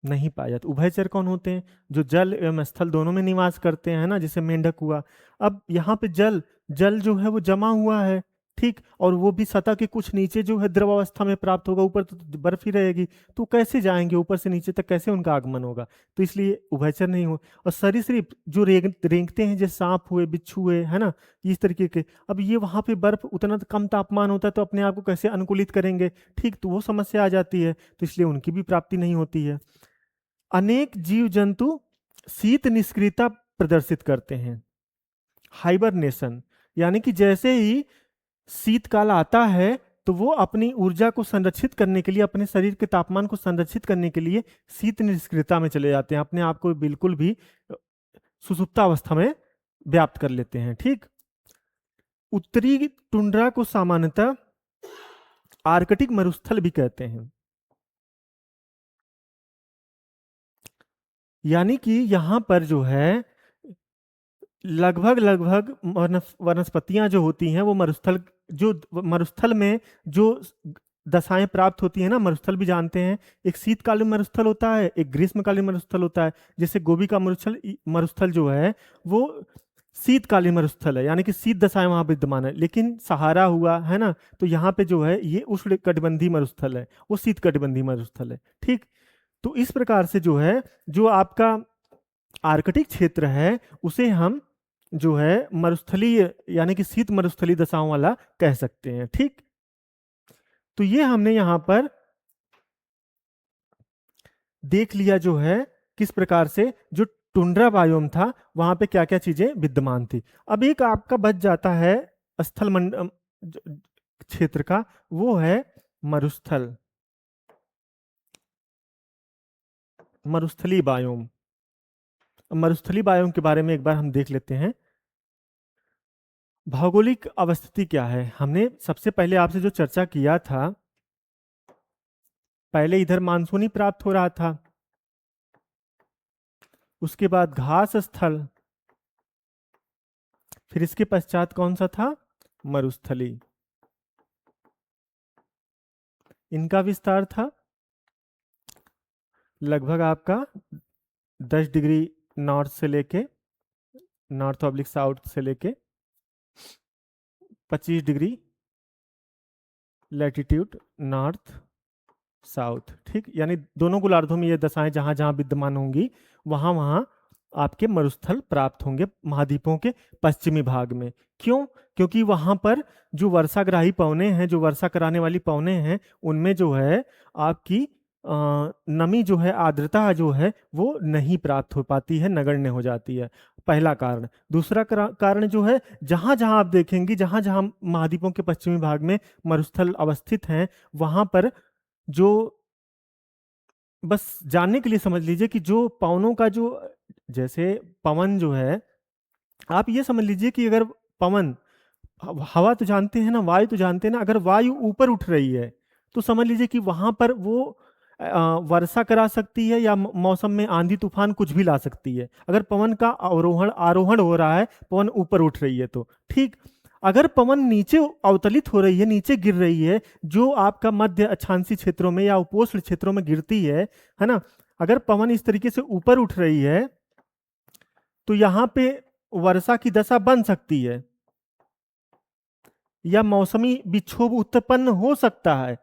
नहीं पाए जाते। उभयचर कौन होते हैं? जो जल एवं स्थल दोनों में निवास करते हैं, है ना, जैसे मेंढक हुआ। अब यहाँ पे जल जल जो है वो जमा हुआ है, ठीक। और वो भी सतह के कुछ नीचे जो है द्रव अवस्था में प्राप्त होगा, ऊपर तो बर्फ ही रहेगी, तो कैसे जाएंगे ऊपर से नीचे तक, कैसे उनका आगमन होगा? तो इसलिए उभयचर नहीं हो। और सरीसृप जो रेंगते हैं, जैसे सांप हुए, बिच्छू हुए, है ना, इस तरीके के। अब ये वहां पे बर्फ उतना कम तापमान होता है तो अपने आप को कैसे अनुकूलित करेंगे, ठीक। तो वो समस्या आ जाती है, तो इसलिए उनकी भी प्राप्ति नहीं होती है। अनेक जीव जंतु शीत निष्क्रियता प्रदर्शित करते हैं, हाइबरनेशन। यानी कि जैसे ही शीतकाल आता है तो वो अपनी ऊर्जा को संरक्षित करने के लिए, अपने शरीर के तापमान को संरक्षित करने के लिए शीत निष्क्रियता में चले जाते हैं, अपने आप को बिल्कुल भी सुषुप्ता अवस्था में व्याप्त कर लेते हैं, ठीक। उत्तरी टुंड्रा को सामान्यतः आर्कटिक मरुस्थल भी कहते हैं। यानी कि यहाँ पर जो है लगभग लगभग वनस्पतियां जो होती हैं वो मरुस्थल, जो मरुस्थल में जो दशाएं प्राप्त होती है ना, मरुस्थल भी जानते हैं। एक शीतकालीन मरुस्थल होता है, एक ग्रीष्मकालीन मरुस्थल होता है। जैसे गोबी का मरुस्थल मरुस्थल जो है वो शीतकालीन मरुस्थल है, यानी कि शीत दशाएं वहां विद्यमान है। लेकिन सहारा हुआ है ना, तो यहाँ पे जो है ये उष्ण कटिबंधीय मरुस्थल है, वो शीत कटिबंधीय मरुस्थल है। ठीक। तो इस प्रकार से जो है, जो आपका आर्कटिक क्षेत्र है उसे हम जो है मरुस्थलीय यानी कि शीत मरुस्थलीय दशाओं वाला कह सकते हैं। ठीक। तो ये हमने यहां पर देख लिया जो है किस प्रकार से जो टुंड्रा बायोम था वहां पे क्या क्या चीजें विद्यमान थी। अब एक आपका बच जाता है स्थल मंड क्षेत्र का, वो है मरुस्थल, मरुस्थलीय बायोम। मरुस्थलीय बायोम के बारे में एक बार हम देख लेते हैं। भौगोलिक अवस्थिति क्या है, हमने सबसे पहले आपसे जो चर्चा किया था, पहले इधर मानसूनी प्राप्त हो रहा था, उसके बाद घास स्थल, फिर इसके पश्चात कौन सा था, मरुस्थली। इनका विस्तार था लगभग आपका 10 डिग्री नॉर्थ से लेके, नॉर्थ ऑब्लिक साउथ से लेके 25 डिग्री लैटिट्यूड नॉर्थ साउथ। ठीक, यानी दोनों गोलार्धों में ये दशाएं जहां जहां विद्यमान होंगी वहां वहां आपके मरुस्थल प्राप्त होंगे महाद्वीपों के पश्चिमी भाग में। क्यों? क्योंकि वहां पर जो वर्षाग्राही पवने हैं, जो वर्षा कराने वाली पवने हैं, उनमें जो है आपकी नमी जो है, आर्द्रता जो है वो नहीं प्राप्त हो पाती है, नगण्य हो जाती है। पहला कारण। दूसरा कारण जो है, जहां जहां आप देखेंगे, जहां जहां महाद्वीपों के पश्चिमी भाग में मरुस्थल अवस्थित हैं, वहां पर जो, बस जानने के लिए समझ लीजिए कि जो पवनों का जो, जैसे पवन जो है, आप ये समझ लीजिए कि अगर पवन, हवा तो जानते हैं ना, वायु तो जानते हैं ना, अगर वायु ऊपर उठ रही है तो समझ लीजिए कि वहां पर वो वर्षा करा सकती है, या मौसम में आंधी तूफान कुछ भी ला सकती है, अगर पवन का अवरोहण आरोहण हो रहा है, पवन ऊपर उठ रही है तो। ठीक। अगर पवन नीचे अवतलित हो रही है, नीचे गिर रही है, जो आपका मध्य अक्षांशीय क्षेत्रों में या उपोष्ण क्षेत्रों में गिरती है ना, अगर पवन इस तरीके से ऊपर उठ रही है तो यहां पे वर्षा की दशा बन सकती है, या मौसमी विक्षोभ उत्पन्न हो सकता है।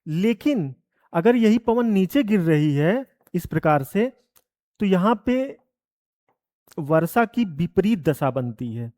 लेकिन अगर यही पवन नीचे गिर रही है इस प्रकार से, तो यहां पे वर्षा की विपरीत दशा बनती है।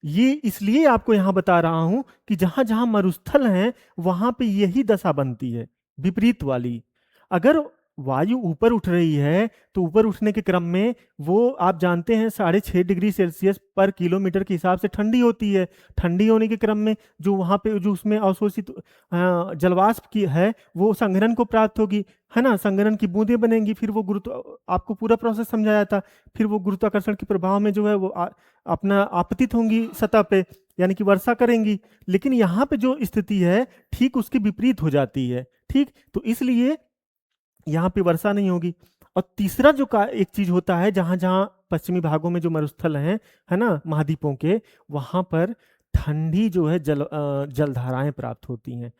ये इसलिए आपको यहां बता रहा हूं कि जहां जहां मरुस्थल हैं वहां पे यही दशा बनती है, विपरीत वाली। अगर वायु ऊपर उठ रही है तो ऊपर उठने के क्रम में वो, आप जानते हैं, 6.5 डिग्री सेल्सियस पर किलोमीटर के हिसाब से ठंडी होती है। ठंडी होने के क्रम में जो वहां पे जो उसमें अवशोषित जलवाष्प की है वो संघनन को प्राप्त होगी, है ना, संघनन की बूंदें बनेंगी, फिर वो गुरुत्व, आपको पूरा प्रोसेस समझाया था, फिर वो गुरुत्वाकर्षण के प्रभाव में जो है वो अपना आपतित होंगी सतह पे, यानी कि वर्षा करेंगी। लेकिन यहाँ पे जो स्थिति है ठीक उसकी विपरीत हो जाती है। ठीक, तो इसलिए यहाँ पे वर्षा नहीं होगी। और तीसरा जो का एक चीज होता है, जहां जहां पश्चिमी भागों में जो मरुस्थल हैं, है ना, महाद्वीपों के, वहां पर ठंडी जो है जलधाराएं प्राप्त होती हैं।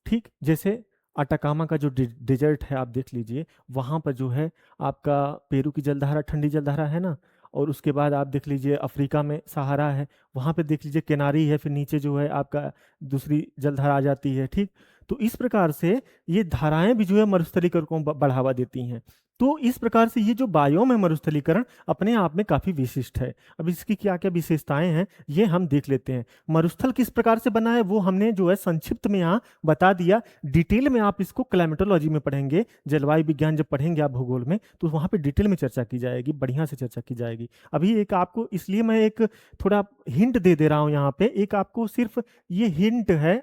ठीक, जैसे अटाकामा का जो डेजर्ट है आप देख लीजिए, वहां पर जो है आपका पेरू की जलधारा, ठंडी जलधारा है ना। और उसके बाद आप देख लीजिए अफ्रीका में सहारा है, वहां पे देख लीजिए केनारी है, फिर नीचे जो है आपका दूसरी जलधारा आ जाती है। ठीक, तो इस प्रकार से ये धाराएं भी जो है मरुस्थलीकरण को बढ़ावा देती हैं। तो इस प्रकार से ये जो बायोम है मरुस्थलीकरण अपने आप में काफी विशिष्ट है। अब इसकी क्या क्या विशेषताएं हैं ये हम देख लेते हैं। मरुस्थल किस प्रकार से बना है वो हमने जो है संक्षिप्त में यहाँ बता दिया। डिटेल में आप इसको क्लाइमेटोलॉजी में पढ़ेंगे, जलवायु विज्ञान जब पढ़ेंगे आप भूगोल में, तो वहाँ पे डिटेल में चर्चा की जाएगी, बढ़िया से चर्चा की जाएगी। अभी एक आपको, इसलिए मैं एक थोड़ा हिंट दे रहा हूँ यहाँ पे, एक आपको सिर्फ ये हिंट है,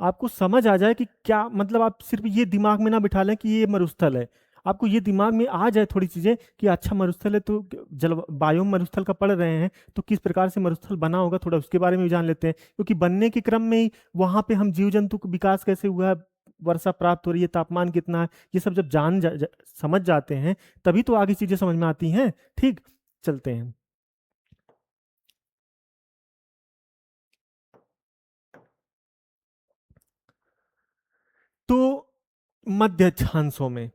आपको समझ आ जाए कि क्या मतलब, आप सिर्फ ये दिमाग में ना बिठा लें कि ये मरुस्थल है, आपको ये दिमाग में आ जाए थोड़ी चीजें कि अच्छा मरुस्थल है तो जल बायोम मरुस्थल का पढ़ रहे हैं तो किस प्रकार से मरुस्थल बना होगा, थोड़ा उसके बारे में भी जान लेते हैं। क्योंकि बनने के क्रम में ही वहां पे हम जीव जंतु का विकास कैसे हुआ है, वर्षा प्राप्त हो रही है, तापमान कितना है, ये सब जब समझ जाते हैं तभी तो आगे चीजें समझ में आती हैं। ठीक, चलते हैं। मध्य अक्षांशों में,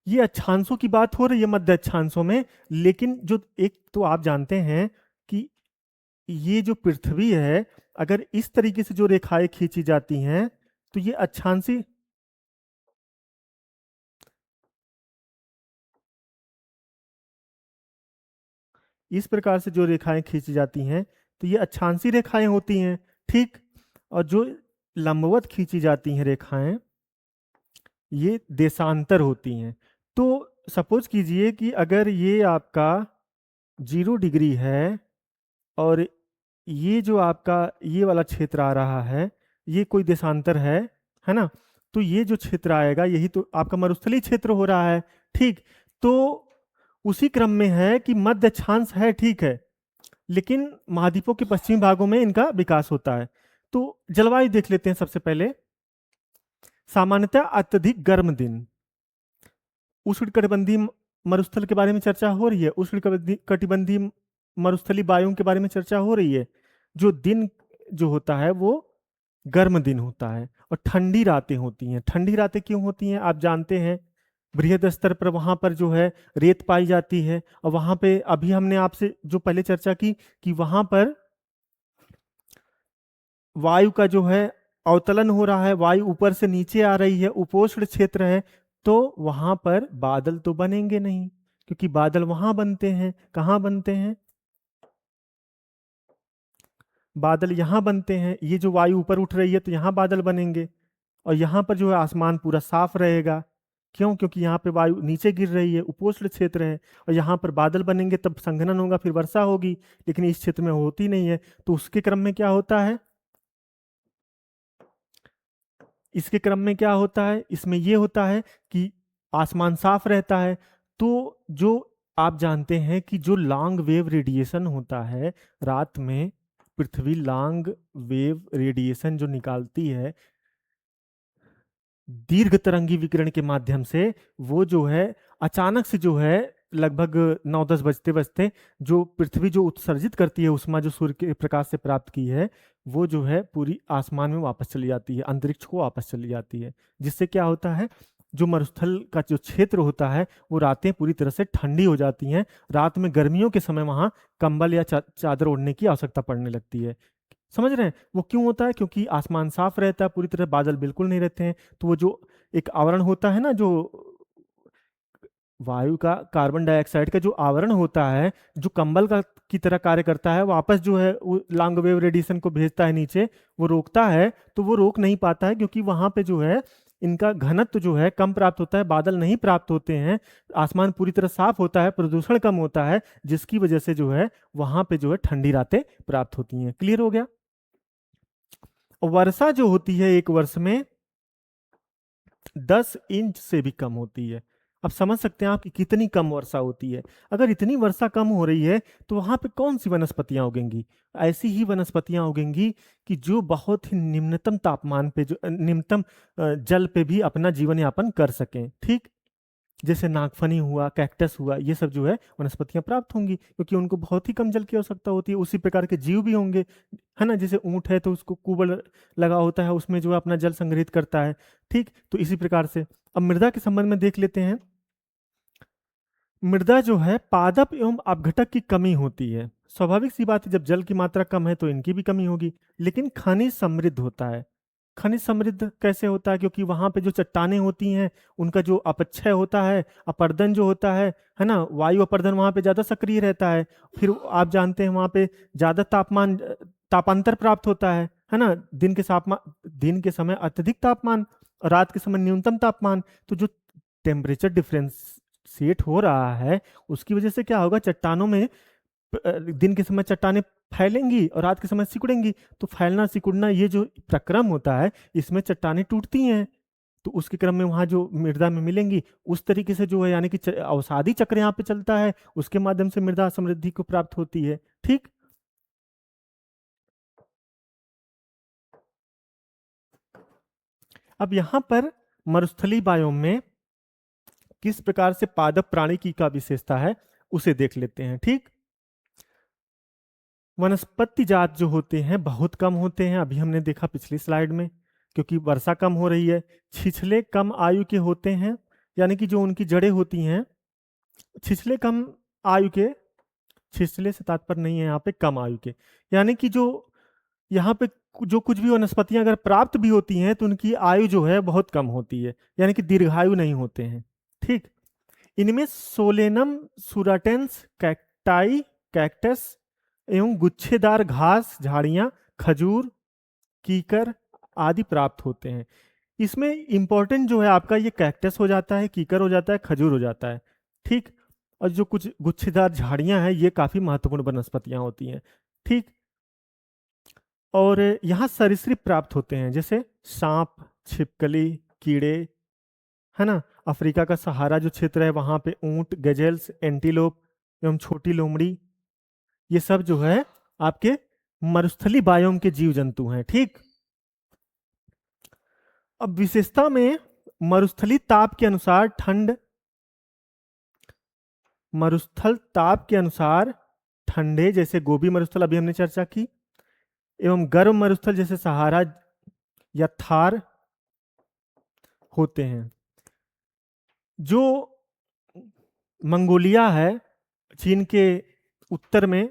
ये अक्षांशों की बात हो रही है मध्य अक्षांशों में। लेकिन जो एक तो आप जानते हैं कि ये जो पृथ्वी है, अगर इस तरीके से जो रेखाएं खींची जाती हैं तो ये अक्षांशी, इस प्रकार से जो रेखाएं खींची जाती हैं तो ये अक्षांशी रेखाएं होती हैं, ठीक। और जो लंबवत खींची जाती हैं रेखाएं, ये देशांतर होती हैं। तो सपोज कीजिए कि अगर ये आपका 0 डिग्री है और ये जो आपका ये वाला क्षेत्र आ रहा है, ये कोई देशांतर है ना। तो ये जो क्षेत्र आएगा यही तो आपका मरुस्थलीय क्षेत्र हो रहा है, ठीक। तो उसी क्रम में है कि मध्य अक्षांश है, ठीक है, लेकिन महाद्वीपों के पश्चिमी भागों में इनका विकास होता है। तो जलवायु देख लेते हैं सबसे पहले। सामान्यतः अत्यधिक गर्म दिन, उष्णकटिबंधीय मरुस्थल के बारे में चर्चा हो रही है, उष्णकटिबंधीय मरुस्थलीय वायुओं के बारे में चर्चा हो रही है। जो दिन जो होता है वो गर्म दिन होता है और ठंडी रातें होती हैं। ठंडी रातें क्यों होती हैं आप जानते हैं, बृहद स्तर पर वहां पर जो है रेत पाई जाती है, और वहां पे अभी हमने आपसे जो पहले चर्चा की कि वहां पर वायु का जो है अवतलन हो रहा है, वायु ऊपर से नीचे आ रही है, उपोष्ण क्षेत्र है। तो वहां पर बादल तो बनेंगे नहीं, क्योंकि बादल वहां बनते हैं, कहाँ बनते हैं, बादल यहाँ बनते हैं। ये जो वायु ऊपर उठ रही है तो यहाँ बादल बनेंगे, और यहाँ पर जो है आसमान पूरा साफ रहेगा। क्यों? क्योंकि यहाँ पे वायु नीचे गिर रही है, उपोष्ण क्षेत्र है, और यहाँ पर बादल बनेंगे, तब संघनन होगा, फिर वर्षा होगी। लेकिन इस क्षेत्र में होती नहीं है। तो उसके क्रम में क्या होता है, इसके क्रम में क्या होता है, इसमें ये होता है कि आसमान साफ रहता है। तो जो आप जानते हैं कि जो लॉन्ग वेव रेडिएशन होता है रात में, पृथ्वी लॉन्ग वेव रेडिएशन जो निकालती है दीर्घ तरंगी विकिरण के माध्यम से, वो जो है अचानक से जो है लगभग 9-10 बजते बजते जो पृथ्वी जो उत्सर्जित करती है उष्मा, जो सूर्य के प्रकाश से प्राप्त की है, वो जो है पूरी आसमान में वापस चली जाती है, अंतरिक्ष को वापस चली जाती है। जिससे क्या होता है, जो मरुस्थल का जो क्षेत्र होता है वो रातें पूरी तरह से ठंडी हो जाती हैं। रात में गर्मियों के समय वहां कंबल या चादर ओढ़ने की आवश्यकता पड़ने लगती है। समझ रहे हैं वो क्यों होता है? क्योंकि आसमान साफ रहता है, पूरी तरह बादल बिल्कुल नहीं रहते हैं। तो वो जो एक आवरण होता है ना, जो वायु का, कार्बन डाइऑक्साइड का जो आवरण होता है, जो कंबल का की तरह कार्य करता है, वापस जो है वो लॉन्ग वेव रेडिएशन को भेजता है नीचे, वो रोकता है। तो वो रोक नहीं पाता है, क्योंकि वहां पे जो है इनका घनत्व जो है कम प्राप्त होता है, बादल नहीं प्राप्त होते हैं, आसमान पूरी तरह साफ होता है, प्रदूषण कम होता है, जिसकी वजह से जो है वहां पे जो है ठंडी रातें प्राप्त होती हैं। क्लियर हो गया? वर्षा जो होती है एक वर्ष में 10 इंच से भी कम होती है। अब समझ सकते हैं आप कि कितनी कम वर्षा होती है। अगर इतनी वर्षा कम हो रही है तो वहां पे कौन सी वनस्पतियां उगेंगी? ऐसी ही वनस्पतियां उगेंगी कि जो बहुत ही निम्नतम तापमान पे, जो निम्नतम जल पे भी अपना जीवन यापन कर सकें, ठीक। जैसे नागफनी हुआ, कैक्टस हुआ, ये सब जो है वनस्पतियां प्राप्त होंगी, क्योंकि उनको बहुत ही कम जल की आवश्यकता होती है। उसी प्रकार के जीव भी होंगे, है ना। जैसे ऊंट है तो उसको कुबड़ लगा होता है, उसमें जो है अपना जल संग्रहित करता है, ठीक। तो इसी प्रकार से अब मृदा के संबंध में देख लेते हैं। मृदा जो है पादप एवं अपघटक की कमी होती है। स्वाभाविक सी बात है, जब जल की मात्रा कम है तो इनकी भी कमी होगी। लेकिन खनिज समृद्ध होता है। खनिज समृद्ध कैसे होता है? क्योंकि वहां पे जो चट्टानें होती हैं उनका जो अपक्षय होता है, अपर्दन जो होता है ना, वायु अपर्दन वहां पे ज्यादा सक्रिय रहता है। फिर आप जानते हैं वहां पे ज्यादा तापांतर प्राप्त होता है ना। दिन के समय अत्यधिक तापमान और रात के समय न्यूनतम तापमान। तो जो टेम्परेचर डिफरेंशिएट हो रहा है उसकी वजह से क्या होगा, चट्टानों में दिन के समय चट्टानें फैलेंगी और रात के समय सिकुड़ेंगी। तो फैलना सिकुड़ना ये जो प्रक्रम होता है, इसमें चट्टानें टूटती हैं। तो उसके क्रम में वहां जो मृदा में मिलेंगी, उस तरीके से जो है यानी कि अवसादी चक्र यहाँ पे चलता है, उसके माध्यम से मृदा समृद्धि को प्राप्त होती है, ठीक। अब यहाँ पर मरुस्थलीय बायोम में किस प्रकार से पादप प्राणी की का विशेषता है उसे देख लेते हैं, ठीक। वनस्पति जात जो होते हैं बहुत कम होते हैं, अभी हमने देखा पिछली स्लाइड में। क्योंकि वर्षा कम हो रही है। छिछले कम आयु के होते हैं, यानी कि जो उनकी जड़ें होती हैं, छिछले कम आयु के, छिछले से तात्पर्य नहीं है यहाँ पे कम आयु के, यानी कि जो यहाँ पे जो कुछ भी वनस्पतियां अगर प्राप्त भी होती हैं तो उनकी आयु जो है बहुत कम होती है, यानी कि दीर्घायु नहीं होते हैं। ठीक। इनमें सोलेनम सुराटेंस, कैक्टाई, कैक्टस एवं गुच्छेदार घास, झाड़ियां, खजूर, कीकर आदि प्राप्त होते हैं। इसमें इंपॉर्टेंट जो है आपका ये कैक्टस हो जाता है, कीकर हो जाता है, खजूर हो जाता है। ठीक। और जो कुछ गुच्छेदार झाड़ियां हैं ये काफी महत्वपूर्ण वनस्पतियां होती हैं। ठीक। और यहाँ सरीसृप प्राप्त होते हैं, जैसे सांप, छिपकली, कीड़े, है ना। अफ्रीका का सहारा जो क्षेत्र है वहां पे ऊंट, गजेल्स, एंटीलोप एवं छोटी लोमड़ी, ये सब जो है आपके मरुस्थली बायोम के जीव जंतु हैं। ठीक। अब विशेषता में मरुस्थली ताप के अनुसार ठंड, मरुस्थल ताप के अनुसार ठंडे, जैसे गोबी मरुस्थल अभी हमने चर्चा की, एवं गर्म मरुस्थल जैसे सहारा या थार होते हैं। जो मंगोलिया है, चीन के उत्तर में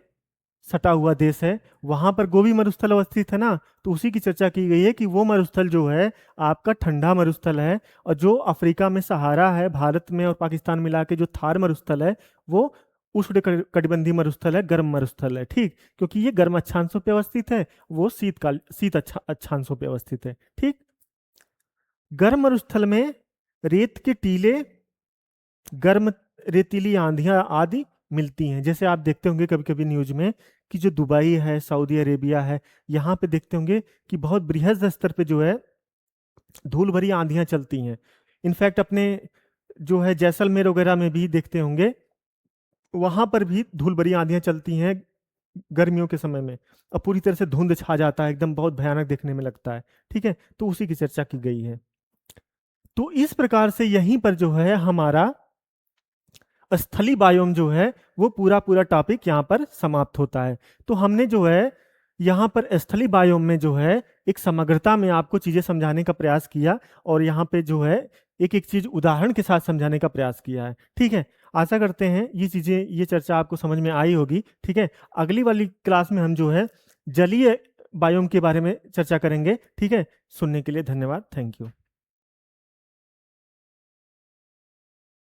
सटा हुआ देश है, वहां पर गोबी मरुस्थल अवस्थित है ना, तो उसी की चर्चा की गई है कि वो मरुस्थल जो है आपका ठंडा मरुस्थल है, और जो अफ्रीका में सहारा है, भारत में और पाकिस्तान मिला के जो थार मरुस्थल है वो उष्णकटिबंधीय मरुस्थल है, गर्म मरुस्थल है। ठीक। क्योंकि ये गर्म अक्षांशों पे अवस्थित है, वो शीत अक्षांशों पे अवस्थित है। ठीक। गर्म मरुस्थल में रेत के टीले, गर्म रेतीली आंधियां आदि मिलती हैं। जैसे आप देखते होंगे कभी कभी न्यूज में कि जो दुबई है, सऊदी अरेबिया है, यहाँ पे देखते होंगे कि बहुत बृहद स्तर पे जो है धूल भरी आंधियां चलती हैं। इनफैक्ट अपने जो है जैसलमेर वगैरह में भी देखते होंगे, वहां पर भी धूल भरी आंधियां चलती हैं गर्मियों के समय में, और पूरी तरह से धुंध छा जाता है, एकदम बहुत भयानक देखने में लगता है। ठीक है। तो उसी की चर्चा की गई है। तो इस प्रकार से यहीं पर जो है हमारा स्थली बायोम जो है वो पूरा पूरा टॉपिक यहाँ पर समाप्त होता है। तो हमने जो है यहाँ पर स्थली बायोम में जो है एक समग्रता में आपको चीजें समझाने का प्रयास किया, और यहाँ पे जो है एक एक चीज उदाहरण के साथ समझाने का प्रयास किया है। ठीक है। आशा करते हैं ये चीजें, ये चर्चा आपको समझ में आई होगी। ठीक है। अगली वाली क्लास में हम जो है जलीय बायोम के बारे में चर्चा करेंगे। ठीक है। सुनने के लिए धन्यवाद। Thank you.